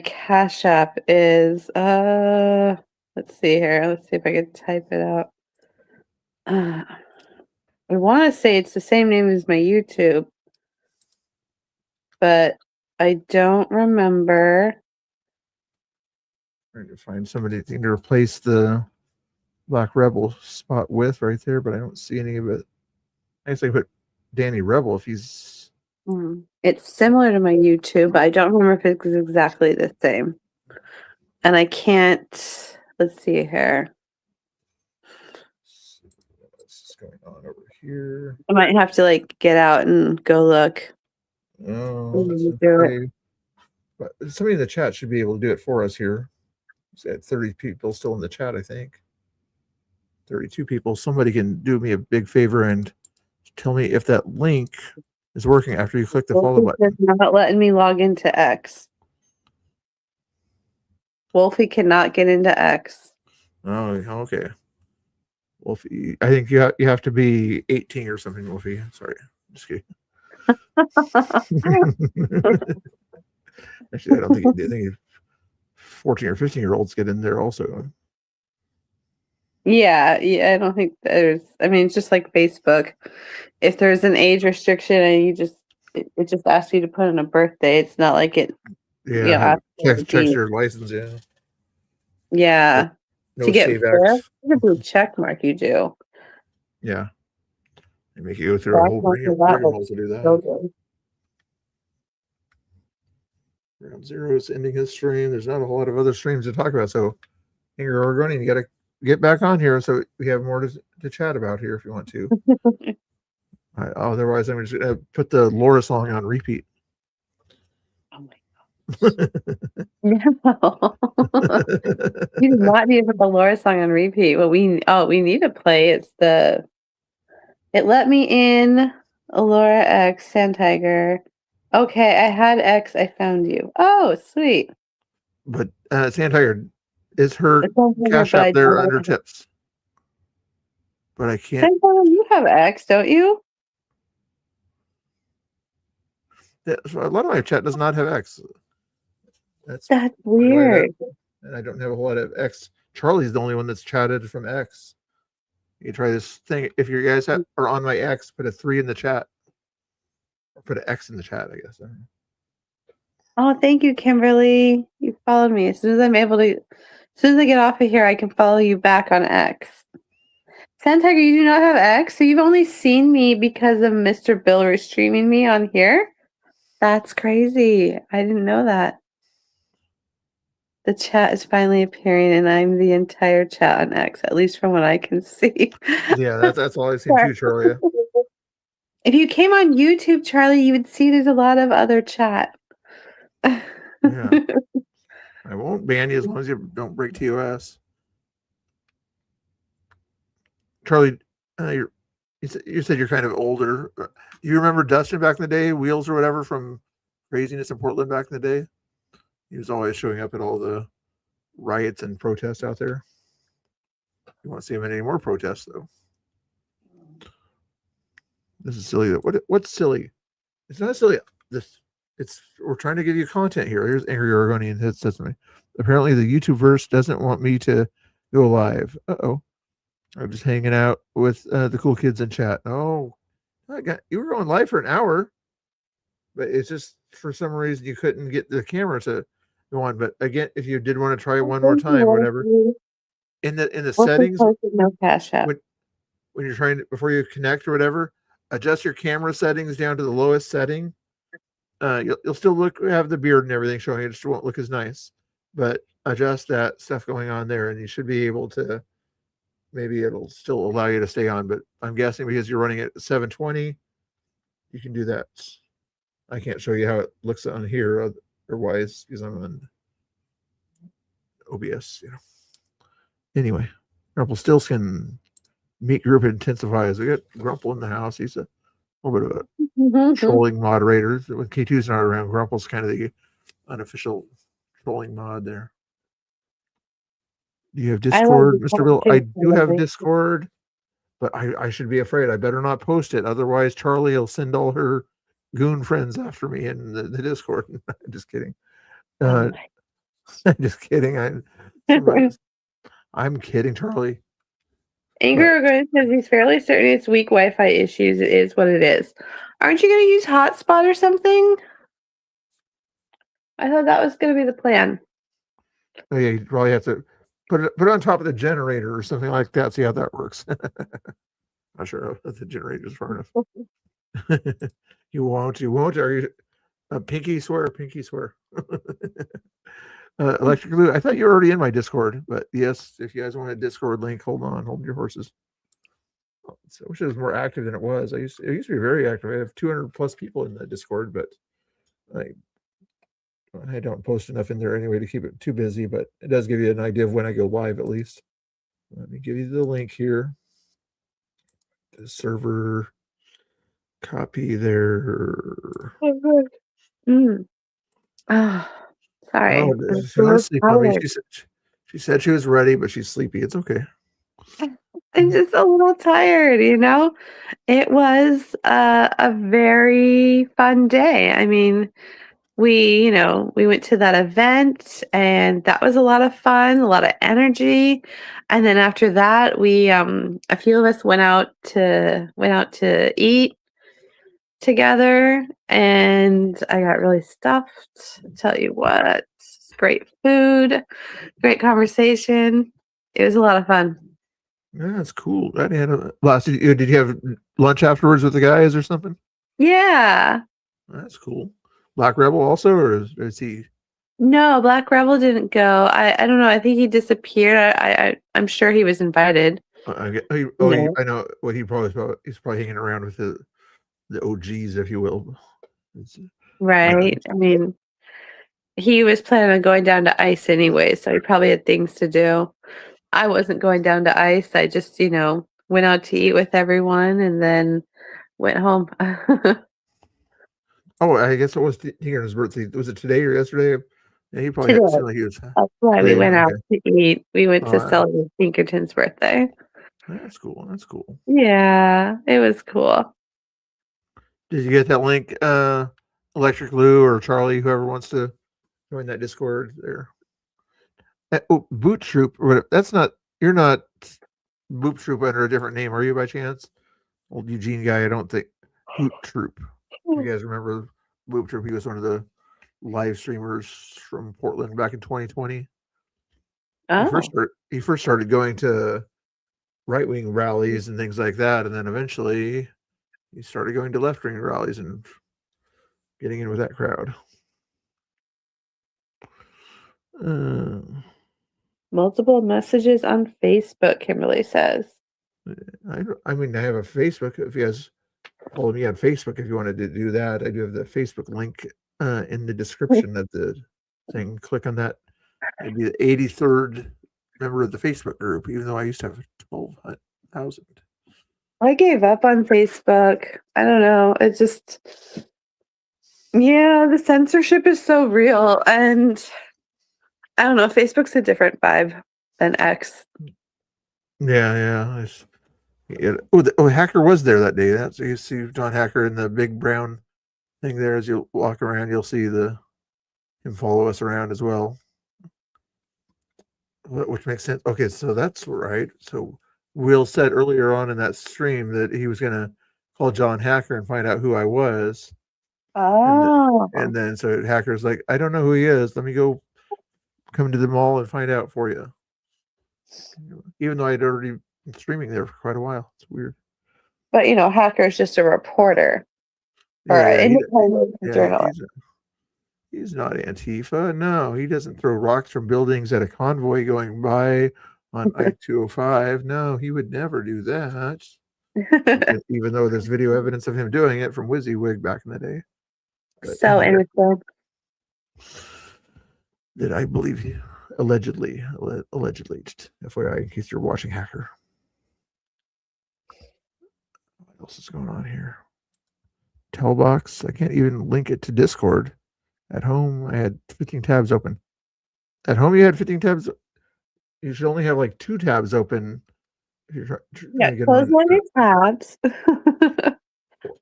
Cash App is. Let's see here. Let's see if I can type it out. I want to say it's the same name as my YouTube, but I don't remember. Trying to find somebody to replace the Black Rebel spot with right there, but I don't see any of it. I guess I put Danny Rebel if he's. It's similar to my YouTube, but I don't remember if it's exactly the same. And I can't. Let's see here. What's going on over here? I might have to like get out and go look. Oh, Do it. but somebody in the chat should be able to do it for us here. At 30 people still in the chat, I think. 32 people. Somebody can do me a big favor and tell me if that link is working after you click the follow button. It's not letting me log into X. Wolfie cannot get into X. Oh, okay. Wolfie, I think you have to be 18 or something, Wolfie. Sorry. Just kidding. Actually, I don't think I think 14 or 15-year-olds get in there also. Yeah, I don't think there's. I mean, it's just like Facebook. If there's an age restriction and you just it just asks you to put in a birthday, it's not like it. Yeah, checks your license. Yeah. No to get save fair, X. it's a blue check mark. You do. Yeah. They make you go through a whole rigmarole to do that. So good. Round zero is ending his stream. There's not a whole lot of other streams to talk about. So, Ingrid Oregonian, you got to get back on here so we have more to chat about here if you want to. Otherwise, I'm just going to put the Laura song on repeat. Oh my god. No. You do not need to put the Laura song on repeat. What we need to play it's the It Let Me In, Laura X, Sand Tiger. Okay, I had X, I found you. Oh, sweet. But Sand Tiger, is her Tiger, cash but I up there don't under have tips? But I can't. Sand Tiger, you have X, don't you? So a lot of my chat does not have X. That's weird. And I don't have a whole lot of X. Charlie's the only one that's chatted from X. You try this thing. If you guys are on my X, put a 3 in the chat. Or put an X in the chat, I guess. Oh, thank you, Kimberly. You followed me. As soon as I get off of here, I can follow you back on X. Sand Tiger, you do not have X, so you've only seen me because of Mr. Bill restreaming me on here? That's crazy. I didn't know that. The chat is finally appearing, and I'm the entire chat on X, at least from what I can see. Yeah, that's all I've seen too, Charlie. If you came on YouTube, Charlie, you would see there's a lot of other chat. Yeah. I won't ban you as long as you don't break TOS. Charlie, you said you're kind of older. Do you remember Dustin back in the day, Wheels or whatever from Craziness in Portland back in the day? He was always showing up at all the riots and protests out there. You won't see him in any more protests, though. This is silly. What's silly? It's not silly. We're trying to give you content here. Here's Angry Oregonian. It says to me, apparently the YouTube verse doesn't want me to go live. Uh-oh. I'm just hanging out with the cool kids in chat. Oh, you were going live for an hour, but it's just for some reason you couldn't get the camera to go on. But again, if you did want to try one more time, whatever, in the settings, no cash app. When you're trying to, before you connect or whatever, adjust your camera settings down to the lowest setting. You'll still have the beard and everything showing. It just won't look as nice, but adjust that stuff going on there, and you should be able to. Maybe it'll still allow you to stay on, but I'm guessing because you're running at 720, you can do that. I can't show you how it looks on here otherwise because I'm on OBS. Anyway, Rumpelstiltskin meet group intensifies. We got Grumple in the house. He's a little bit of a trolling moderator. When K2's not around, Grumple's kind of the unofficial trolling mod there. Do you have Discord, Mr. Bill? I do have Discord, but I should be afraid. I better not post it. Otherwise, Charlie will send all her goon friends after me in the Discord. Just kidding. I'm just kidding. I'm kidding, Charlie. Angry says he's fairly certain it's weak Wi-Fi issues. It is what it is. Aren't you going to use hotspot or something? I thought that was going to be the plan. Oh, yeah, you probably have to put it on top of the generator or something like that. See how that works. Not sure if the generator's far enough. You won't. Are you? Pinky swear. Electric Blue. I thought you were already in my Discord, but yes, if you guys want a Discord link, hold your horses. So I wish it was more active than it was. It used to be very active. I have 200 plus people in the Discord, but I don't post enough in there anyway to keep it too busy. But it does give you an idea of when I go live, at least. Let me give you the link here. The server copy there. Oh, good. Oh, sorry. Oh, I'm she wants so to sleep on me. tired. She said she was ready, but she's sleepy. It's okay. I'm just a little tired, you know? It was a very fun day. I mean, we went to that event and that was a lot of fun, a lot of energy. And then after that, we a few of us went out to eat together and I got really stuffed. I'll tell you what, it's great food, great conversation. It was a lot of fun. Yeah, that's cool. Did you have lunch afterwards with the guys or something? Yeah. That's cool. Black Rebel also, or is he? No, Black Rebel didn't go. I don't know. I think he disappeared. I'm sure he was invited. I Yeah. I know what he's probably hanging around with the OGs, if you will. Right. I mean, he was planning on going down to ice anyway, so he probably had things to do. I wasn't going down to ice. I just, went out to eat with everyone and then went home. Oh, I guess it was Tinker's birthday. Was it today or yesterday? Yeah, he probably Today. seemed like he was. That's why we Today, went out okay. to eat. We went to Oh, celebrate Pinkerton's birthday. That's cool. That's cool. Yeah, it was cool. Did you get that link, Electric Lou or Charlie, whoever wants to join that Discord there? Boot Troop. You're not Boot Troop under a different name, are you, by chance? Old Eugene guy, I don't think. Boot Troop. You guys remember Boot Troop? He was one of the live streamers from Portland back in 2020. Oh. He first started going to right-wing rallies and things like that, and then eventually he started going to left-wing rallies and getting in with that crowd. Multiple messages on Facebook, Kimberly says. I have a Facebook. If you guys follow me on Facebook, if you wanted to do that, I do have the Facebook link in the description of the thing. Click on that. I'd be the 83rd member of the Facebook group, even though I used to have 12,000. I gave up on Facebook. I don't know. It just, the censorship is so real. And I don't know. Facebook's a different vibe than X. Yeah. Hacker was there that day. So you see John Hacker in the big brown thing there. As you walk around, you'll see him follow us around as well, which makes sense. Okay, so that's right. So Will said earlier on in that stream that he was going to call John Hacker and find out who I was. Oh. And then so Hacker's like, I don't know who he is. Let me go come to the mall and find out for you. Even though I'd already been streaming there for quite a while. It's weird. But, Hacker's just a reporter or an independent journalist. He's not Antifa. No, he doesn't throw rocks from buildings at a convoy going by on I-205. No, he would never do that. Even though there's video evidence of him doing it from WYSIWYG back in the day. But, so innocent. That I believe he allegedly, FYI, in case you're watching Hacker. What else is going on here? Telebox. I can't even link it to Discord. At home, I had 15 tabs open. At home, you had 15 tabs. You should only have like 2 tabs open. If you're trying to get close one of your tabs.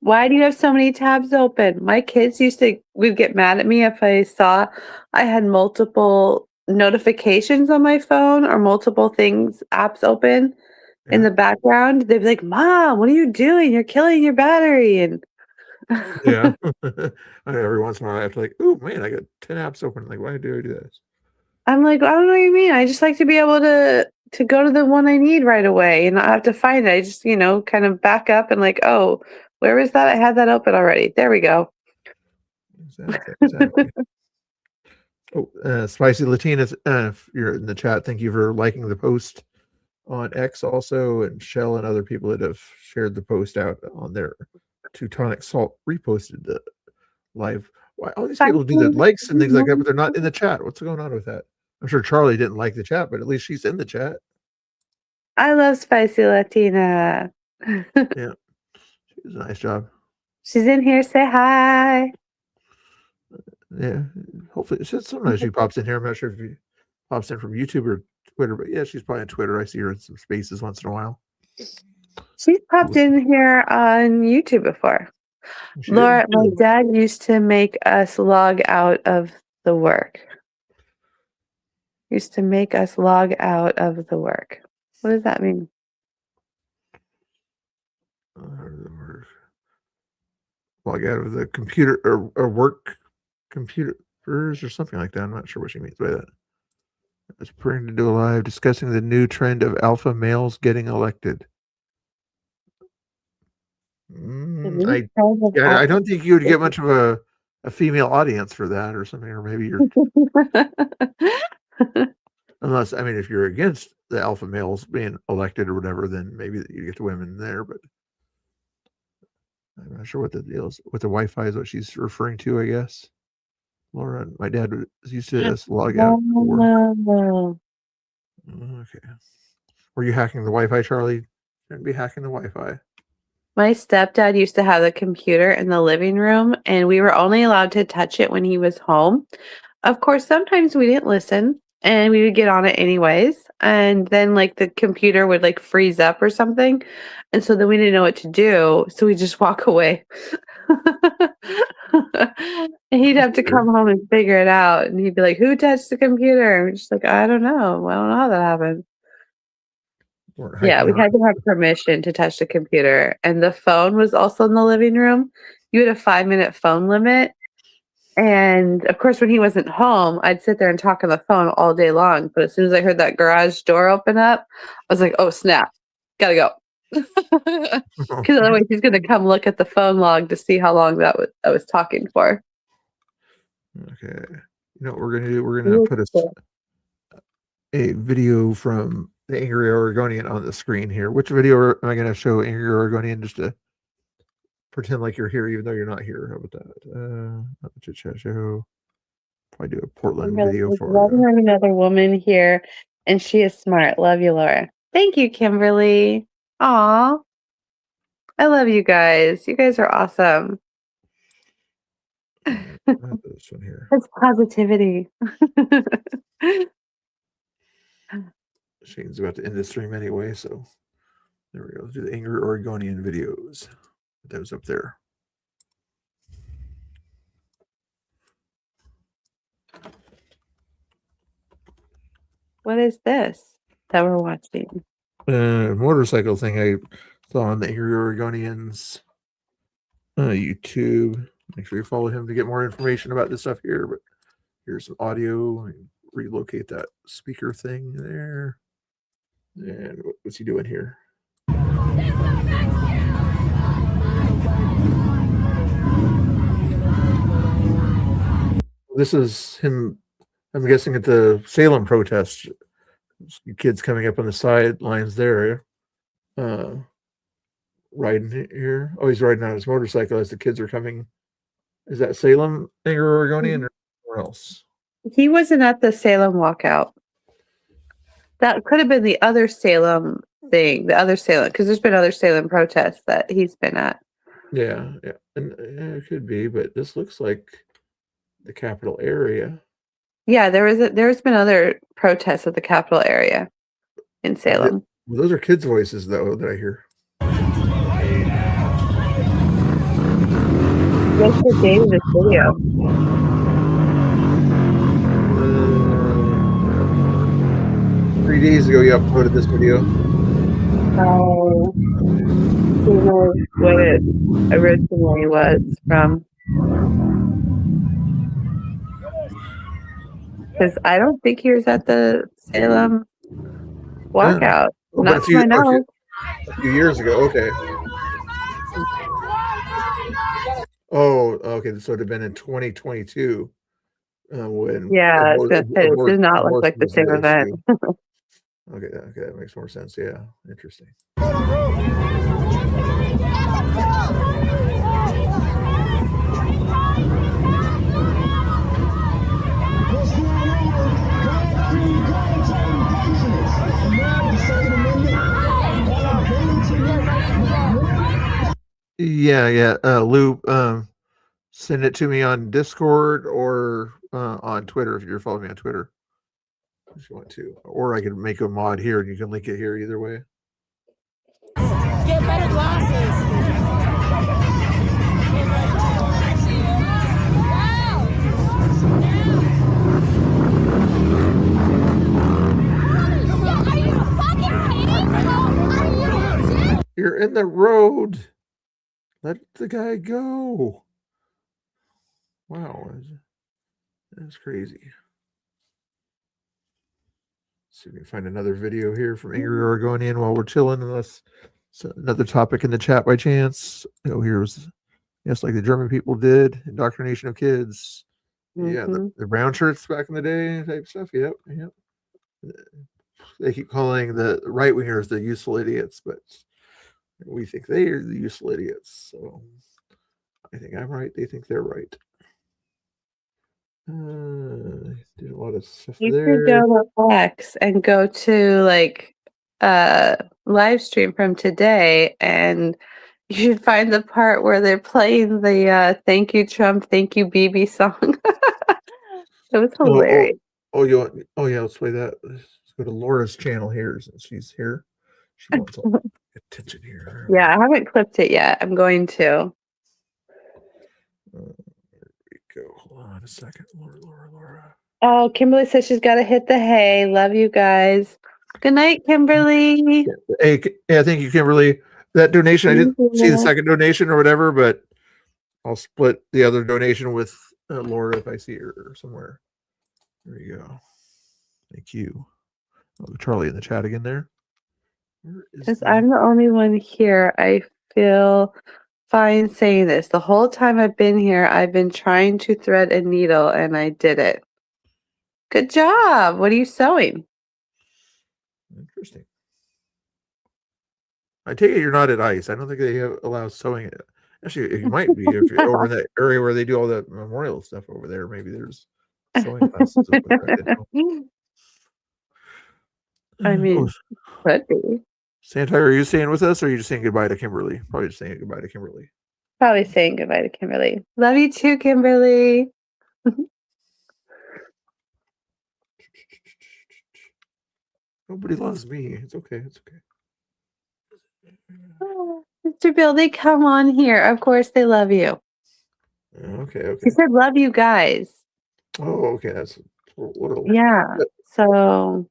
Why do you have so many tabs open? My kids would get mad at me if I saw I had multiple notifications on my phone or multiple apps open in the background. They'd be like, Mom, what are you doing? You're killing your battery. And Yeah. Every once in a while, I have to like, oh man, I got 10 apps open. Like, why do I do this? I'm like, I don't know what you mean. I just like to be able to go to the one I need right away and not have to find it. I just, kind of back up and like, oh, where is that? I had that open already. There we go. Exactly. Oh, Spicy Latinas, if you're in the chat, thank you for liking the post on X also, and Shell and other people that have shared the post out on their Teutonic Salt reposted the live. Why all these people do the likes and things like that, but they're not in the chat. What's going on with that? I'm sure Charlie didn't like the chat, but at least she's in the chat. I love Spicy Latina. Yeah, she does a nice job. She's in here. Say hi. Yeah, hopefully sometimes she pops in here. I'm not sure if she pops in from YouTube or Twitter, but yeah, she's probably on Twitter. I see her in some spaces once in a while. She's popped in here on YouTube before. Laura, my dad used to make us log out of the work. Used to make us log out of the work. What does that mean? Log out of the computer or work computers or something like that. I'm not sure what she means by that. It's praying to do a live discussing the new trend of alpha males getting elected. I don't think you would get much of a female audience for that or something, or maybe you're unless, I mean, if you're against the alpha males being elected or whatever, then maybe you get the women there, but I'm not sure what the deal is with the Wi-Fi is what she's referring to, I guess. Laura, my dad was used to us log out. Okay. Were you hacking the Wi-Fi, Charlie? Shouldn't be hacking the Wi-Fi. My stepdad used to have the computer in the living room, and we were only allowed to touch it when he was home. Of course, sometimes we didn't listen, and we would get on it anyways. And then, like, the computer would, like, freeze up or something. And so then we didn't know what to do, so we just walk away. And he'd have to come home and figure it out. And he'd be like, who touched the computer? And we're just like, I don't know. I don't know how that happened. Yeah, we had to have permission to touch the computer. And the phone was also in the living room. You had a 5-minute phone limit. And of course, when he wasn't home, I'd sit there and talk on the phone all day long. But as soon as I heard that garage door open up, I was like, oh, snap. Gotta go. Because otherwise he's going to come look at the phone log to see how long I was talking for. Okay. You know what we're going to do? We're going to put a video from the Angry Oregonian on the screen here. Which video am I going to show Angry Oregonian just to pretend like you're here even though you're not here? How about that? Not the Chit Chat Show. Probably do a Portland video for Love having another woman here, and she is smart. Love you, Laura. Thank you, Kimberly. Aw. I love you guys. You guys are awesome. This one here. That's positivity. Shane's about to end the stream anyway, so there we go. Let's do the Angry Oregonian videos. Put those up there. What is this that we're watching? Motorcycle thing I saw on the Angry Oregonians YouTube. Make sure you follow him to get more information about this stuff here. But here's some audio. Relocate that speaker thing there. And what's he doing here? This is him, I'm guessing, at the Salem protest. Kids coming up on the sidelines there. Riding here. Oh, he's riding on his motorcycle as the kids are coming. Is that Salem, Angry Oregonian, or somewhere else? He wasn't at the Salem walkout. That could have been the other Salem thing, because there's been other Salem protests that he's been at. Yeah, and it could be, but this looks like the capital area. Yeah, there's been other protests at the capital area in Salem. Well, those are kids' voices, though, that I hear. What's the date of this video? 3 days ago, you uploaded this video. Oh. who knows what it originally was from. Because I don't think he was at the Salem walkout. Oh, but Not to my knowledge. a few years ago. Okay. Oh, okay. So it would have been in 2022 when Yeah, I was gonna say, it did not look like the same event. Okay, that makes more sense. Yeah, interesting. Yeah. Lou, send it to me on Discord or on Twitter if you're following me on Twitter. If you want to, or I can make a mod here and you can link it here either way. Get better glasses. You're in the road. Let the guy go. Wow, that's crazy. See if we can find another video here from Angry Oregonian while we're chilling, unless it's another topic in the chat by chance. Here's like the German people did, indoctrination of kids. Yeah, the brown shirts back in the day type stuff. Yep. They keep calling the right wingers the useful idiots, but we think they are the useful idiots. So I think I'm right. They think they're right. Did a lot of stuff You there. could go to X and go to like live stream from today, and you should find the part where they're playing the "Thank You Trump, Thank You Bibi" song. It was hilarious. Yeah, let's play that. Let's go to Laura's channel here since she's here. She wants all the attention here. Yeah, I haven't clipped it yet. I'm going to. There we go. Hold on a second. Laura. Oh, Kimberly says she's got to hit the hay. Love you guys. Good night, Kimberly. Hey, yeah, thank you, Kimberly. That donation, I didn't see the second donation or whatever, but I'll split the other donation with Laura if I see her somewhere. There you go. Thank you. Oh, Charlie in the chat again there. Because I'm the only one here. I feel fine saying this. The whole time I've been here, I've been trying to thread a needle, and I did it. Good job. What are you sewing? Interesting. I take it you're not at ICE. I don't think they allow sewing. Actually, you might be if you're over in that area where they do all that memorial stuff over there. Maybe there's sewing classes. I mean, could be. Santa, are you staying with us, or are you just saying goodbye to Kimberly? Probably just saying goodbye to Kimberly. Probably saying goodbye to Kimberly. Love you too, Kimberly. Nobody loves me. It's okay. It's okay. Oh, Mr. Bill, they come on here. Of course they love you. Okay. He said love you guys. Oh, okay. That's little. Yeah. So.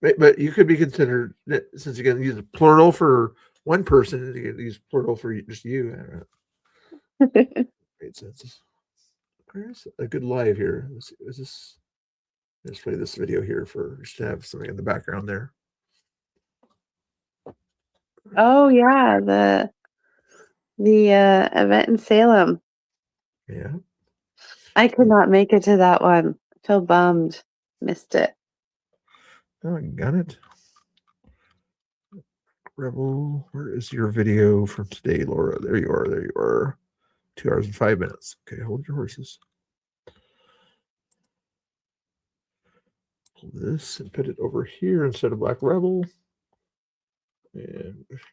But you could be considered, since you can use a plural for one person, you can use plural for just you. Great sense. There's a good live here. Let's play this video here for just to have something in the background there. Oh yeah, the event in Salem. Yeah. I could not make it to that one. I feel bummed. Missed it. Oh, I got it. Rebel, where is your video from today, Laura? There you are. 2 hours and 5 minutes. Okay, hold your horses. Pull this and put it over here instead of Black Rebel. And let's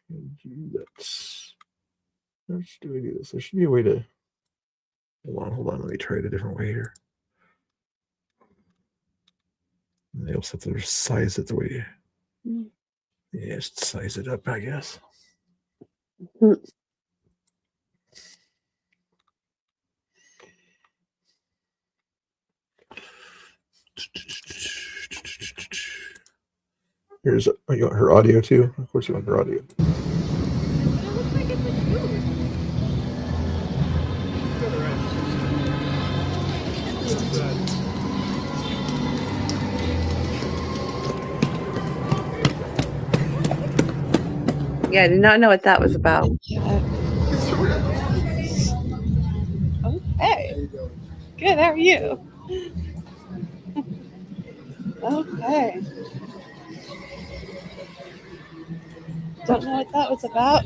do this. There should be a way to hold on. Let me try it a different way here. And they also have to size it the way. Yeah, just size it up, I guess. Here's you want her audio too. Of course, you want her audio. Yeah, I did not know what that was about. Okay. Good, how are you? Okay. Don't know what that was about.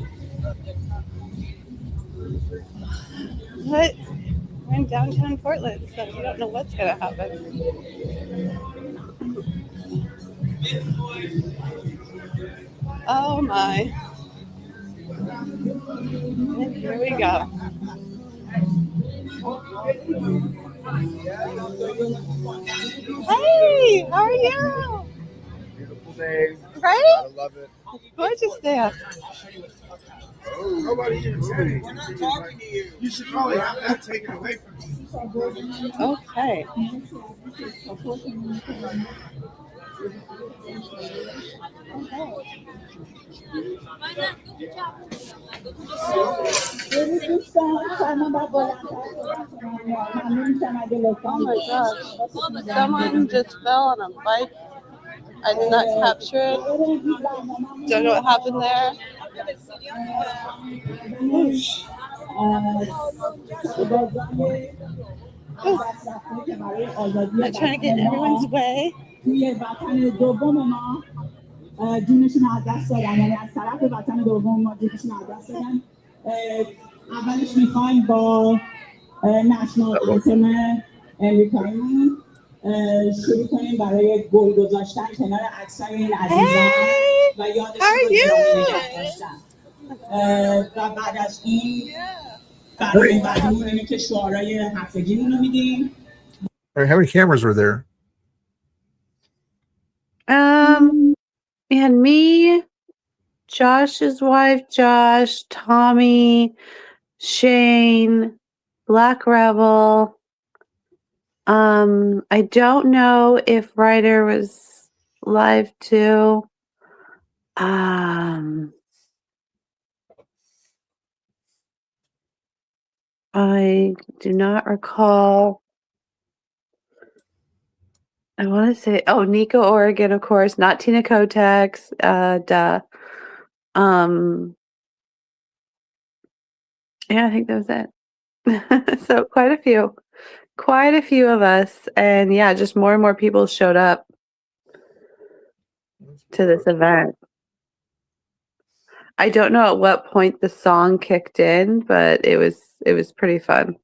But we're in downtown Portland, so you don't know what's gonna happen. Oh my. And here we go. Hey, how are you? Beautiful day. Right? I love it. Gorgeous day. Nobody even said it. We're not talking to you. You should probably have that taken away from you. Okay. Oh my gosh. Someone just fell on a bike. I did not capture it. Don't know what happened there. Whoosh. I'm trying to get in everyone's way. جونشون از دست دادن یعنی از طرف وطن دوم ما جونشون از دست دادن اولش میخوایم با نشنال آنتم امریکاییمون شروع کنیم برای گل گذاشتن کنار عکسای این عزیزان و یادشون رو گرامی نگه داشتن و بعد از این برای بعدیمون اینه که شعارهای هفتگیمون رو میدیم. How many cameras were there? We had me, Josh's wife, Josh, Tommy, Shane, Black Rebel. I don't know if Ryder was live too. I do not recall. I want to say, Nico Oregon, of course, not Tina Kotex. Duh. Yeah, I think that was it. So quite a few of us, and yeah, just more and more people showed up to this event. I don't know at what point the song kicked in, but it was pretty fun.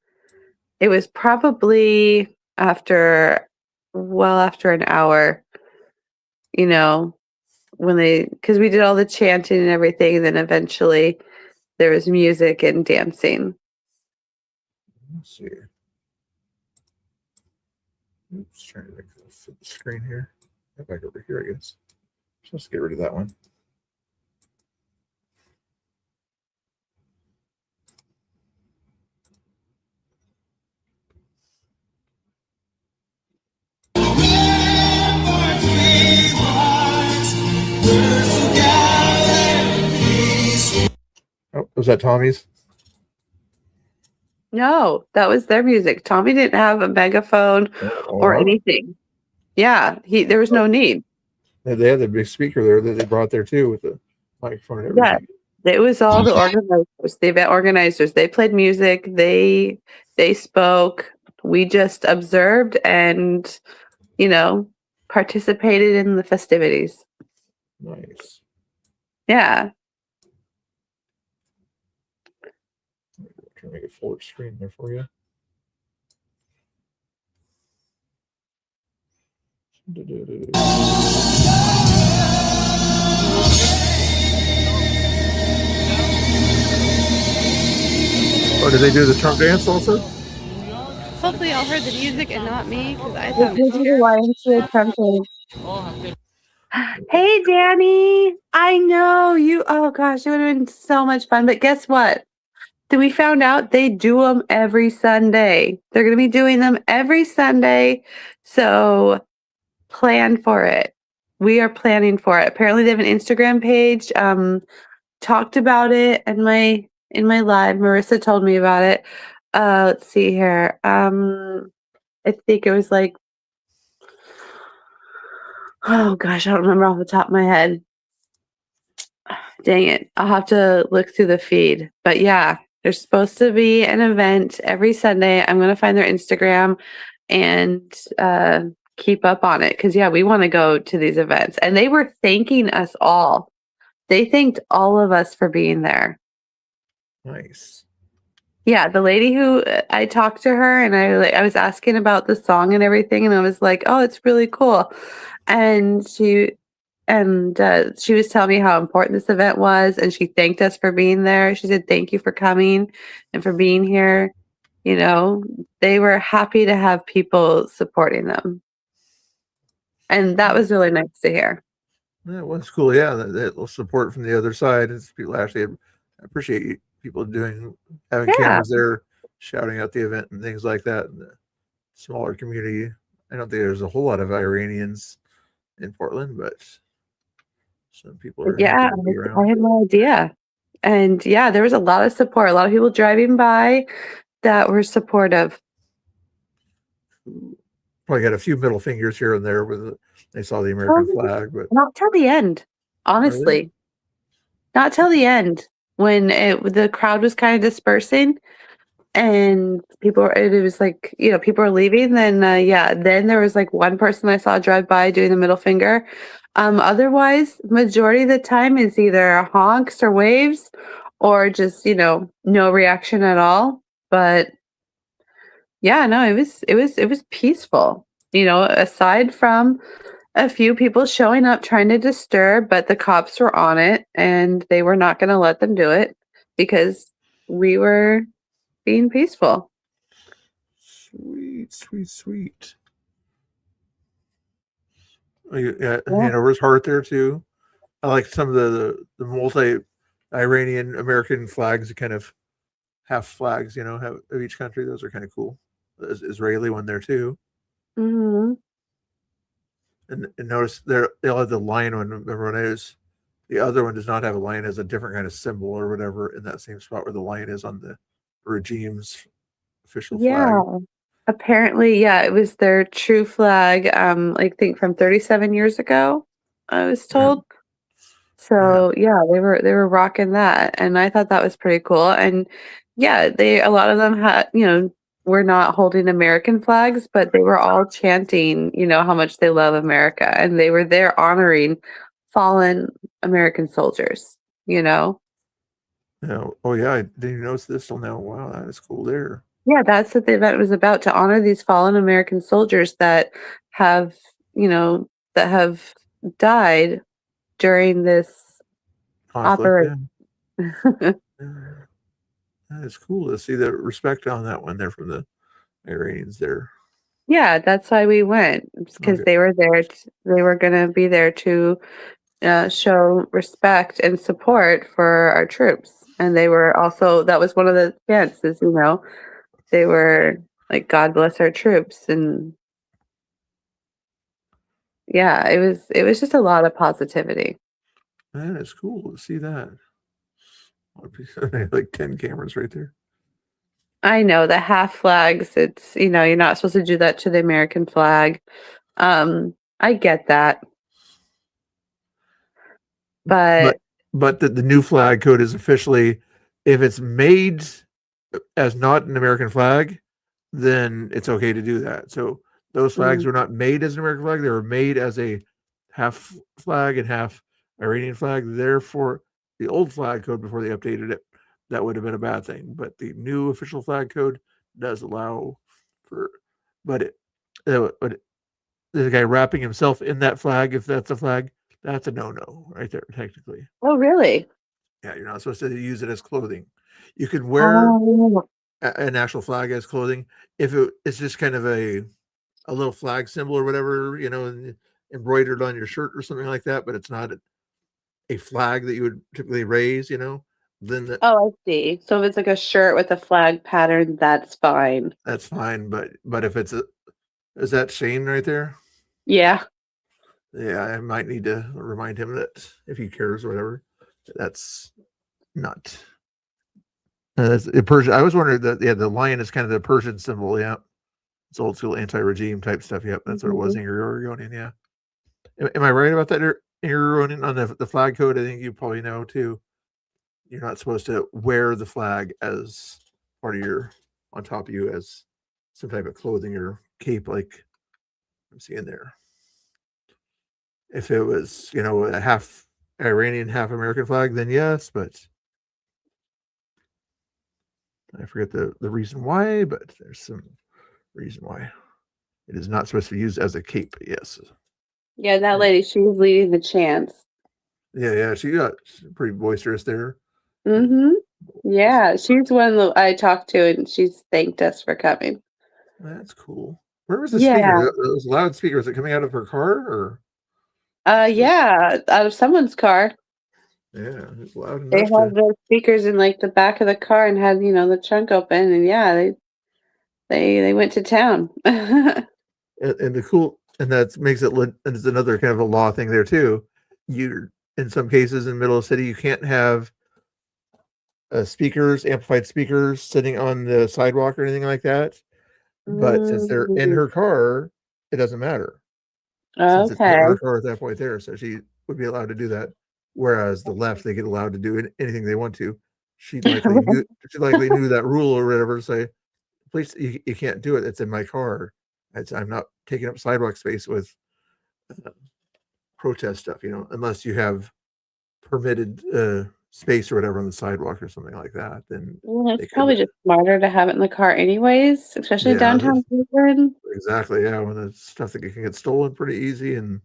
It was probably after an hour, because we did all the chanting and everything, and then eventually there was music and dancing. Let's see. Oops, trying to fit the screen here. Go back over here, I guess. Let's get rid of that one. Oh, was that Tommy's? No, that was their music. Tommy didn't have a megaphone or anything. Yeah, there was no need. They had the big speaker there that they brought there too with the microphone and everything. Yeah, it was all the organizers, the event organizers. They played music. They spoke. We just observed and, participated in the festivities. Nice. Yeah. Try to make a full screen there for you. Oh, did they do the Trump dance also? Hopefully y'all heard the music and not me, because I sound Hey, Danny. I know you. Oh, gosh, it would have been so much fun. But guess what? We found out they do them every Sunday. They're going to be doing them every Sunday. So plan for it. We are planning for it. Apparently, they have an Instagram page. Talked about it in my live. Marissa told me about it. Let's see here. I think it was like, oh gosh, I don't remember off the top of my head. Dang it. I'll have to look through the feed. But yeah, there's supposed to be an event every Sunday. I'm going to find their Instagram and keep up on it. Because, yeah, we want to go to these events. And they were thanking us all. They thanked all of us for being there. Nice. Yeah, the lady who I talked to her and I was asking about the song and everything. And I was like, oh, it's really cool. And she was telling me how important this event was, and she thanked us for being there. She said, thank you for coming and for being here. You know, they were happy to have people supporting them. And that was really nice to hear. That was cool. Yeah, that support from the other side. It's people actually appreciate people having cameras there, shouting out the event and things like that. In the smaller community, I don't think there's a whole lot of Iranians in Portland, but some people are. Yeah, I had no idea. And yeah, there was a lot of support. A lot of people driving by that were supportive. Probably got a few middle fingers here and there with they saw the American flag, but not till the end, honestly. Really? Not till the end when the crowd was kind of dispersing and it was like, you know, people were leaving. Then then there was like one person I saw drive by doing the middle finger. Otherwise, majority of the time is either honks or waves or just, you know, no reaction at all. But yeah, no, it was peaceful. You know, aside from a few people showing up trying to disturb, but the cops were on it and they were not going to let them do it because we were being peaceful. Sweet. Hanover's heart there too. I like some of the multi-Iranian American flags, kind of half flags, you know, of each country. Those are kind of cool. There's Israeli one there too. Mm-hmm. And notice they'll have the lion one. Remember when the other one does not have a lion, it has a different kind of symbol or whatever in that same spot where the lion is on the regime's official flag. Apparently, it was their true flag. I think from 37 years ago, I was told. So they were rocking that, and I thought that was pretty cool. And a lot of them had, you know, were not holding American flags, but they were all chanting, you know, how much they love America, and they were there honoring fallen American soldiers. You know. Oh yeah, I didn't notice this till now. Wow, that is cool there. Yeah, that's what the event was about, to honor these fallen American soldiers that have, you know, that have died during this operation. That is cool to see the respect on that one there from the Iranians there. Yeah, that's why we went, because they were there. They were going to be there to show respect and support for our troops. And they were also, that was one of the chances, you know, they were like, God bless our troops. And yeah, it was just a lot of positivity. Man, it's cool to see that. Like 10 cameras right there. I know the half flags, it's, you know, you're not supposed to do that to the American flag. I get that. But the new flag code is officially, if it's made as not an American flag, then it's okay to do that. So those flags were not made as an American flag. They were made as a half flag and half Iranian flag. Therefore, the old flag code, before they updated it, that would have been a bad thing. But the new official flag code does allow for, but the guy wrapping himself in that flag, if that's a flag, that's a no-no right there, technically. Oh, really? Yeah, you're not supposed to use it as clothing. You could wear an actual flag as clothing if it's just kind of a little flag symbol or whatever, you know, embroidered on your shirt or something like that, but it's not a flag that you would typically raise, you know. Then I see. So if it's like a shirt with a flag pattern, that's fine. That's fine, but if it's is that Shane right there? Yeah. Yeah, I might need to remind him that if he cares or whatever, that's not. That's a Persian. I was wondering that the lion is kind of the Persian symbol. Yeah, it's old school anti-regime type stuff. Yep, that's what it was in your Oregonian. Yeah, am I right about that, you're running on the flag code, I think you probably know too. You're not supposed to wear the flag as part of your on top of you as some type of clothing or cape, like I'm seeing there. If it was, a half Iranian, half American flag, then yes, but I forget the reason why, but there's some reason why it is not supposed to be used as a cape. Yes. Yeah, that lady, she was leading the chants. Yeah, she got pretty boisterous there. Mm-hmm. Yeah, she's one that I talked to, and she's thanked us for coming. That's cool. Where was the Yeah. speaker? Those loudspeaker, was it coming out of her car or? Yeah, out of someone's car. Yeah, it's loud They enough had the speakers in like the back of the car and had, the trunk open, and yeah, they went to town. and the cool, and that makes it, and it's another kind of a law thing there too. You're in some cases in middle of the city, you can't have amplified speakers sitting on the sidewalk or anything like that. But since they're in her car, it doesn't matter. Since it's in her car at that point there, so she would be allowed to do that. Whereas the left, they get allowed to do anything they want to. She likely knew that rule or whatever. To say, please, you can't do it. It's in my car. I'm not taking up sidewalk space with protest stuff. Unless you have permitted space or whatever on the sidewalk or something like that. Then it's probably just smarter to have it in the car, anyways, especially downtown Cleveland. Exactly. Yeah, when it's stuff that can get stolen pretty easy and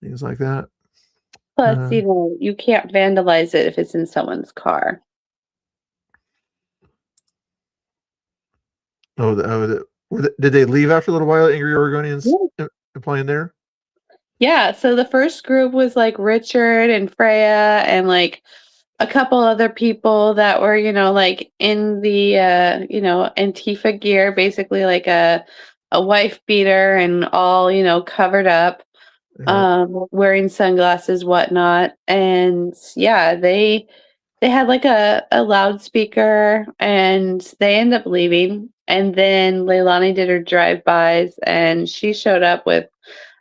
things like that. Plus, you can't vandalize it if it's in someone's car. Did they leave after a little while? Angry Oregonians playing there? Yeah. So the first group was like Richard and Freya and like a couple other people that were, like in the, Antifa gear, basically like a wife beater and all, covered up. Wearing sunglasses, whatnot, and yeah, they had like a loudspeaker, and they end up leaving. And then Leilani did her drive-bys, and she showed up with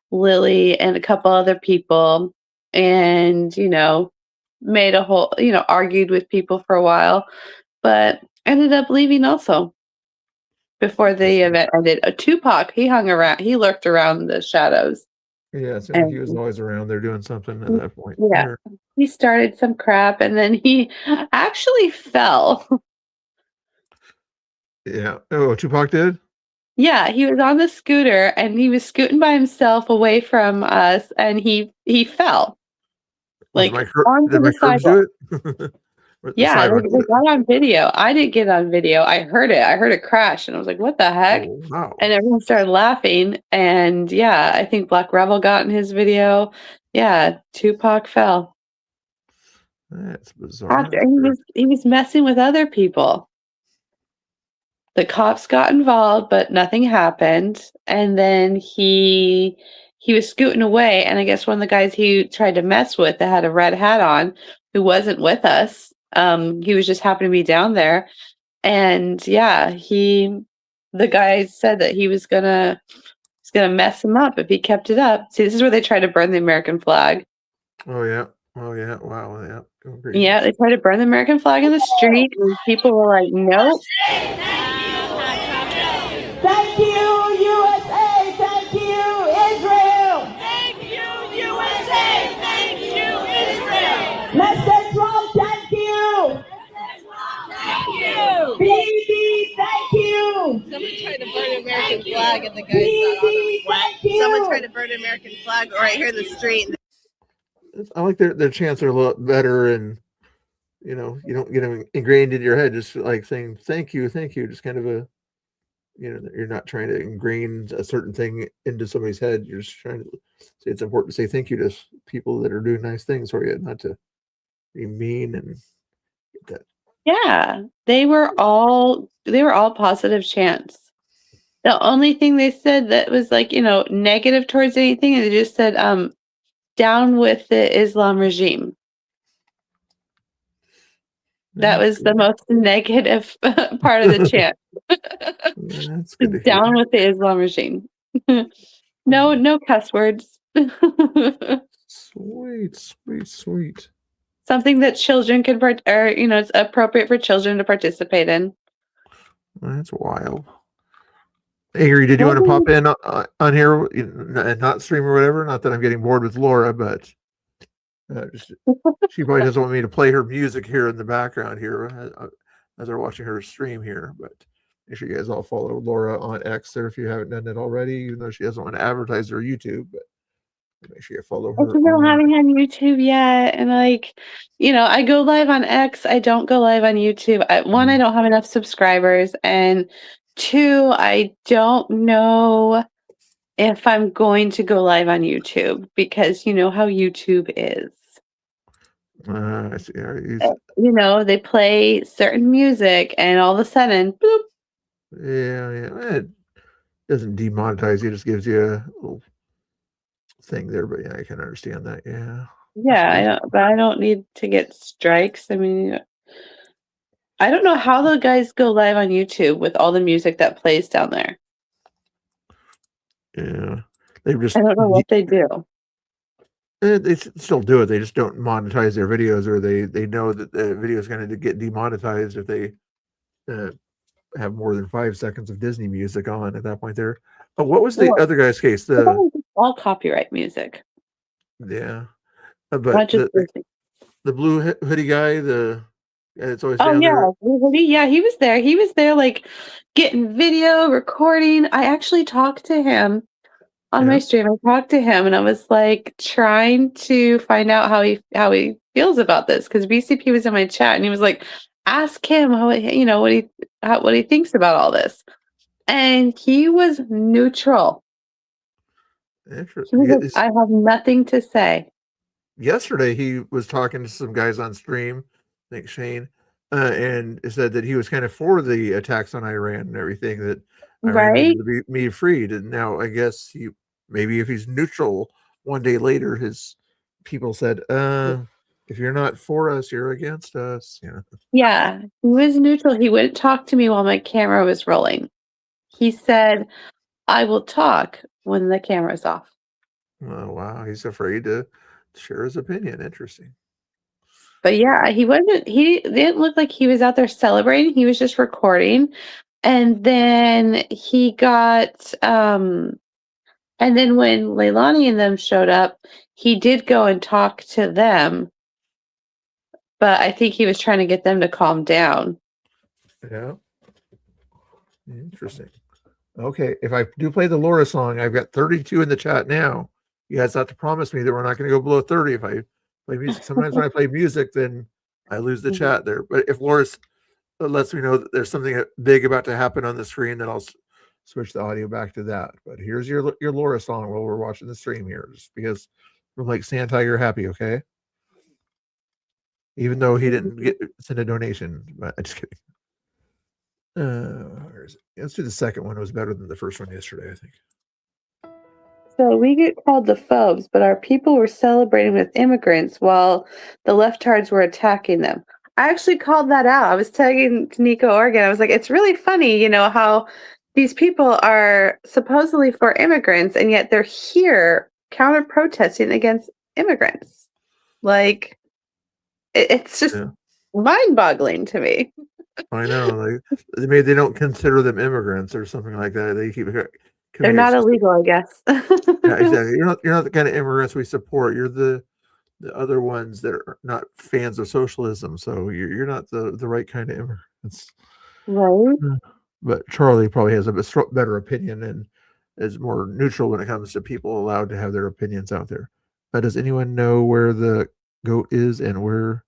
Lily and a couple other people, and made a whole, argued with people for a while, but ended up leaving also before the event ended. Tupac, he lurked around the shadows. Yeah, it seemed like he was always around there doing something at that point. Yeah, he started some crap, and then he actually fell. Yeah. Oh, Tupac did? Yeah, he was on the scooter, and he was scooting by himself away from us, and he fell. Like, onto the sidewalk. Yeah, they got on video. I didn't get on video. I heard it. I heard it crash, and I was like, "What the heck?" Oh, wow. And everyone started laughing. And yeah, I think Black Rebel got in his video. Yeah, Tupac fell. That's bizarre. After he was messing with other people. The cops got involved, but nothing happened. And then he was scooting away, and I guess one of the guys he tried to mess with that had a red hat on, who wasn't with us. He was just happened to be down there, and yeah, the guy said that he was gonna mess him up if he kept it up. See, this is where they tried to burn the American flag. Oh yeah, wow, yeah. Yeah, they tried to burn the American flag in the street, and people were like, "Nope." Thank you, USA. Thank you, Israel. Thank you, USA. Thank you, Israel. Mr. Trump, thank you. Thank you. Bibi, thank you. Somebody tried to burn an American flag, and the guy got on him. Someone tried to burn an American flag right here in the street. I like their chants are a lot better, and you don't get them ingrained into your head. Just like saying thank you, just kind of a. You're not trying to ingrain a certain thing into somebody's head. You're just trying to say it's important to say thank you to people that are doing nice things for you, not to be mean and get that. Yeah, they were all positive chants. The only thing they said that was like, negative towards anything, they just said, down with the Islam regime. That was the most negative part of the chant. That's good to Down hear. with the Islam regime. No cuss words. Sweet, sweet, sweet. Something that children can or it's appropriate for children to participate in. That's wild. Hey, Gary, did you want to pop in on here and not stream or whatever? Not that I'm getting bored with Laura, but she probably doesn't want me to play her music here in the background here as they're watching her stream here. But make sure you guys all follow Laura on X there if you haven't done it already, even though she doesn't want to advertise her YouTube. But make sure you follow her. I don't have it on YouTube yet, and I go live on X. I don't go live on YouTube. One, I don't have enough subscribers, and two, I don't know if I'm going to go live on YouTube because you know how YouTube is. I see. They play certain music, and all of a sudden, bloop. Yeah. It doesn't demonetize you; it just gives you a little thing there. But yeah, I can understand that. Yeah. Yeah, I don't need to get strikes. I mean, I don't know how the guys go live on YouTube with all the music that plays down there. Yeah, I don't know what they do. They still do it. They just don't monetize their videos, or they know that the video is going to get demonetized if they have more than 5 seconds of Disney music on at that point. There. Oh, what was the other guy's case? All copyright music. Yeah, Not but just Disney. the blue hoodie guy, it's always Oh down yeah, there. yeah, he was there. He was there, like getting video, recording. I actually talked to him on my stream. I talked to him, and I was like trying to find out how he feels about this because BCP was in my chat, and he was like, "Ask him what he thinks about all this," and he was neutral. Interesting. He was like, I have nothing to say. Yesterday, he was talking to some guys on stream. I think Shane, and said that he was kind of for the attacks on Iran and everything, that Iran needed to be freed. And now I guess maybe if he's neutral, one day later his people said, if you're not for us, you're against us. Yeah, he was neutral. He wouldn't talk to me while my camera was rolling. He said, I will talk when the camera's off. Oh, wow. He's afraid to share his opinion. Interesting. But yeah, he didn't look like he was out there celebrating. He was just recording. And then he got, and then when Leilani and them showed up, he did go and talk to them. But I think he was trying to get them to calm down. Yeah. Interesting. Okay. If I do play the Laura song, I've got 32 in the chat now. You guys have to promise me that we're not going to go below 30 if I play music. Sometimes when I play music, then I lose the chat there. But if Laura lets me know that there's something big about to happen on the screen, then I'll switch the audio back to that. But here's your Laura song while we're watching the stream here, just because from Lake Santa, you're happy, okay? Even though he didn't send a donation, but I'm just kidding. Where is it? Let's do the second one. It was better than the first one yesterday, I think. So we get called the phobes, but our people were celebrating with immigrants while the leftards were attacking them. I actually called that out. I was tagging Nico Oregon. I was like, it's really funny, how these people are supposedly for immigrants, and yet they're here counter protesting against immigrants. Like, it's just mind-boggling to me. I know. Like, maybe they don't consider them immigrants or something like that. They keep. They're not illegal, I guess. Yeah, exactly. You're not the kind of immigrants we support. You're the other ones that are not fans of socialism. So you're not the right kind of immigrants. Right. But Charlie probably has a better opinion and is more neutral when it comes to people allowed to have their opinions out there. Does anyone know where the goat is and where,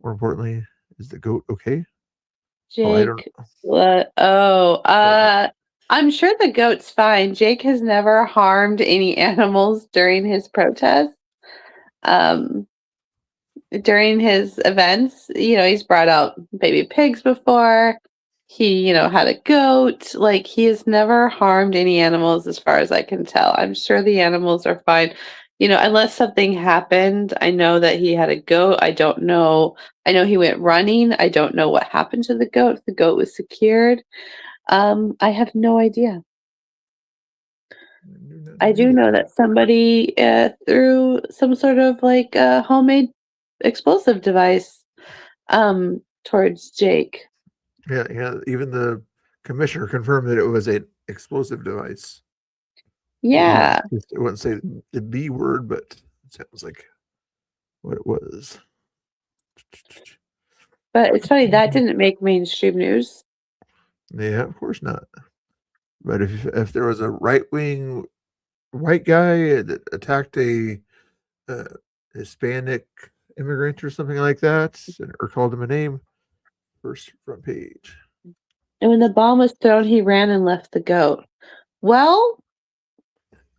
more importantly, is the goat okay? Jake. I'm sure the goat's fine. Jake has never harmed any animals during his protests. During his events, he's brought out baby pigs before. He, had a goat. Like, he has never harmed any animals as far as I can tell. I'm sure the animals are fine. Unless something happened. I know that he had a goat. I don't know. I know he went running. I don't know what happened to the goat. The goat was secured. I have no idea. I do know that somebody threw some sort of like homemade explosive device towards Jake. Yeah, yeah. Even the commissioner confirmed that it was an explosive device. Yeah. It wouldn't say the B word, but it sounds like what it was. But it's funny that didn't make mainstream news. Yeah, of course not. But if there was a right-wing white guy that attacked a Hispanic immigrant or something like that, or called him a name, first front page. And when the bomb was thrown, he ran and left the goat. Well,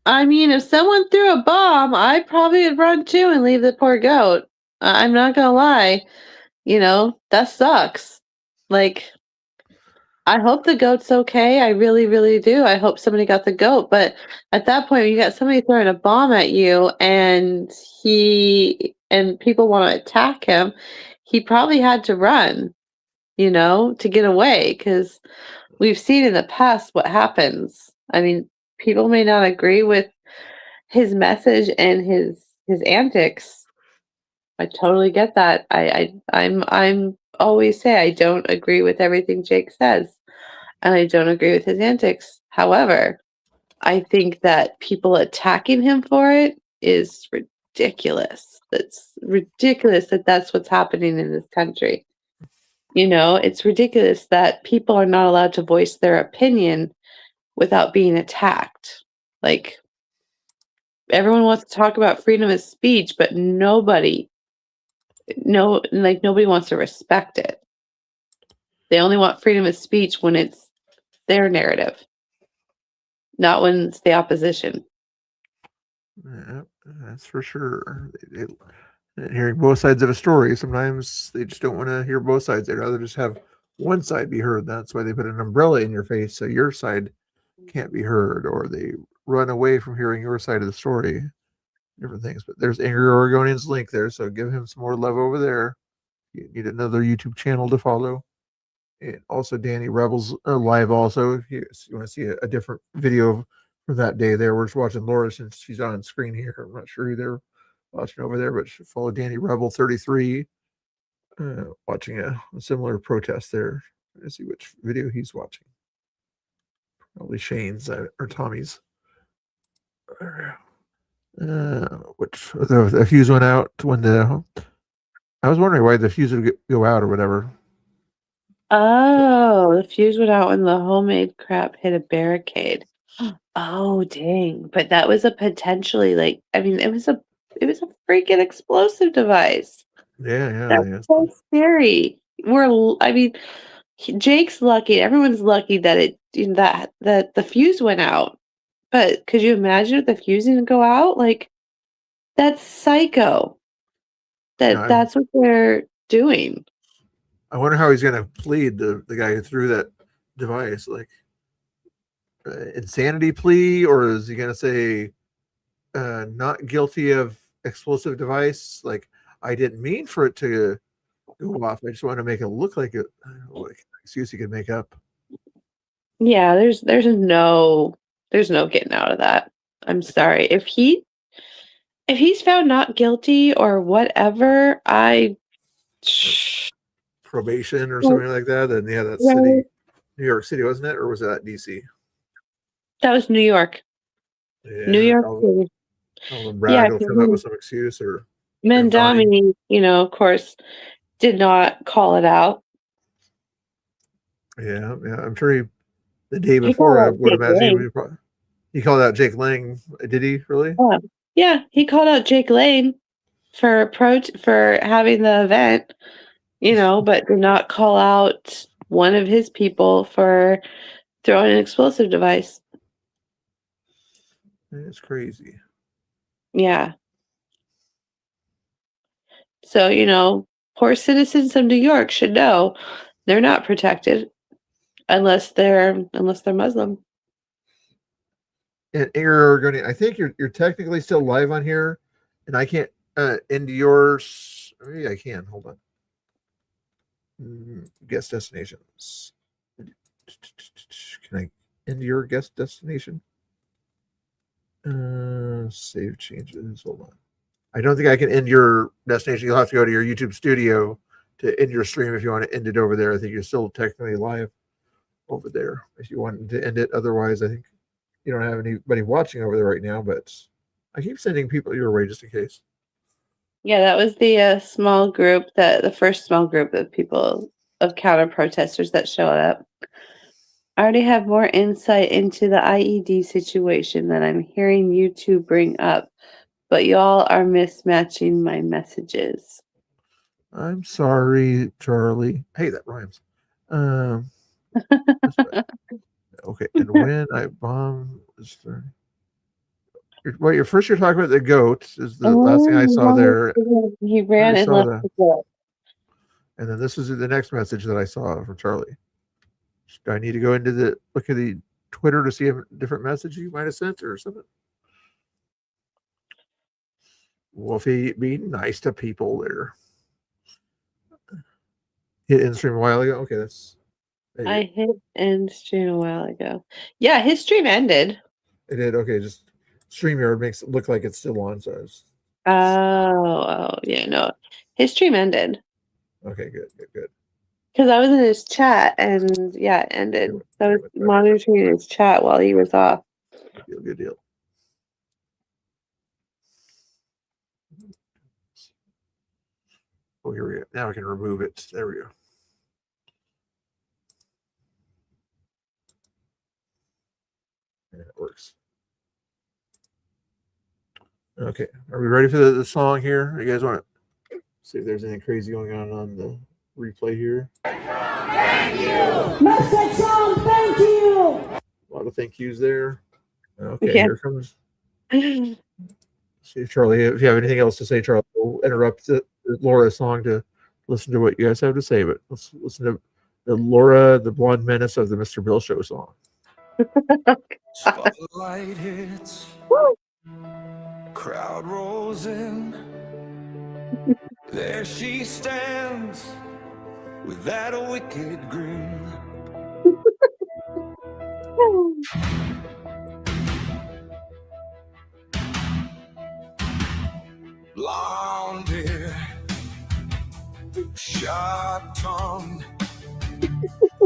I mean, if someone threw a bomb, I probably would run too and leave the poor goat. I'm not gonna lie. You know, that sucks. Like, I hope the goat's okay. I really, really do. I hope somebody got the goat. But at that point, you got somebody throwing a bomb at you and people want to attack him, he probably had to run, to get away, because we've seen in the past what happens. I mean, people may not agree with his message and his antics. I totally get that. I'm always say I don't agree with everything Jake says, and I don't agree with his antics. However, I think that people attacking him for it is ridiculous. It's ridiculous that that's what's happening in this country. It's ridiculous that people are not allowed to voice their opinion without being attacked. Like, everyone wants to talk about freedom of speech, but nobody wants to respect it. They only want freedom of speech when it's their narrative, not when it's the opposition. Yeah, that's for sure. Hearing both sides of a story, sometimes they just don't want to hear both sides. They'd rather just have one side be heard. That's why they put an umbrella in your face so your side can't be heard, or they run away from hearing your side of the story. Different things. But there's Angry Oregonian's link there, so give him some more love over there. You need another YouTube channel to follow. And also Danny Rebels live also. If you want to see a different video from that day there, we're just watching Laura since she's on screen here. I'm not sure who they're watching over there, but follow Danny Rebel 33, watching a similar protest there. Let's see which video he's watching. Probably Shane's or Tommy's. Which the fuse went out when I was wondering why the fuse would go out or whatever. Oh, the fuse went out when the homemade crap hit a barricade. Oh, dang. But that was a potentially it was a freaking explosive device. Yeah. That's so scary. Jake's lucky. Everyone's lucky that that the fuse went out. But could you imagine if the fuse didn't go out? Like, that's psycho. That's what they're doing. I wonder how he's going to plead, the guy who threw that device, like insanity plea, or is he going to say not guilty of explosive device? Like, I didn't mean for it to go off. I just want to make it look like it. Like excuse he could make up. Yeah, there's no getting out of that. I'm sorry. If he's found not guilty or whatever, probation or something like that, then yeah, that's city, New York City, wasn't it, or was that DC? That was New York. Yeah, New York City. Bragg will come up with some excuse, or Mandami, of course, did not call it out. Yeah. I'm sure the day before, I would imagine he called out Jake Lang. Did he really? Yeah, he called out Jake Lane for having the event, but did not call out one of his people for throwing an explosive device. It's crazy. Yeah. So, poor citizens of New York should know they're not protected unless they're Muslim. And Oregonian, I think you're technically still live on here, and I can't end yours. Maybe I can. Hold on. Guest destinations. Can I end your guest destination? Save changes. Hold on. I don't think I can end your destination. You'll have to go to your YouTube studio to end your stream if you want to end it over there. I think you're still technically live over there if you want to end it. Otherwise, I think you don't have anybody watching over there right now, but I keep sending people your way just in case. Yeah, that was the small group, the first small group of people, of counter protesters that showed up. I already have more insight into the IED situation that I'm hearing you two bring up, but y'all are mismatching my messages. I'm sorry, Charlie. Hey, that rhymes. Okay, and when I bomb is 30. Wait, you're talking about the goat is the last thing I saw there. He ran and left the goat. And then this is the next message that I saw from Charlie. Do I need to go into look at the Twitter to see a different message you might have sent or something? Wolfie, be nice to people there. Hit end stream a while ago. Okay, that's. I hit end stream a while ago. Yeah, his stream ended. It did. Okay, just StreamYard makes it look like it's still on. So Yeah, no, his stream ended. Okay, good. Because I was in his chat and yeah, it ended. So I was monitoring his chat while he was off. Good deal. Oh, here we go. Now I can remove it. There we go. Yeah, it works. Okay, are we ready for the song here? You guys want to see if there's anything crazy going on the replay here? Thank you. Mr. Trump, thank you. A lot of thank yous there. Okay, Here comes. See, Charlie, if you have anything else to say, Charlie, we'll interrupt Laura's song to listen to what you guys have to say. But let's listen to the Laura, the Blonde Menace of the Mr. Bill Show song. Spotlight hits. Crowd rolls in. There she stands with that wicked grin. Blonde hair, sharp tongue.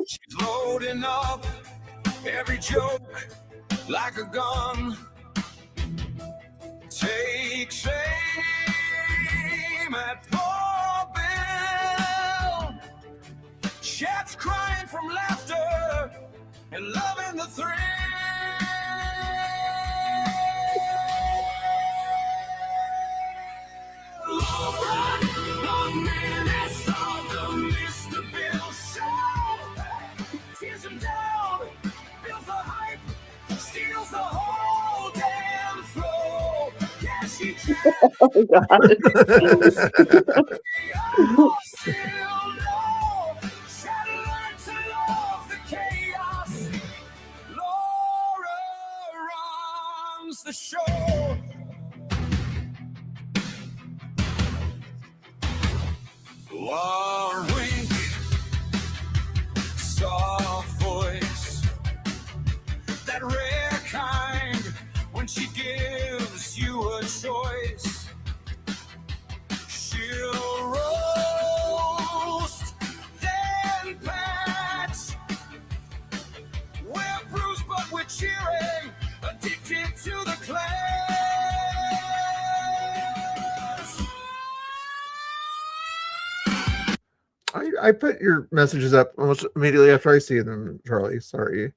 She's loading up every joke like a gun. Takes aim at poor Bill. Chats crying from laughter and loving the thrill. Laura, the menace of the Mr. Bill Show. Tears him down, builds the hype, steals the whole damn flow. Yeah, she tries. Oh, God. The show. One wink, soft voice, that rare kind when she gives you a choice. She'll roast, then patch. We're bruised, but we're cheering. Addicted to the clash. I put your messages up almost immediately after I see them, Charlie. Sorry.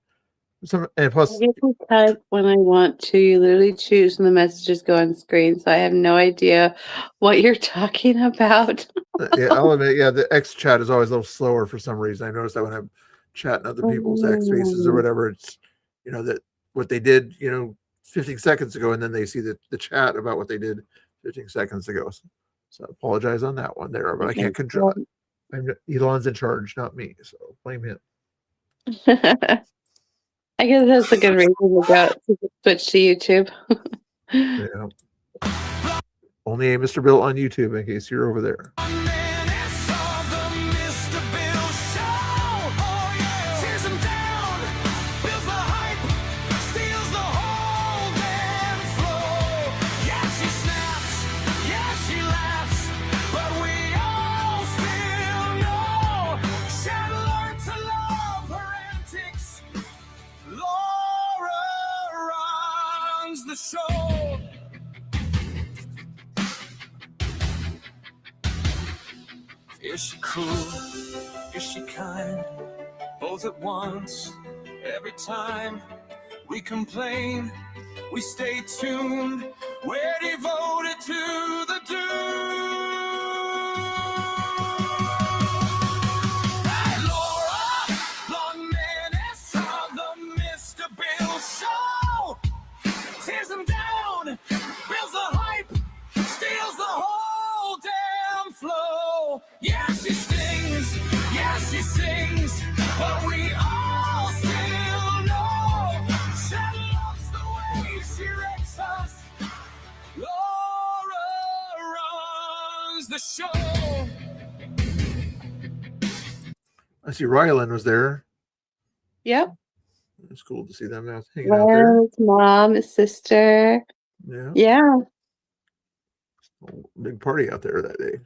And plus, I get to type when I want to. You literally choose and the messages go on screen, so I have no idea what you're talking about. yeah, I'll admit, yeah, the X chat is always a little slower for some reason. I noticed that when I'm chatting other people's X faces or whatever, it's that what they did 15 seconds ago, and then they see the chat about what they did 15 seconds ago. So I apologize on that one there, but I can't control it. Elon's in charge, not me, so blame him. I guess that's a good reason to switch to YouTube. Yeah. Only a Mr. Bill on YouTube in case you're over there. the show. Is she cruel? Is she kind? Both at once. Every time we complain, we stay tuned. We're devoted to the do. Hey, Laura, blonde menace of the Mr. Bill Show. Tears him down, builds the hype, steals the whole damn flow. Yeah, she stings, yeah, she sings, but we all still know she loves the way she wrecks us. Laura runs the show. I see Rylan was there. Yep. It's cool to see them now hanging out there. Well, his mom, his sister. Yeah. Yeah. Big party out there that day.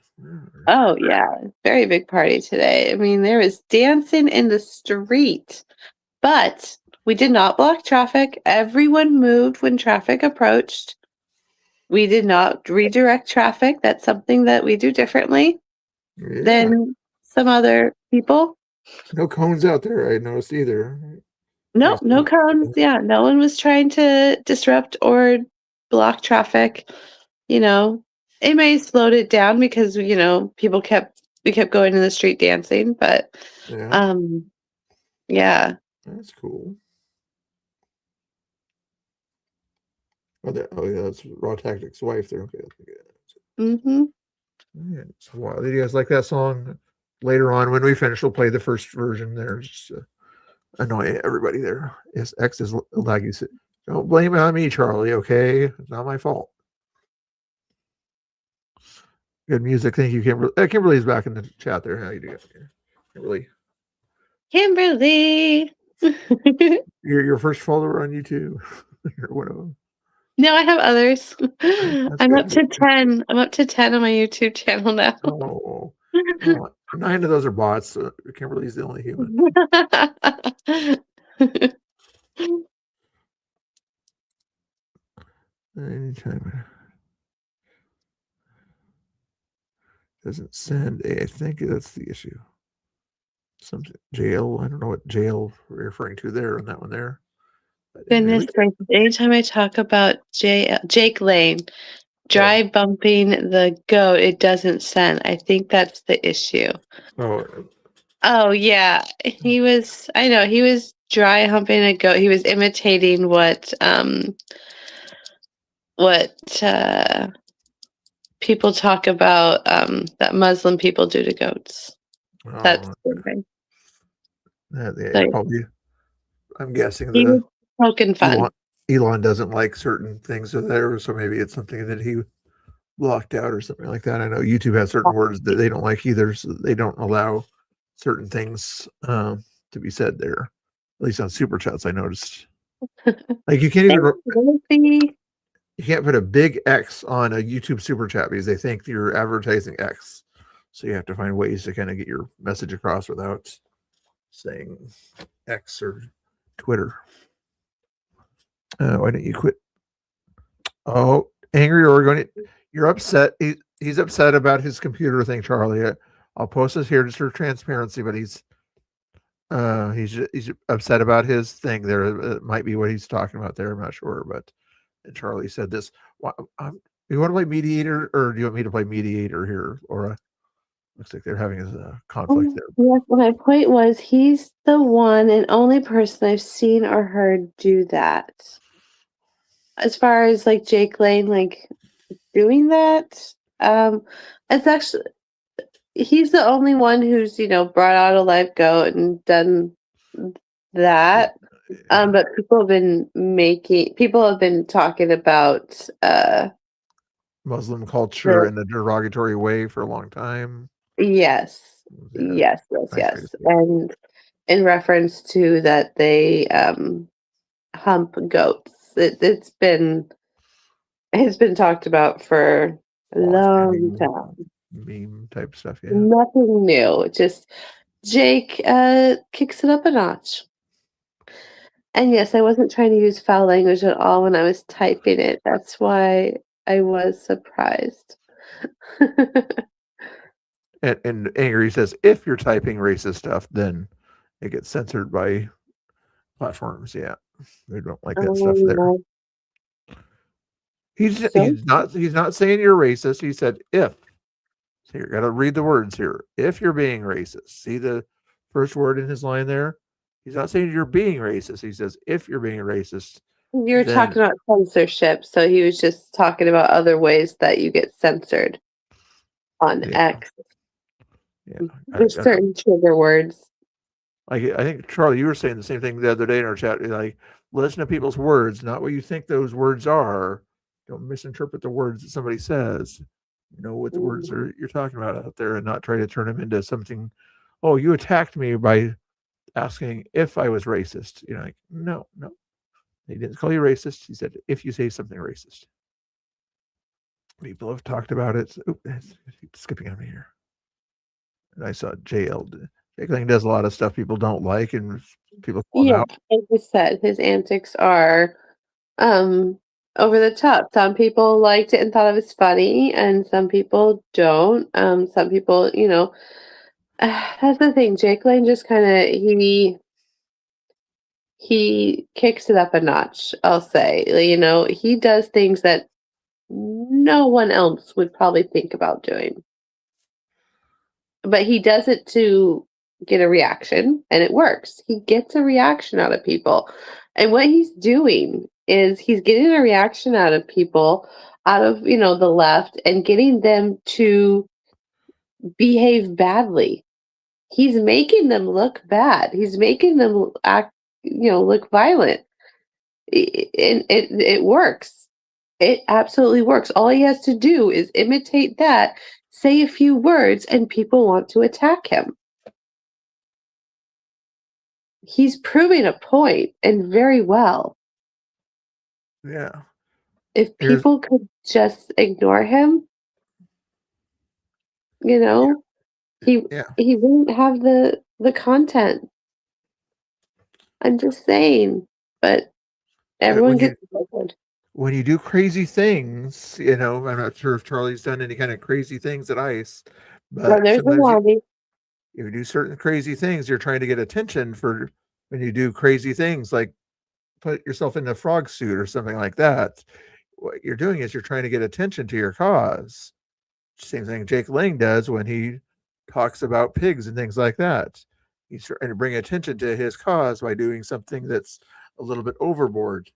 Oh, yeah. Very big party today. I mean, there was dancing in the street, but we did not block traffic. Everyone moved when traffic approached. We did not redirect traffic. That's something that we do differently than some other people. No cones out there, I noticed either. No, no cones. Yeah, no one was trying to disrupt or block traffic. You know, it may have slowed it down because, you know, we kept going in the street dancing, but yeah. That's cool. Oh, yeah, that's Raw Tactics' wife there. Okay. Mm-hmm. Yeah, so, wow. Did you guys like that song? Later on, when we finish, we'll play the first version there. Just annoy everybody there. Yes, X is laggy. Don't blame it on me, Charlie, okay? It's not my fault. Good music. Thank you, Kimberly. Kimberly's back in the chat there. How you doing? Kimberly. Kimberly. You're your first follower on YouTube. You're one of them. No, I have others. I'm up to 10. I'm up to 10 on my YouTube channel now. Oh, 9 of those are bots. So Kimberly's the only human. Anytime. Doesn't send. I think that's the issue. Some jail. I don't know what jail we're referring to there on that one there. Goodness gracious. Anytime I talk about Jake Lane dry bumping the goat, it doesn't send. I think that's the issue. Oh yeah. He was dry humping a goat. He was imitating what people talk about that Muslim people do to goats. That's the thing. Probably, I'm guessing he was poking fun. Elon doesn't like certain things there, so maybe it's something that he blocked out or something like that. I know YouTube has certain words that they don't like either, so they don't allow certain things to be said there. At least on super chats, I noticed. Like you can't even. You can't put a big X on a YouTube super chat because they think you're advertising X. So you have to find ways to kind of get your message across without saying X or Twitter. Why don't you quit? Oh, Angry Oregon, you're upset. He's upset about his computer thing, Charlie. I'll post this here just for transparency, but he's upset about his thing there. It might be what he's talking about there. I'm not sure, but. And Charlie said this. You want to play mediator, or do you want me to play mediator here, Laura? Looks like they're having a conflict there. Yes, my point was he's the one and only person I've seen or heard do that. As far as like Jake Lane, like doing that, it's actually he's the only one who's brought out a live goat and done that. But people have been talking about Muslim culture in a derogatory way for a long time. Yes. And in reference to that they hump goats. It's been talked about for a long time. Meme type stuff, yeah. Nothing new. Just Jake kicks it up a notch. And yes, I wasn't trying to use foul language at all when I was typing it. That's why I was surprised. And Angry says, if you're typing racist stuff, then it gets censored by platforms. Yeah, they don't like that stuff there. no. He's not saying you're racist. He said if. So you got to read the words here. If you're being racist, see the first word in his line there. He's not saying you're being racist. He says if you're being racist. You were then- talking about censorship, so he was just talking about other ways that you get censored on X. Yeah, There's certain trigger words. Like I think Charlie, you were saying the same thing the other day in our chat. Like, listen to people's words, not what you think those words are. Don't misinterpret the words that somebody says. You know what the words are you're talking about out there, and not try to turn them into something. Oh, you attacked me by asking if I was racist. You know, like no, he didn't call you racist. He said if you say something racist. People have talked about it. Oop, keep skipping on me here. And I saw JL. Jake Lang does a lot of stuff people don't like, and people call him Yeah, out. like I said, his antics are over the top. Some people liked it and thought it was funny, and some people don't. Some people, that's the thing. Jake Lang just kind of he kicks it up a notch. I'll say, he does things that no one else would probably think about doing, but he does it to get a reaction, and it works. He gets a reaction out of people, and what he's doing is he's getting a reaction out of people, out of the left, and getting them to behave badly. He's making them look bad. He's making them act, look violent. And it works. It absolutely works. All he has to do is imitate that, say a few words, and people want to attack him. He's proving a point, and very well. Yeah. If people could just ignore him, he wouldn't have the content. I'm just saying, but everyone gets triggered. When you do crazy things, I'm not sure if Charlie's done any kind of crazy things at ICE, but Well, there's a sometimes lobby. you do certain crazy things, you're trying to get attention for when you do crazy things, like put yourself in a frog suit or something like that. What you're doing is you're trying to get attention to your cause. Same thing Jake Lang does when he talks about pigs and things like that. He's trying to bring attention to his cause by doing something that's a little bit overboard.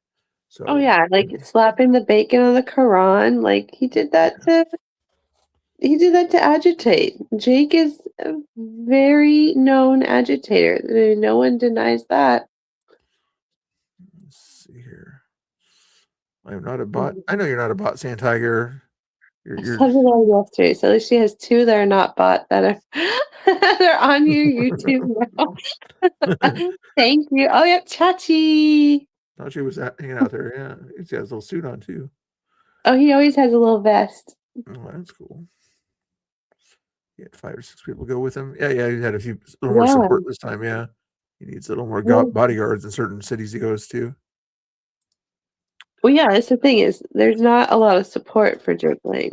So Oh yeah, like slapping the bacon on the Quran. Like he did that to agitate. Jake is a very known agitator. No one denies that. let's see here. I am not a bot. I know you're not a bot, Sand Tiger. I said it yesterday. So at least she has two that are not bot that are they're on your YouTube now. Thank you. Oh yep, Chachi. Thought she was hanging out there. Yeah, he has a little suit on too. Oh, he always has a little vest. Oh, that's cool. He had 5 or 6 people go with him. Yeah, he had a little more support this time. Yeah, he needs a little more bodyguards in certain cities he goes to. Well, yeah, that's the thing is there's not a lot of support for Jake Lang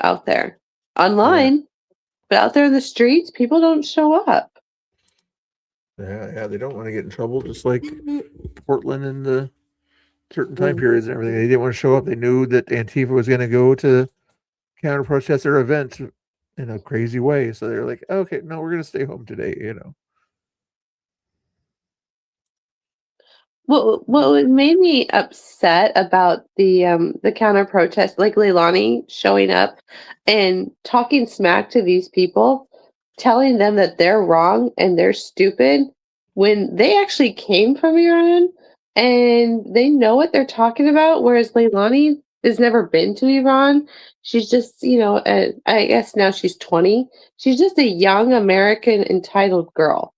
out there online, but out there in the streets, people don't show up. Yeah, they don't want to get in trouble, just like Portland in the certain time periods and everything. They didn't want to show up. They knew that Antifa was going to go to counter protest their event in a crazy way. So they're like, okay, no, we're going to stay home today, What made me upset about the counter protest, like Leilani showing up and talking smack to these people, telling them that they're wrong and they're stupid, when they actually came from Iran and they know what they're talking about, whereas Leilani has never been to Iran. She's just, I guess now she's 20. She's just a young American entitled girl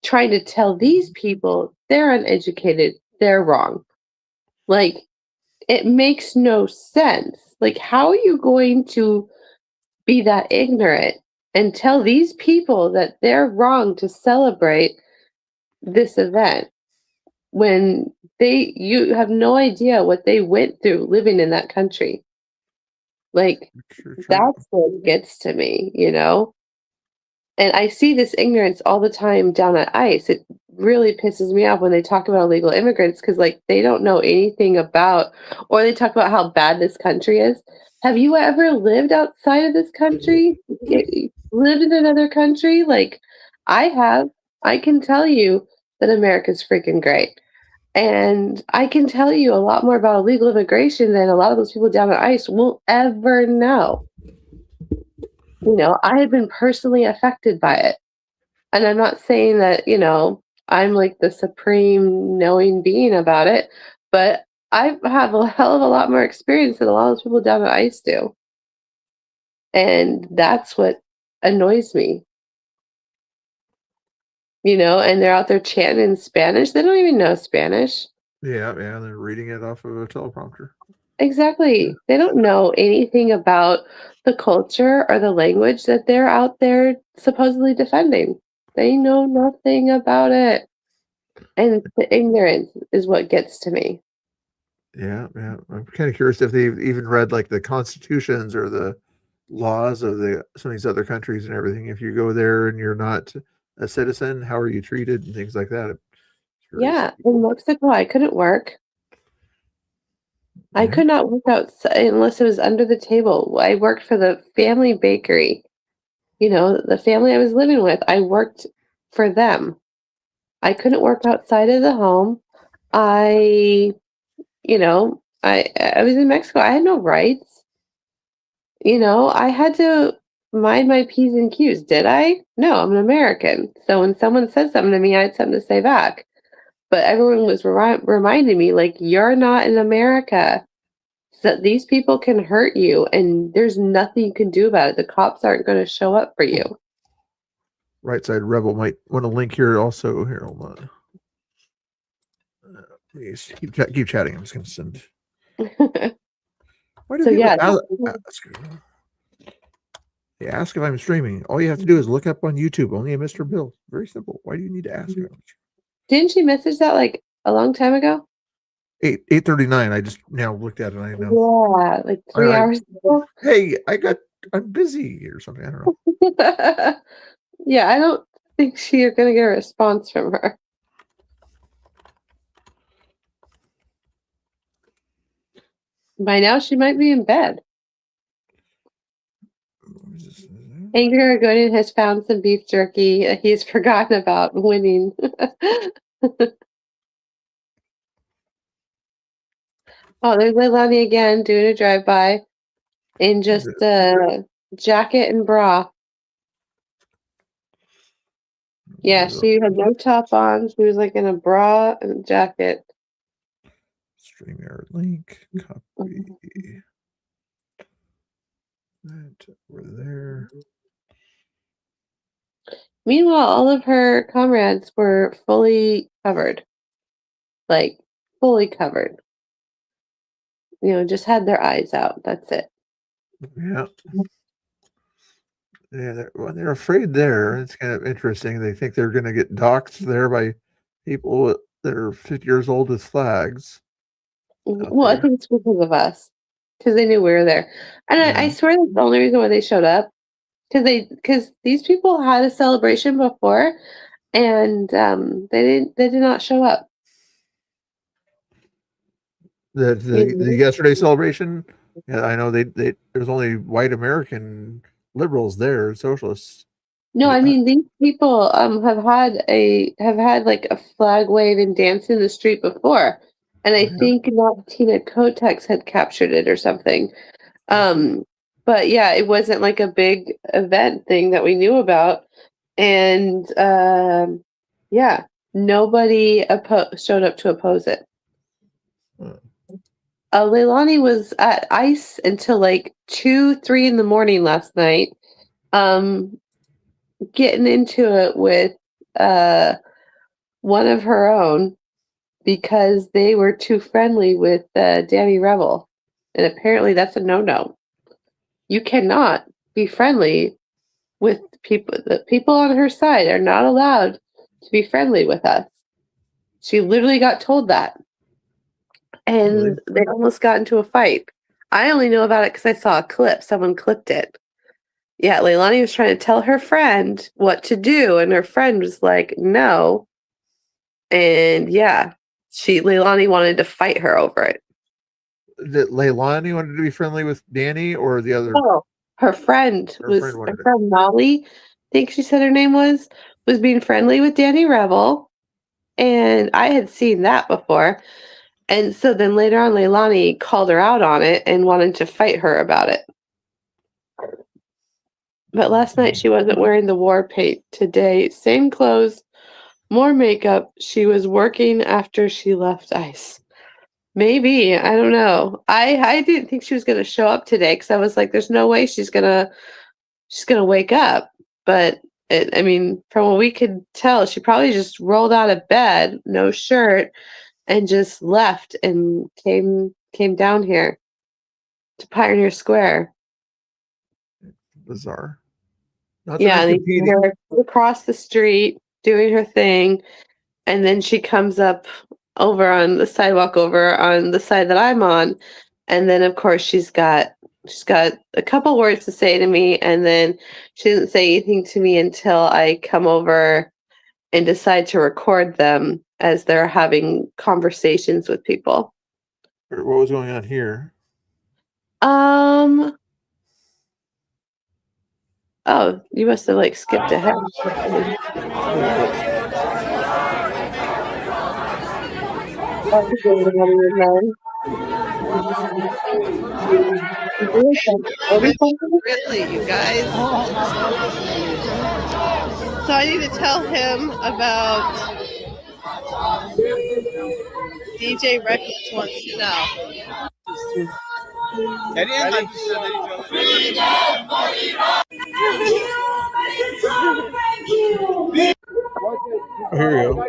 trying to tell these people they're uneducated, they're wrong. Like, it makes no sense. Like, how are you going to be that ignorant and tell these people that they're wrong to celebrate this event? when you have no idea what they went through living in that country. Like, that's what gets to me, you know? And I see this ignorance all the time down at ICE. It really pisses me off when they talk about illegal immigrants because, like, they don't know anything about, or they talk about how bad this country is. Have you ever lived outside of this country? Lived in another country? Like, I have. I can tell you that America's freaking great. And I can tell you a lot more about illegal immigration than a lot of those people down at ICE will ever know. You know, I have been personally affected by it. And I'm not saying that, you know, I'm like the supreme knowing being about it, but I have a hell of a lot more experience than a lot of those people down at ICE do. And that's what annoys me. You know, and they're out there chanting in Spanish. They don't even know Spanish. Yeah, they're reading it off of a teleprompter. Exactly. They don't know anything about the culture or the language that they're out there supposedly defending. They know nothing about it. And the ignorance is what gets to me. Yeah. I'm kind of curious if they've even read like the constitutions or the laws of some of these other countries and everything. If you go there and you're not a citizen, how are you treated and things like that? Yeah, in Mexico, I couldn't work. I could not work outside unless it was under the table. I worked for the family bakery. You know, the family I was living with, I worked for them. I couldn't work outside of the home. I was in Mexico. I had no rights. You know, I had to mind my P's and Q's. Did I? No, I'm an American. So when someone said something to me, I had something to say back. But everyone was reminding me, like, you're not in America. So these people can hurt you, and there's nothing you can do about it. The cops aren't going to show up for you. Right Side Rebel might want to link here also. Here, hold on. Please keep chatting. I'm just going to send. Why do So, yeah. They ask if I'm streaming. All you have to do is look up on YouTube. Only a Mr. Bill. Very simple. Why do you need to ask? Didn't she message that like a long time ago? 8:39. I just now looked at it. I know. Yeah, like 3 hours ago. Hey, I'm busy or something. I don't know. Yeah, I don't think you're going to get a response from her. By now, she might be in bed. Angry Argonian has found some beef jerky that he's forgotten about winning. Oh, there's Leilani again doing a drive-by in just a jacket and bra. Yeah, she had no top on. She was like in a bra and a jacket. StreamYard link. Copy. That over there. Meanwhile, all of her comrades were fully covered. Like, fully covered. You know, just had their eyes out. That's it. Yeah. Yeah, they're afraid there. It's kind of interesting. They think they're going to get doxxed there by people that are 50 years old with flags. Well, I think it's because of us. Because they knew we were there. And I swear that's the only reason why they showed up. Because these people had a celebration before, and they did not show up. The yesterday celebration, yeah, I know they there's only white American liberals there, socialists. No, I mean these people have had like a flag wave and dance in the street before, and I think Tina Kotex had captured it or something. But yeah, it wasn't like a big event thing that we knew about, and yeah, nobody showed up to oppose it. Leilani was at ICE until like 2-3 in the morning last night, getting into it with one of her own because they were too friendly with Danny Rebel, and apparently that's a no-no. You cannot be friendly with people. The people on her side are not allowed to be friendly with us. She literally got told that. And they almost got into a fight. I only know about it because I saw a clip. Someone clipped it. Yeah, Leilani was trying to tell her friend what to do, and her friend was like, no. And yeah, Leilani wanted to fight her over it. That Leilani wanted to be friendly with Danny or the other? Oh, her friend Molly, I think she said her name was being friendly with Danny Rebel. And I had seen that before. And so then later on, Leilani called her out on it and wanted to fight her about it. But last night she wasn't wearing the war paint. Today, same clothes, more makeup. She was working after she left ICE. Maybe, I don't know. I didn't think she was going to show up today because I was like, there's no way she's gonna wake up. But I mean, from what we could tell, she probably just rolled out of bed, no shirt, and just left and came down here to Pioneer Square. Bizarre. Yeah, and her across the street doing her thing, and then she comes up over on the sidewalk over on the side that I'm on, and then of course she's got a couple words to say to me, and then she didn't say anything to me until I come over and decide to record them as they're having conversations with people. What was going on here? Oh, you must have like skipped ahead. Really, you guys? So I need to tell him about DJ Reckless wants to know. Here you go.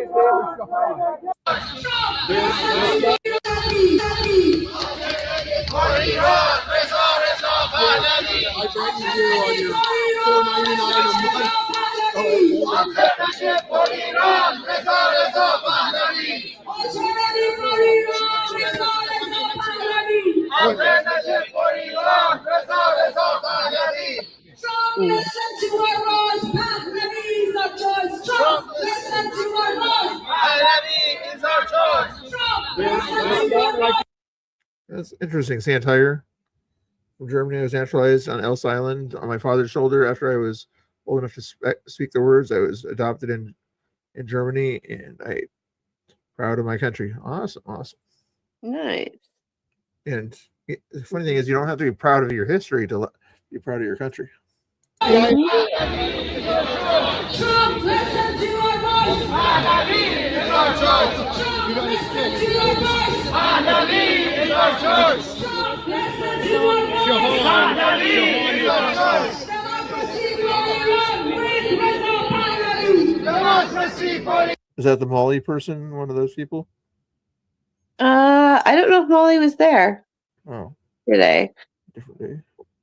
That's interesting. Santire from Germany. I was naturalized on Ellis Island on my father's shoulder after I was old enough to speak the words. I was adopted in Germany, and I'm proud of my country. Awesome. Nice. And the funny thing is, you don't have to be proud of your history to be proud of your country. Trump, listen to our voice. Hanabi is our choice. Trump, listen to our voice. Hanabi is our choice. Trump, listen to our voice. Hanabi is our choice. Democracy for Iran. With Reza Pahlavi. Democracy for Iran. Is that the Molly person? One of those people? I don't know if Molly was there. Oh. Today. Different day.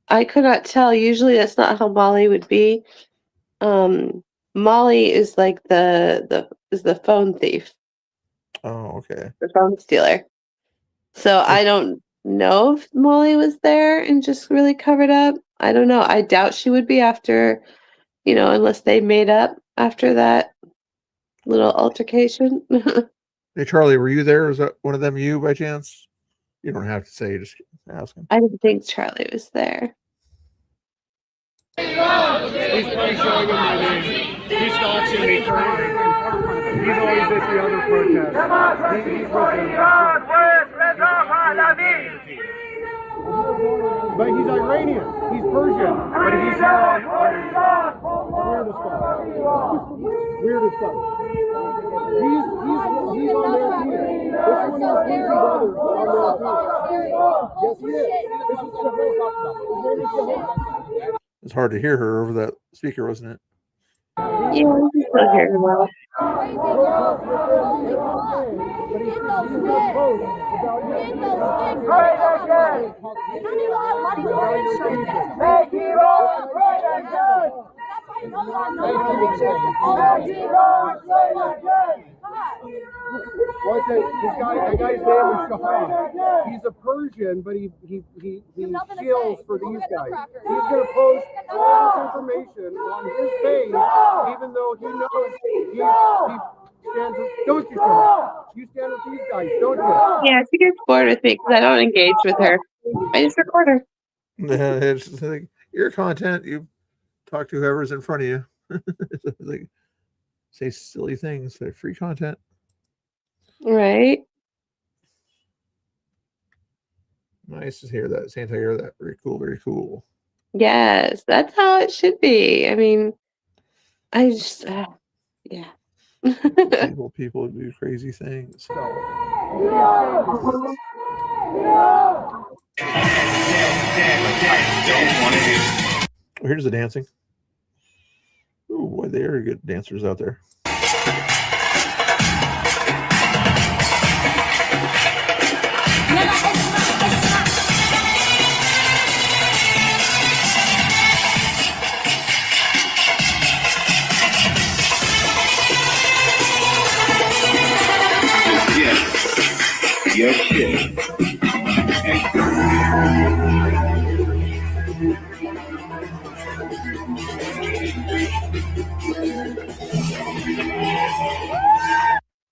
I could not tell. Usually that's not how Molly would be. Molly is like the phone thief. Oh, okay. The phone stealer. So I don't know if Molly was there and just really covered up. I don't know. I doubt she would be after, unless they made up after that little altercation. Hey, Charlie, were you there? Was that one of them you by chance? You don't have to say, just ask him. I didn't think Charlie was there. He's probably showing him my name. He's stalking me. He's always at the other protest. He's but he's Iranian. He's Persian. But he's weirdest stuff. He's on their team. This one is his brothers on their team. Yes, he is. This is what we're talking about. His name is Shahid. It's hard to hear her over that speaker, wasn't it? Yeah, you can still hear her well. What's it? That guy's name is Shahan. He's a Persian, but he skills for these guys. He's gonna post all this information on his page, even though he knows he stands with, don't you, Shahan? You stand with these guys, don't you? Yeah, she gets bored with me because I don't engage with her. I just record her. Yeah, it's just like your content. You talk to whoever's in front of you. Like, say silly things. They're free content. Right. Nice to hear that. Santa, hear that. Very cool. Very cool. Yes, that's how it should be. I mean, I just, yeah. people do crazy things. Here's the dancing. Oh boy, they are good dancers out there. Your shit.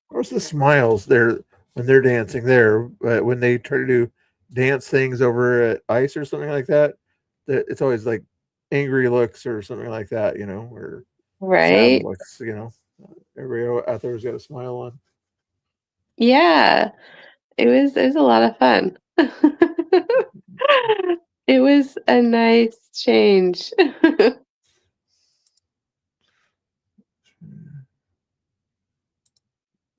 Where's the smiles there when they're dancing there? But when they try to do dance things over at ice or something like that, it's always like angry looks or something like that, you know, or Right. sad looks, you know. Everybody out there's got a smile on. Yeah. It was a lot of fun. It was a nice change.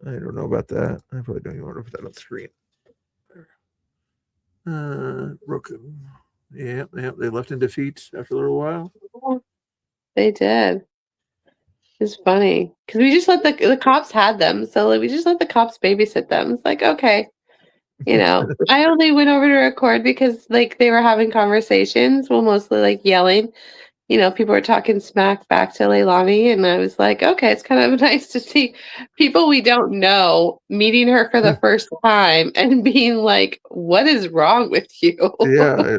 I don't know about that. I probably don't even want to put that on the screen. Broken. Yeah, they left in defeat after a little while. They did. It's funny because we just let the cops had them, so like, we just let the cops babysit them. It's like, okay, you know. I only went over to record because like they were having conversations, well, mostly like yelling. You know, people were talking smack back to Leilani, and I was like, okay, it's kind of nice to see people we don't know meeting her for the first time and being like, what is wrong with you? Yeah,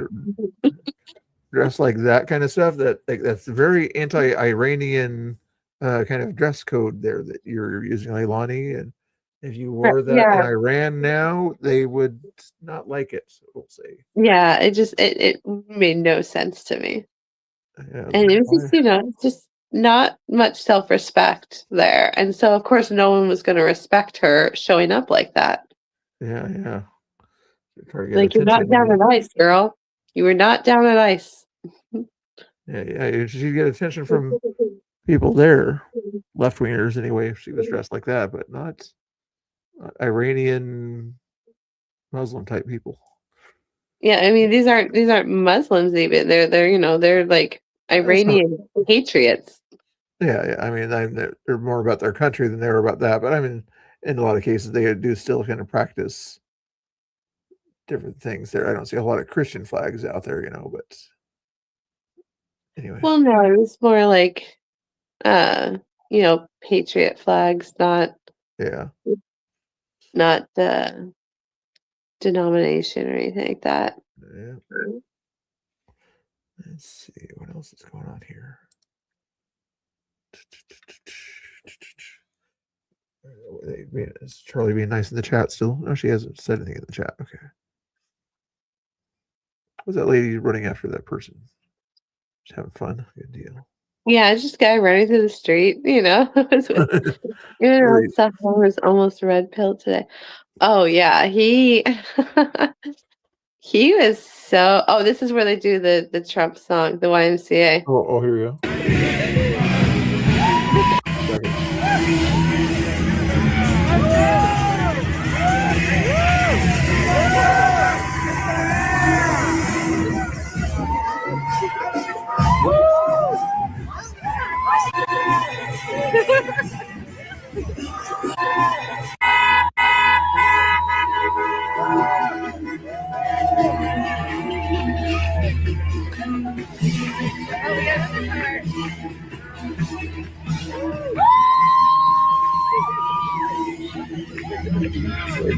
dress like that kind of stuff. That's very anti-Iranian kind of dress code there that you're using, Leilani. And if you wore that in Iran now, they would not like it. So we'll say. Yeah, it made no sense to me. Yeah, And it was just, you know, just not much self-respect there. And so, of course, no one was going to respect her showing up like that. Yeah. Like, you're not down at ice, girl. You were not down at ice. Yeah. She'd get attention from people there, left-wingers anyway, if she was dressed like that, but not Iranian Muslim type people. Yeah, I mean, these aren't Muslims even. They're you know, they're like Iranian patriots. Yeah. I mean, they're more about their country than they're about that. But I mean, in a lot of cases, they do still kind of practice different things there. I don't see a lot of Christian flags out there, you know, but anyway. Well, no, it was more like, you know, patriot flags, not denomination or anything like that. Yeah. Let's see what else is going on here. Is Charlie being nice in the chat still? No, she hasn't said anything in the chat. Okay. Was that lady running after that person? Just having fun. Good deal. Yeah, it's just a guy running through the street, you know. Stuff was almost red pill today. Oh yeah, he was so. Oh, this is where they do the Trump song, the YMCA. Oh, here we go.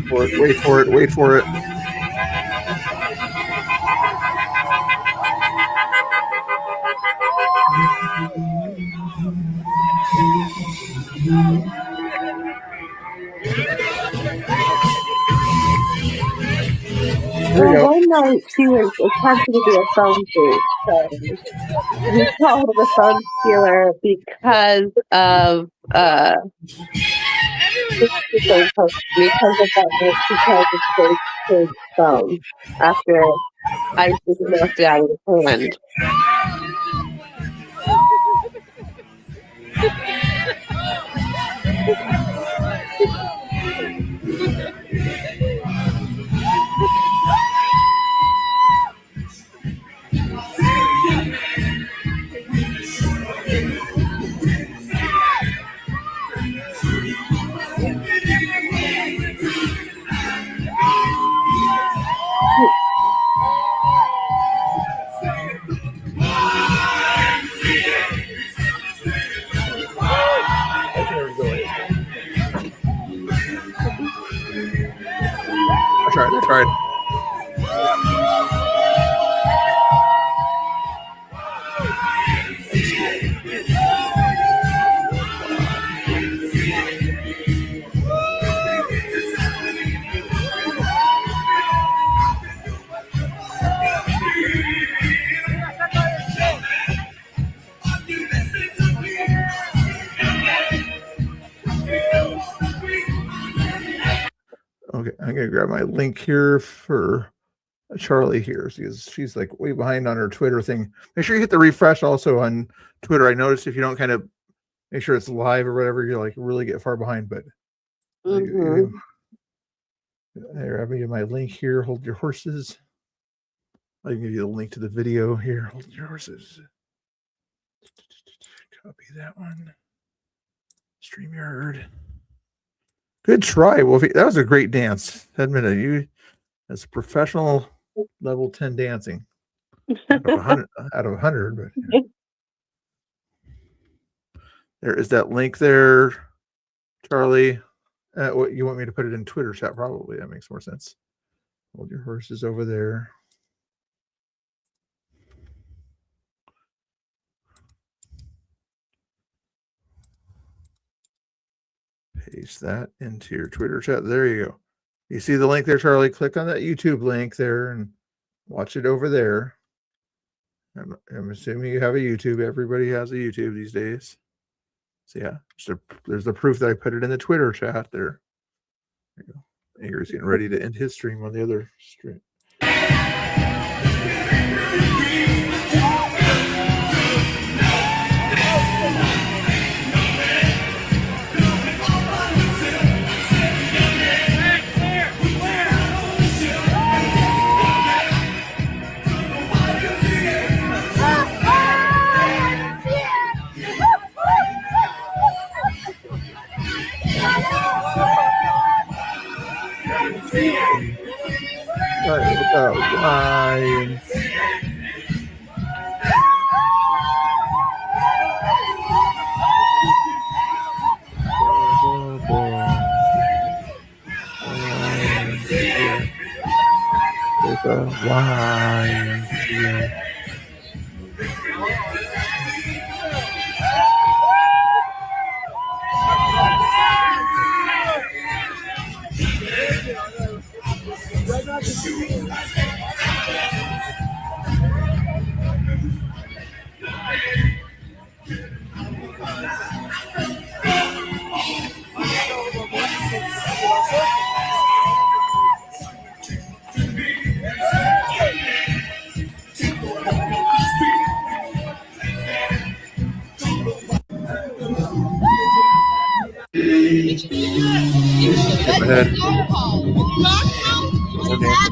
for it. Wait for it. Wait for it. Well, one night she was attempting to be a phone thief. So we called the phone stealer because of because of his phone after I just knocked it out of his hand. I tried. Okay, I'm gonna grab my link here for Charlie here because she's like way behind on her Twitter thing. Make sure you hit the refresh also on Twitter. I noticed if you don't kind of make sure it's live or whatever, you like really get far behind. But there, I'm gonna give my link here. Hold your horses. I can give you the link to the video here. Hold your horses. Copy that one. StreamYard. Good try, Wolfie. That was a great dance. Admit it. You, as a professional level 10 dancing. Out of 100, but yeah. There is that link there, Charlie. What you want me to put it in Twitter chat? Probably that makes more sense. Hold your horses over there. Paste that into your Twitter chat. There you go. You see the link there, Charlie? Click on that YouTube link there and watch it over there. I'm assuming you have a YouTube. Everybody has a YouTube these days. So yeah, there's the proof that I put it in the Twitter chat there. There you go. Igor's getting ready to end his stream on the other stream. Lions.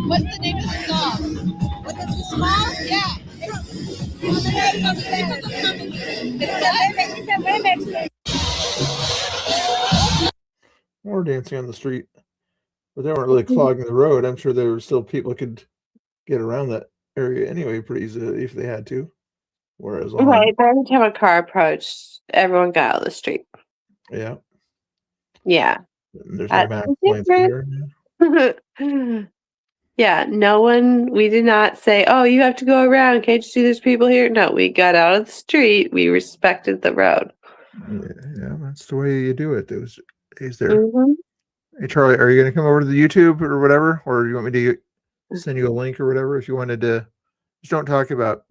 What's the name of the song? What is the small? Yeah. More dancing on the street, but they weren't really clogging the road. I'm sure there were still people that could get around that area anyway pretty easily if they had to. Whereas right, but every time a car approached, everyone got out of the street. Yeah. Yeah. There's no max points here. Yeah, no one, we did not say, oh, you have to go around. Can't you see there's people here? No, we got out of the street. We respected the road. Yeah, that's the way you do it those days there. Mhm. Hey, Charlie, are you going to come over to the YouTube or whatever? Or do you want me to send you a link or whatever if you wanted to? Just don't talk about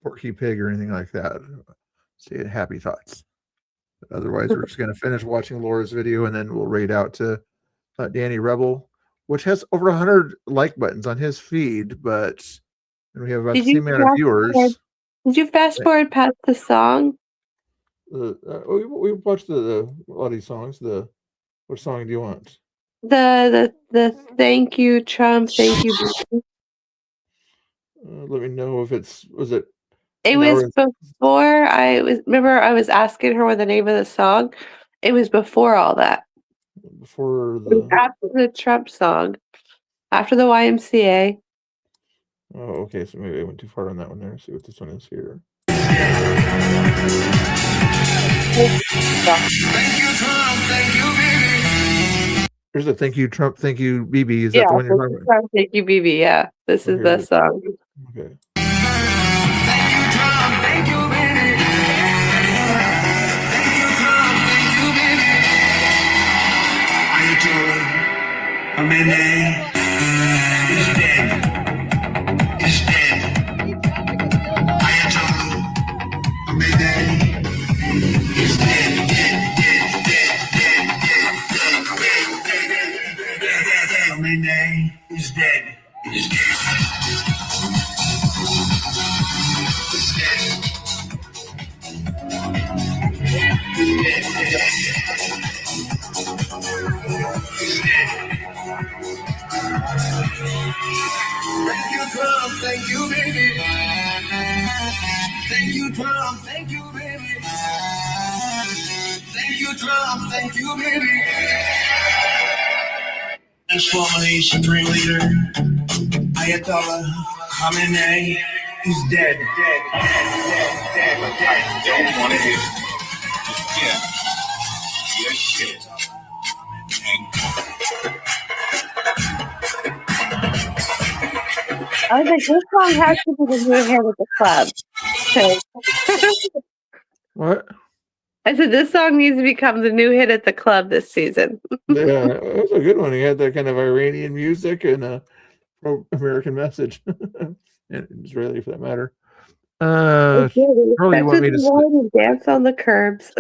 Porky Pig or anything like that. Say happy thoughts. But otherwise, we're just going to finish watching Laura's video and then we'll raid out to Danny Rebel, which has over 100 like buttons on his feed, but we have about the same amount of viewers. Did you fast forward past the song? We watched a lot of these songs. What song do you want? The thank you, Trump, thank you. Let me know if was it. It was before I was asking her what the name of the song. It was before all that. Before after the Trump song, after the YMCA. Oh, okay. So maybe I went too far on that one there. See what this one is here. Thank you, Trump. Thank you, baby. There's a thank you, Trump. Thank you, BB. Is that the one you're talking about? Trump, thank you, BB. Yeah, this is the song. Okay. Thank you, Trump. Thank you, baby. Thank you, Trump. Thank you, baby. Ayatollah Khamenei is dead. Is dead. Ayatollah Khamenei is dead. Khamenei is dead. Is dead. Thank you, Trump. Thank you, baby. Thank you, Trump. Thank you, baby. Thank you, Trump. Thank you, baby. And formerly Supreme Leader Ayatollah Khamenei is dead. Dead. I don't want to hear your shit. I was like, this song has to be the new hit at the club. What? I said this song needs to become the new hit at the club this season. Yeah, it was a good one. He had that kind of Iranian music and a pro-American message, and Israeli for that matter. Charlie, you want me to dance on the curbs?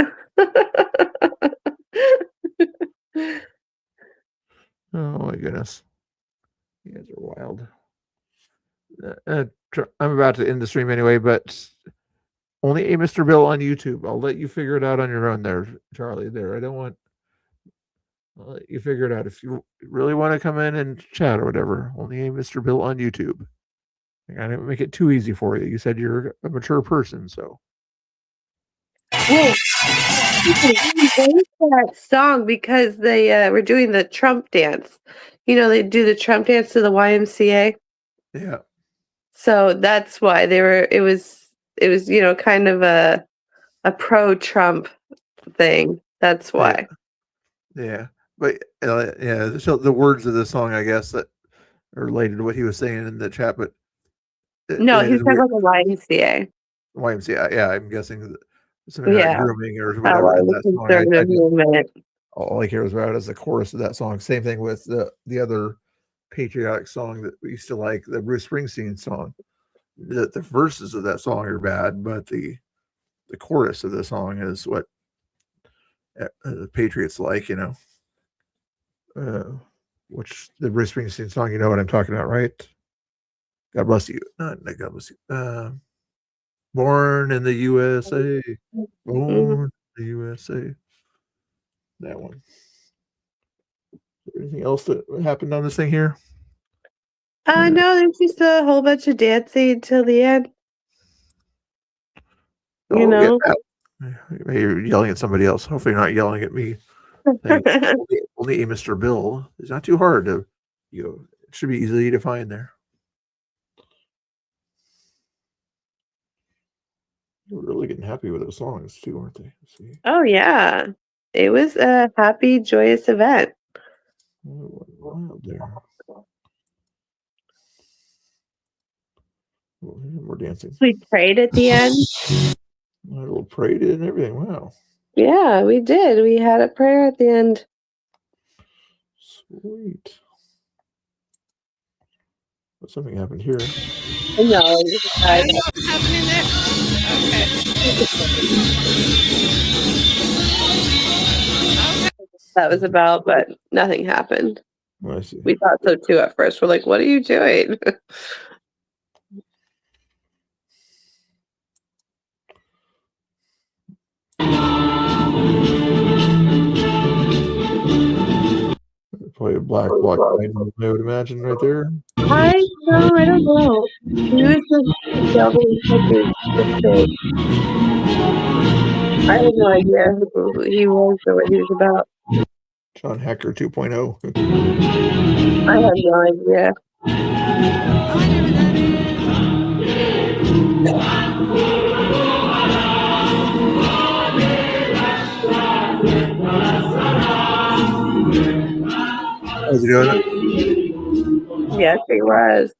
Oh my goodness, you guys are wild. I'm about to end the stream anyway, but only a Mr. Bill on YouTube. I'll let you figure it out on your own there, Charlie. There, I'll let you figure it out. If you really want to come in and chat or whatever, only a Mr. Bill on YouTube. I gotta make it too easy for you. You said you're a mature person, so. Wait, that song because they were doing the Trump dance. You know, they do the Trump dance to the YMCA. Yeah. So that's why they were. It was kind of a pro-Trump thing. That's why. Yeah, but yeah. So the words of the song, I guess, that are related to what he was saying in the chat, but no, he's talking about the YMCA. YMCA, yeah. I'm guessing something about grooming or whatever in that song. All I care about is the chorus of that song. Same thing with the other patriotic song that we used to like, the Bruce Springsteen song. The verses of that song are bad, but the chorus of the song is what the Patriots like, which the Bruce Springsteen song, you know what I'm talking about, right? God bless you. Not God bless you. Born in the USA. Born in the USA. That one. Anything else that happened on this thing here? No, there's just a whole bunch of dancing till the end. You know? Maybe you're yelling at somebody else. Hopefully you're not yelling at me. Only a Mr. Bill. It's not too hard to, it should be easy to find there. You're really getting happy with those songs too, aren't they? Oh yeah. It was a happy, joyous event. Wild there. Oh, we're dancing. We prayed at the end. A little prayed and everything. Wow. Yeah, we did. We had a prayer at the end. Sweet. But something happened here. No, What's happening there? that was about, but nothing happened. I see. We thought so too at first. We're like, what are you doing? Probably a black item, I would imagine, right there. I don't know. He was just delving into this. I had no idea who he was or what he was about. John Hacker 2.0. I had no idea. Was he doing it? Yes, he was.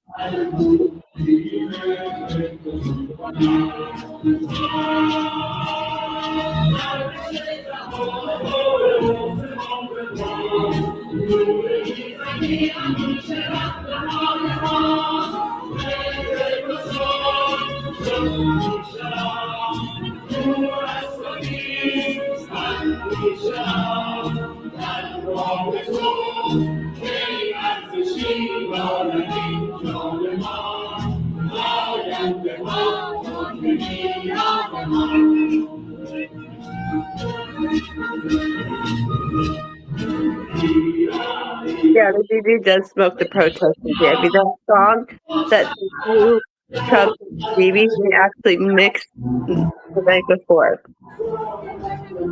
Yeah, the DD does smoke the protest candy. That song that two Trump DB, they actually mixed the night before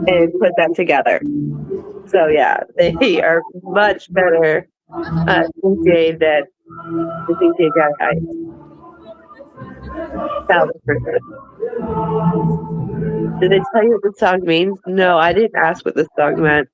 and put that together. So yeah, they are much better DJ than the DJ Guy Hype. 1000%. Did they tell you what the song means? No, I didn't ask what the song meant.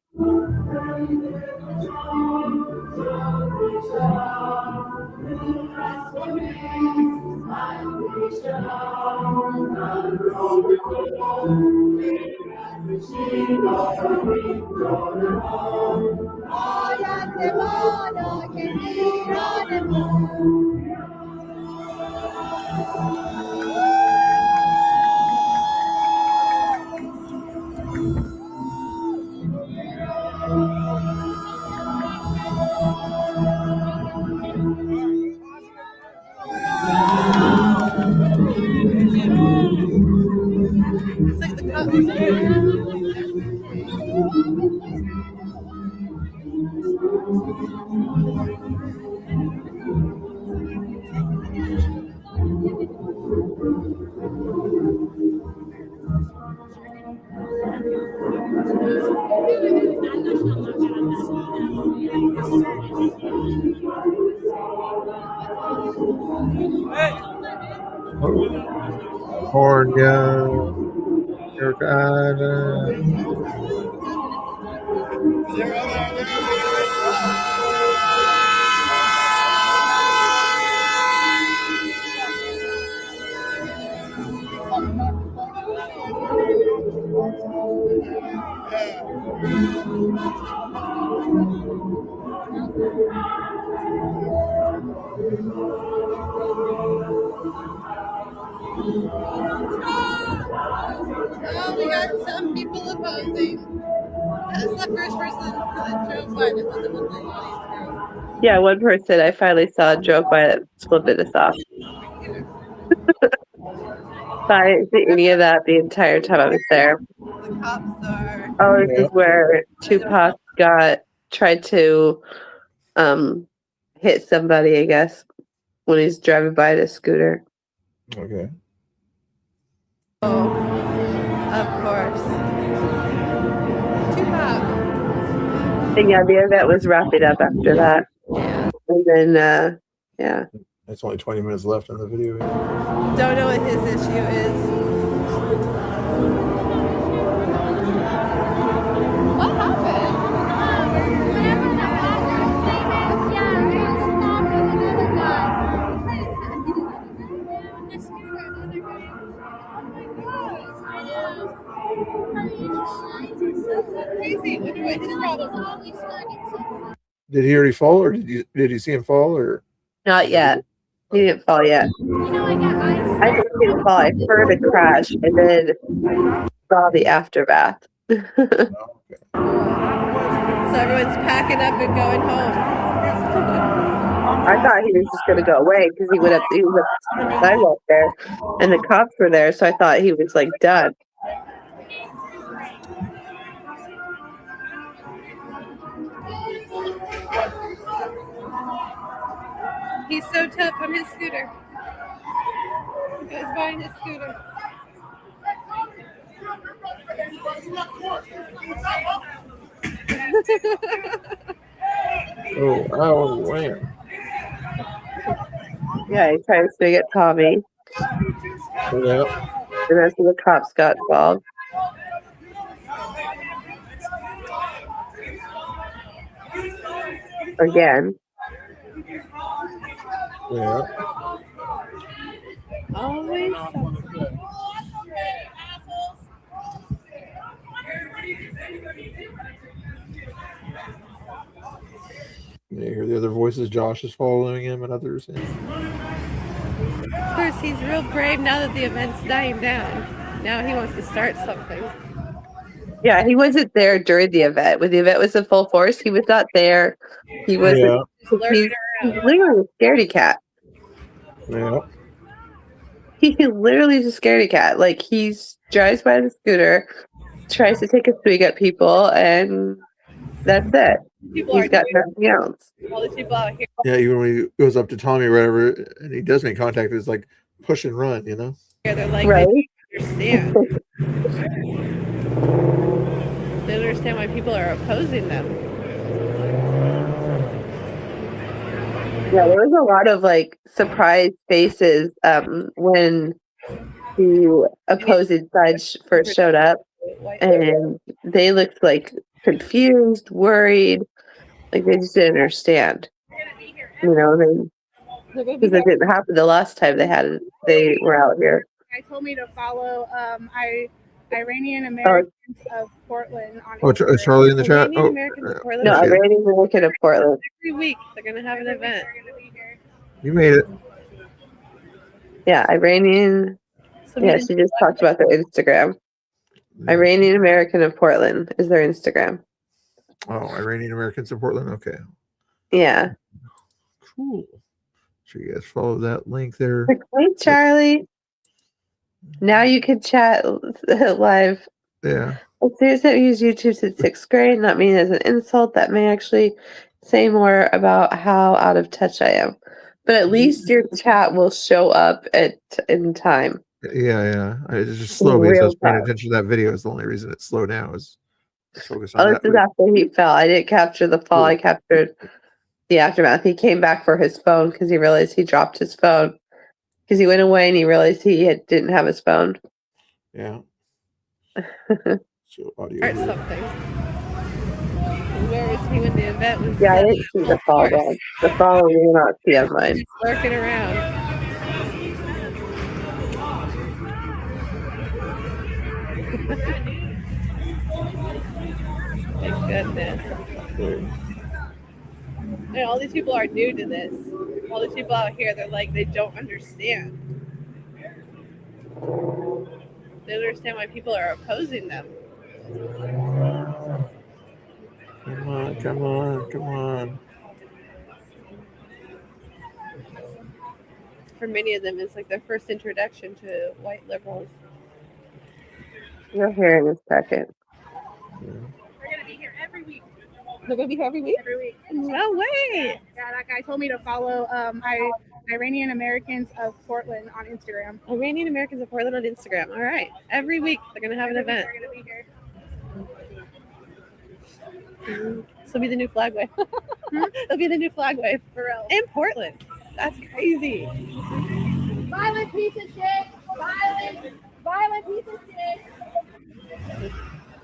California, Carolina. Oh, we got some people opposing. That's the first person that drove by that wasn't with the audience. Yeah, one person I finally saw drove by that split us off. But I didn't see any of that the entire time I was there. The cops are. Oh, this is where Tupac tried to hit somebody, I guess, when he's driving by in a scooter. Okay. Oh, of course. Tupac. And yeah, the event was wrapping up after that. Yeah. And then, yeah. It's only 20 minutes left in the video. Don't know what his issue is. What happened? crazy. Wonder what his problem was. Did he already fall, or did you see him fall, or? Not yet. He didn't fall yet. I think he didn't fall. I heard a crash and then saw the aftermath. So everyone's packing up and going home. I thought he was just gonna go away because he was up the sidewalk there, and the cops were there. So I thought he was like done. He's so tough on his scooter. He goes buying his scooter. Oh, man. Yeah, he tries to get Tommy. Yeah. The rest of the cops got involved. Again. Yeah. Always something. You hear the other voices. Josh is following him, and others. Of course, he's real brave now that the event's dying down. Now he wants to start something. Yeah, he wasn't there during the event. When the event was in full force, he was not there. He wasn't. He's literally a scaredy cat. Yeah. He literally is a scaredy cat. Like, he drives by the scooter, tries to take a swig at people, and that's it. He's got nothing else. All these people out here. Yeah, even when he goes up to Tommy or whatever, and he does make contact, it's like push and run, you know? They're like, right? They don't understand. They don't understand why people are opposing them. Yeah, there was a lot of like surprised faces when the opposing side first showed up, and they looked like confused, worried, like they just didn't understand. You know, because it didn't happen the last time they were out here. Guy told me to follow Iranian Americans of Portland on Oh, is Charlie in the chat? Iranian Oh, Americans of Portland. No, Iranian American of Portland. Every week they're gonna have an event. you made it. Yeah, Iranian. Yeah, she just talked about their Instagram. Iranian American of Portland is their Instagram. Oh, Iranian Americans in Portland. Okay, Yeah. cool. So you guys follow that link there. Hey, Charlie. Now you can chat live. Yeah. A student that used YouTube since 6th grade, not mean as an insult. That may actually say more about how out of touch I am. But at least your chat will show up in time. Yeah. It's just slow because I was paying attention to that video. Is the only reason it's slow now is focus on Oh, that. this is after he fell. I didn't capture the fall. I captured the aftermath. He came back for his phone because he realized he dropped his phone. Because he went away and he realized he didn't have his phone. Yeah. So audio. Start something. Where was he when the event was? Yeah, I didn't see the fall though. The fall we will not see on mine. He's lurking around. Thank goodness. And all these people are new to this. All these people out here, they're like, they don't understand. They don't understand why people are opposing them. Come on. For many of them, it's like their first introduction to white liberals. You'll hear in a second. We're gonna be here every week. They're gonna be here every week? Every week. No way. Yeah, that guy told me to follow Iranian Americans of Portland on Instagram. Iranian Americans of Portland on Instagram. All right. Every week they're gonna have an event. They're gonna be here. This will be the new flag wave. It'll be the new flag wave for real. In Portland. That's crazy. Violent piece of shit. Violent piece of shit.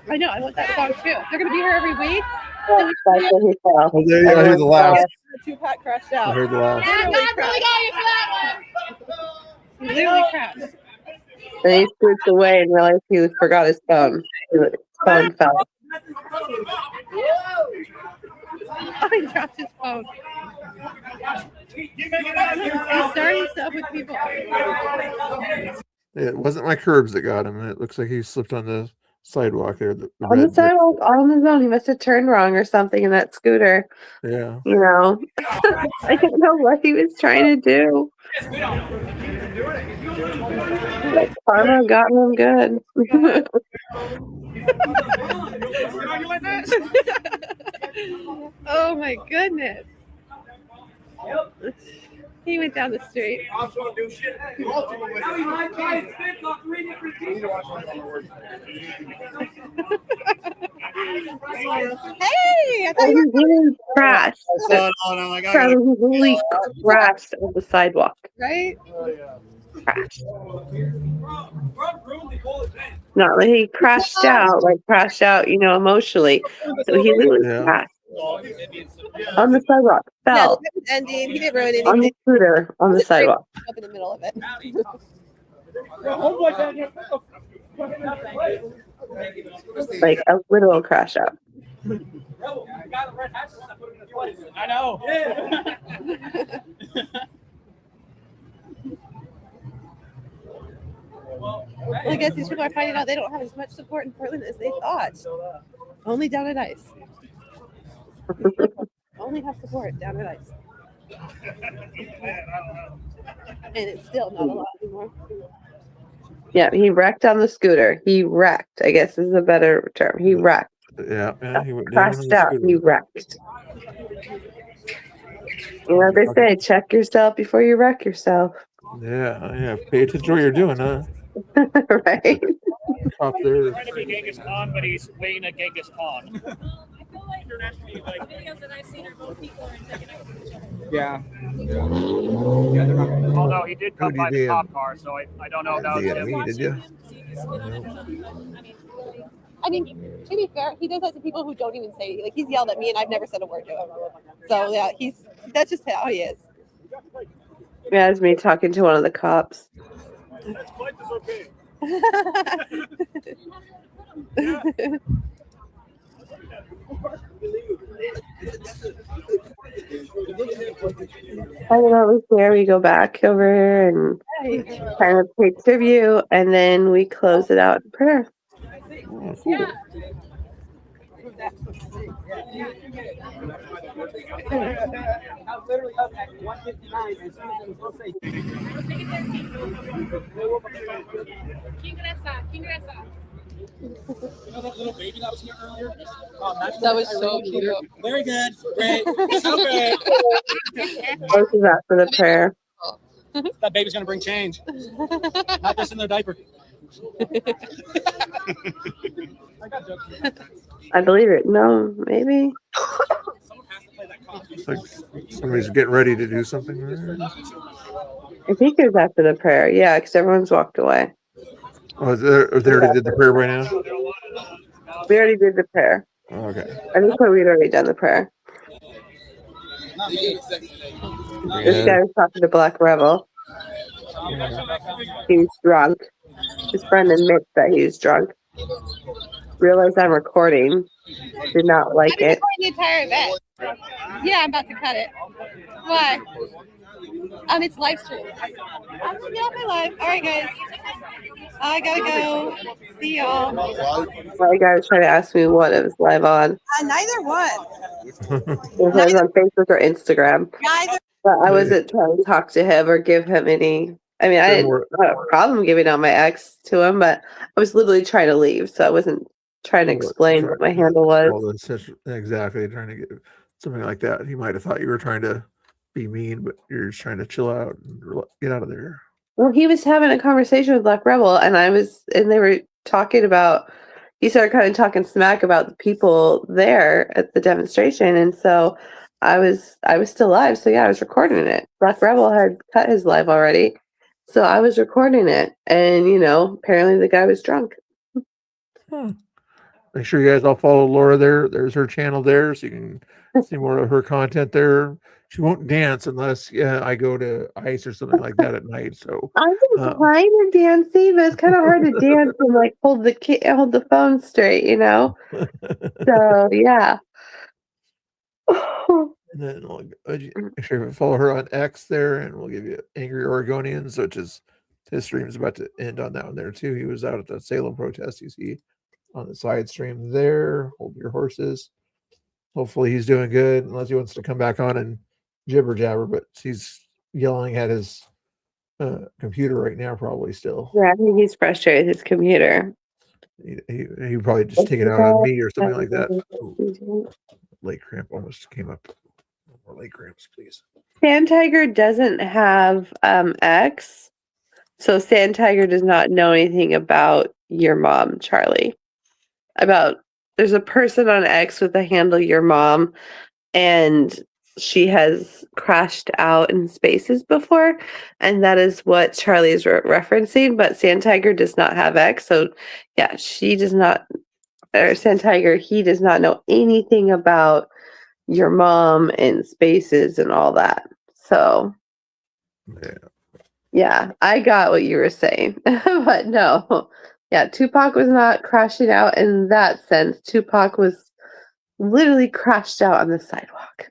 I know. I want that song too. They're gonna be here every week. That's when he fell. Oh, there, I heard the laugh. Tupac crashed out. I heard the laugh. Yeah, God really got you for that He literally crashed. Then he scoots away and realized he forgot his phone. His phone fell. Oh, he dropped his phone. He's starting stuff with people. It wasn't my curbs that got him. It looks like he slipped on the sidewalk there. The On the red. sidewalk, on his own. He must have turned wrong or something in that scooter. Yeah. You know, I don't know what he was trying to do. But karma got him good. Oh my goodness. He went down the street. Hey, I thought He you were really crashed. He really crashed on the sidewalk. right. Crashed. Not like he crashed out, you know, emotionally. So he literally crashed on the sidewalk, Yeah, fell the was ending. He didn't ruin anything. on the scooter on the sidewalk. Up in the middle of it. Like a literal crash out. I know. Well, I guess these people are finding out they don't have as much support in Portland as they thought. Only down at ice. Only have support down at ice. And it's still not a lot anymore. Yeah, he wrecked on the scooter. He wrecked, I guess is a better term. He wrecked. Yeah, he went down on Crashed the out. scooter. He wrecked. You know, they say check yourself before you wreck yourself. Yeah. Pay attention to what you're doing, huh? Right? Top there. Trying to be Genghis Khan, but he's weighing a Genghis Khan. Yeah. Oh no, he did come Who'd by you the DM? cop car, so I don't know if that was Yeah, him. me, did you? I mean, to be fair, he does that to people who don't even say anything. Like he's yelled at me and I've never said a word to him. So yeah, that's just how he is. Yeah, it's me talking to one of the cops. I don't know, there we go back over and kind of pay tribute, and then we close it out in prayer. Literally up at 1:59 as soon as it was supposed to say. You know that little baby that was here earlier? That was so cute. Very good. Great. Okay. Close it out for the prayer. That baby's gonna bring change. Not just in their diaper. I believe it. No, maybe. It's like somebody's getting ready to do something. I think it was after the prayer. Yeah, because everyone's walked away. Oh, they already did the prayer by now? We already did the prayer. Oh, okay. I think we'd already done the prayer. This guy was talking to Black Rebel. He was drunk. His friend admits that he was drunk. Realized I'm recording. Did not like it. The entire event. Yeah, I'm about to cut it. Why? It's live stream. I'm gonna get off my live. All right, guys. I gotta go. See y'all. My guy was trying to ask me what it was live on. Neither one. It was on Facebook or Instagram. Neither. But I wasn't trying to talk to him or give him any. I mean, I didn't have a problem giving out my ex to him, but I was literally trying to leave, so I wasn't trying to explain what my handle was. Well, exactly. Trying to get something like that. He might have thought you were trying to be mean, but you're just trying to chill out and get out of there. Well, he was having a conversation with Black Rebel, and they were talking about. He started kind of talking smack about the people there at the demonstration, and so I was still live. So yeah, I was recording it. Black Rebel had cut his live already, so I was recording it, and apparently the guy was drunk. Make sure you guys all follow Laura there. There's her channel there, so you can see more of her content there. She won't dance unless I go to ice or something like that at night. So I'm just kind of dancing, but it's kind of hard to dance and like hold the phone straight, you know. So yeah. and then make sure you follow her on X there, and we'll give you Angry Oregonians, which is his stream's about to end on that one there too. He was out at the Salem protest. You see on the side stream there. Hold your horses. Hopefully he's doing good, unless he wants to come back on and jibber jabber. But he's yelling at his computer right now, probably still. Yeah, I think he's frustrated with his computer. He probably just take it out on me or something like that. Ooh, leg cramp almost came up. No more leg cramps, please. Sand Tiger doesn't have X, so Sand Tiger does not know anything about your mom, Charlie. There's a person on X with the handle your mom, and she has crashed out in spaces before, and that is what Charlie is referencing. But Sand Tiger does not have X, so yeah, she does not, or Sand Tiger, he does not know anything about your mom and spaces and all that. So yeah, I got what you were saying, but no, yeah, Tupac was not crashing out in that sense. Tupac was literally crashed out on the sidewalk.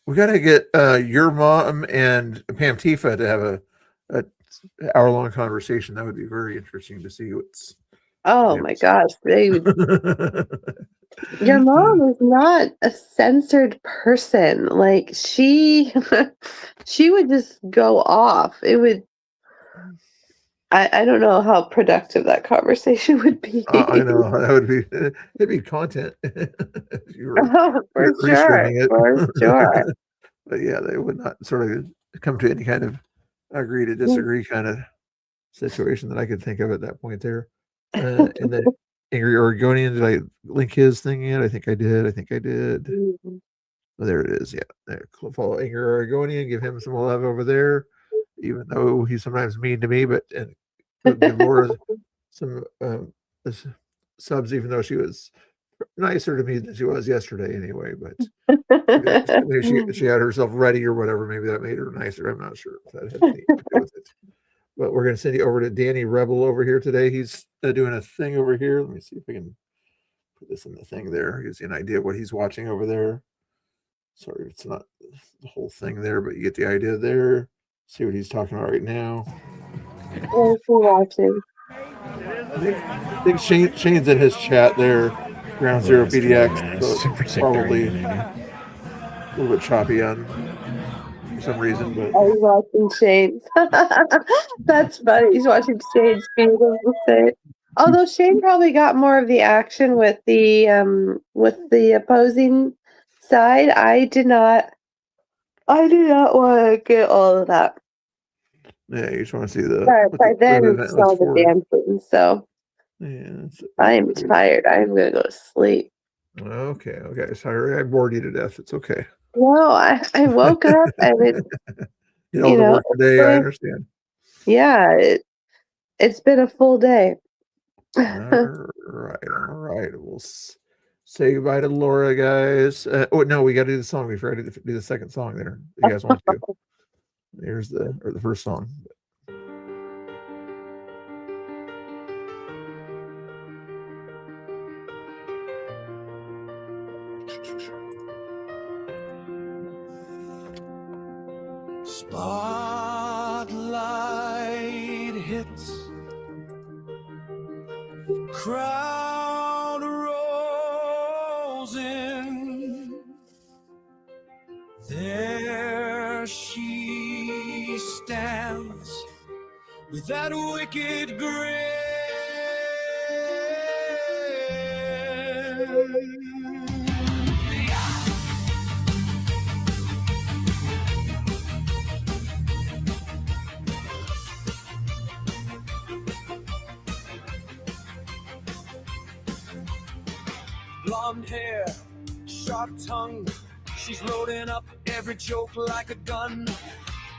We got to get your mom and Pam Tifa to have a hour-long conversation. That would be very interesting to see what's. Oh my gosh, your mom is not a censored person. Like she would just go off. It would. I don't know how productive that conversation would be. I know that would be. It'd be content. For sure. But yeah, they would not sort of come to any kind of agree to disagree kind of situation that I could think of at that point there. And then Angry Oregonian, did I link his thing yet? I think I did. Mm-hmm. Oh, there it is. Yeah. There. Follow Angry Oregonian, give him some love over there, even though he's sometimes mean to me, but give Laura some subs, even though she was nicer to me than she was yesterday anyway. But maybe she had herself ready or whatever. Maybe that made her nicer. I'm not sure if that had anything to do with it. But we're going to send you over to Danny Rebel over here today. He's doing a thing over here. Let me see if we can put this in the thing there. Gives you an idea of what he's watching over there. Sorry, it's not the whole thing there, but you get the idea there. See what he's talking about right now. What is he watching? I think Shane's in his chat there. Ground Zero BDX. So it's probably a little bit choppy on for some reason, but He's watching Shane. That's funny. He's watching Shane's beautiful thing. Although Shane probably got more of the action with the opposing side. I did not want to get all of that. yeah, you just want to see the. By then event saw was the for. dancing, so Yeah, I am tired. I'm gonna go to sleep. Okay. Sorry, I bored you to death. It's okay. No, I woke up and it, You know, the work today. I understand. yeah, it's been a full day. All right. We'll say goodbye to Laura, guys. Oh no, we got to do the song before I do the second song there. You guys want to? There's the first song. Spotlight hits, crowd rolls in. There she stands with that wicked grin. Blonde hair, sharp tongue, she's loading up every joke like a gun.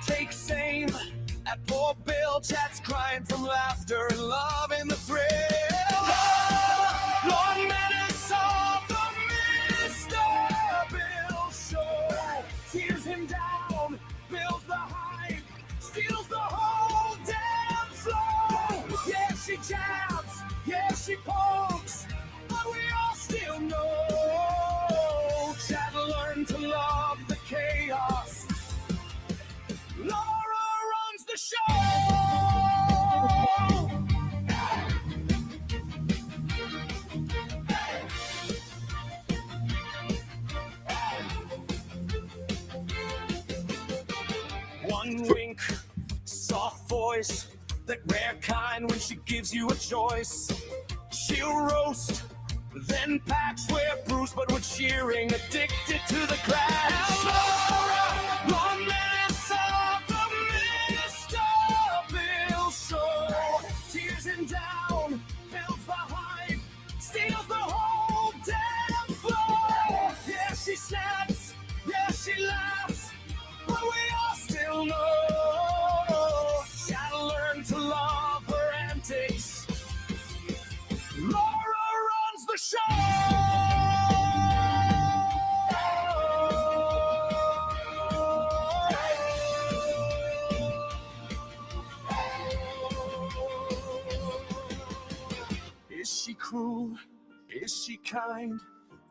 Takes aim at poor Bill, chats crying from laughter and loving the thrill. Lord Menace of the Mr. Bill Show. Tears the show. One wink, soft voice, that rare kind when she gives you a choice. She'll roast, then patch where bruised but with cheering, addicted to the clash. Laura, loneliness of the Mr. Bill Show. Tears and down, builds the hype, steals the whole damn floor. Yeah, she snaps, yeah, she laughs, but we all still know. Gotta learn to love her antics. Laura runs the show. Is she cruel? Is she kind?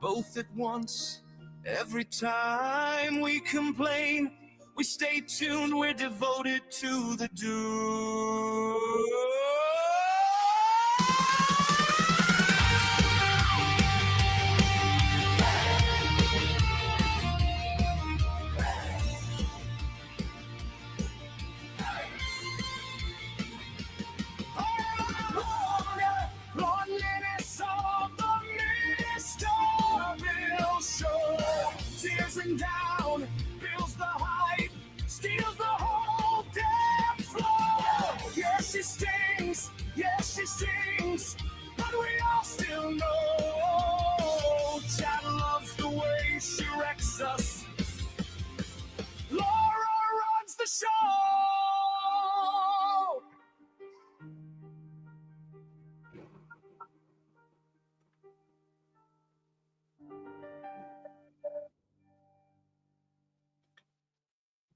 Both at once. Every time we complain, we stay tuned, we're devoted to the do. Loneliness of the Mr. Bill Show. Tears and down, builds the hype, steals the whole damn floor. Yeah, she stings, yeah, she sings, but we all still know. Chad loves the way she wrecks us. Laura runs the show.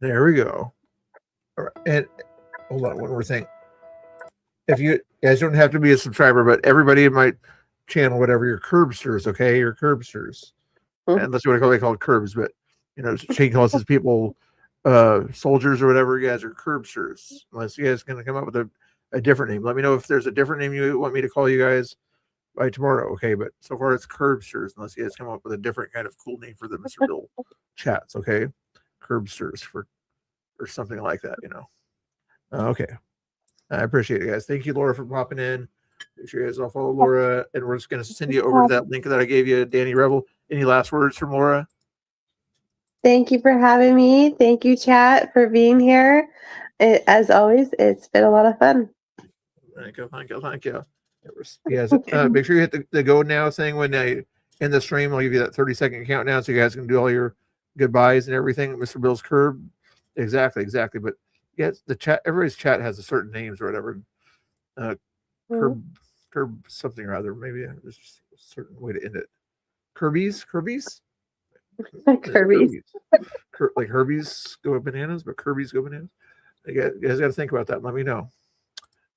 There we go. All right. And hold on, one more thing. If you guys don't have to be a subscriber, but everybody in my channel, whatever, your curbsters, okay? Your curbsters. And that's what I call they called curbs, but you know, Shane calls his people soldiers or whatever. You guys are curbsters. Unless you guys gonna come up with a different name. Let me know if there's a different name you want me to call you guys by tomorrow, okay? But so far it's curbsters, unless you guys come up with a different kind of cool name for the Mr. Bill chats, okay? Curbsters or something like that, you know. Okay. I appreciate it, guys. Thank you, Laura, for popping in. Make sure you guys all follow Laura, and we're just going to send you over to that link that I gave you, Danny Rebel. Any last words from Laura? Thank you for having me. Thank you, chat, for being here. As always, it's been a lot of fun. Thank you. Yes, make sure you hit the go now thing when I end the stream. I'll give you that 30-second countdown so you guys can do all your goodbyes and everything. Mr. Bill's Curb. Exactly. But yes, the chat, everybody's chat has a certain names or whatever. Curb something or other. Maybe there's a certain way to end it. Kirby's. Like Herbie's go bananas, but Kirby's go bananas. You guys got to think about that. Let me know.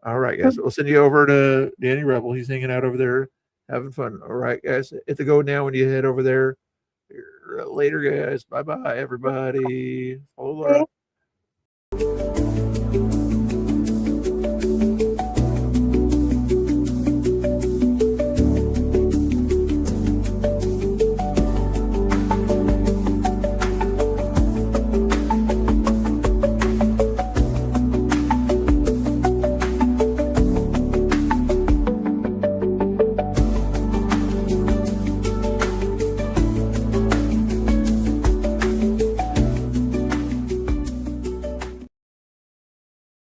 All right, guys. We'll send you over to Danny Rebel. He's hanging out over there, having fun. All right, guys. Hit the go now when you head over there. Later, guys. Bye-bye, everybody. Follow Laura.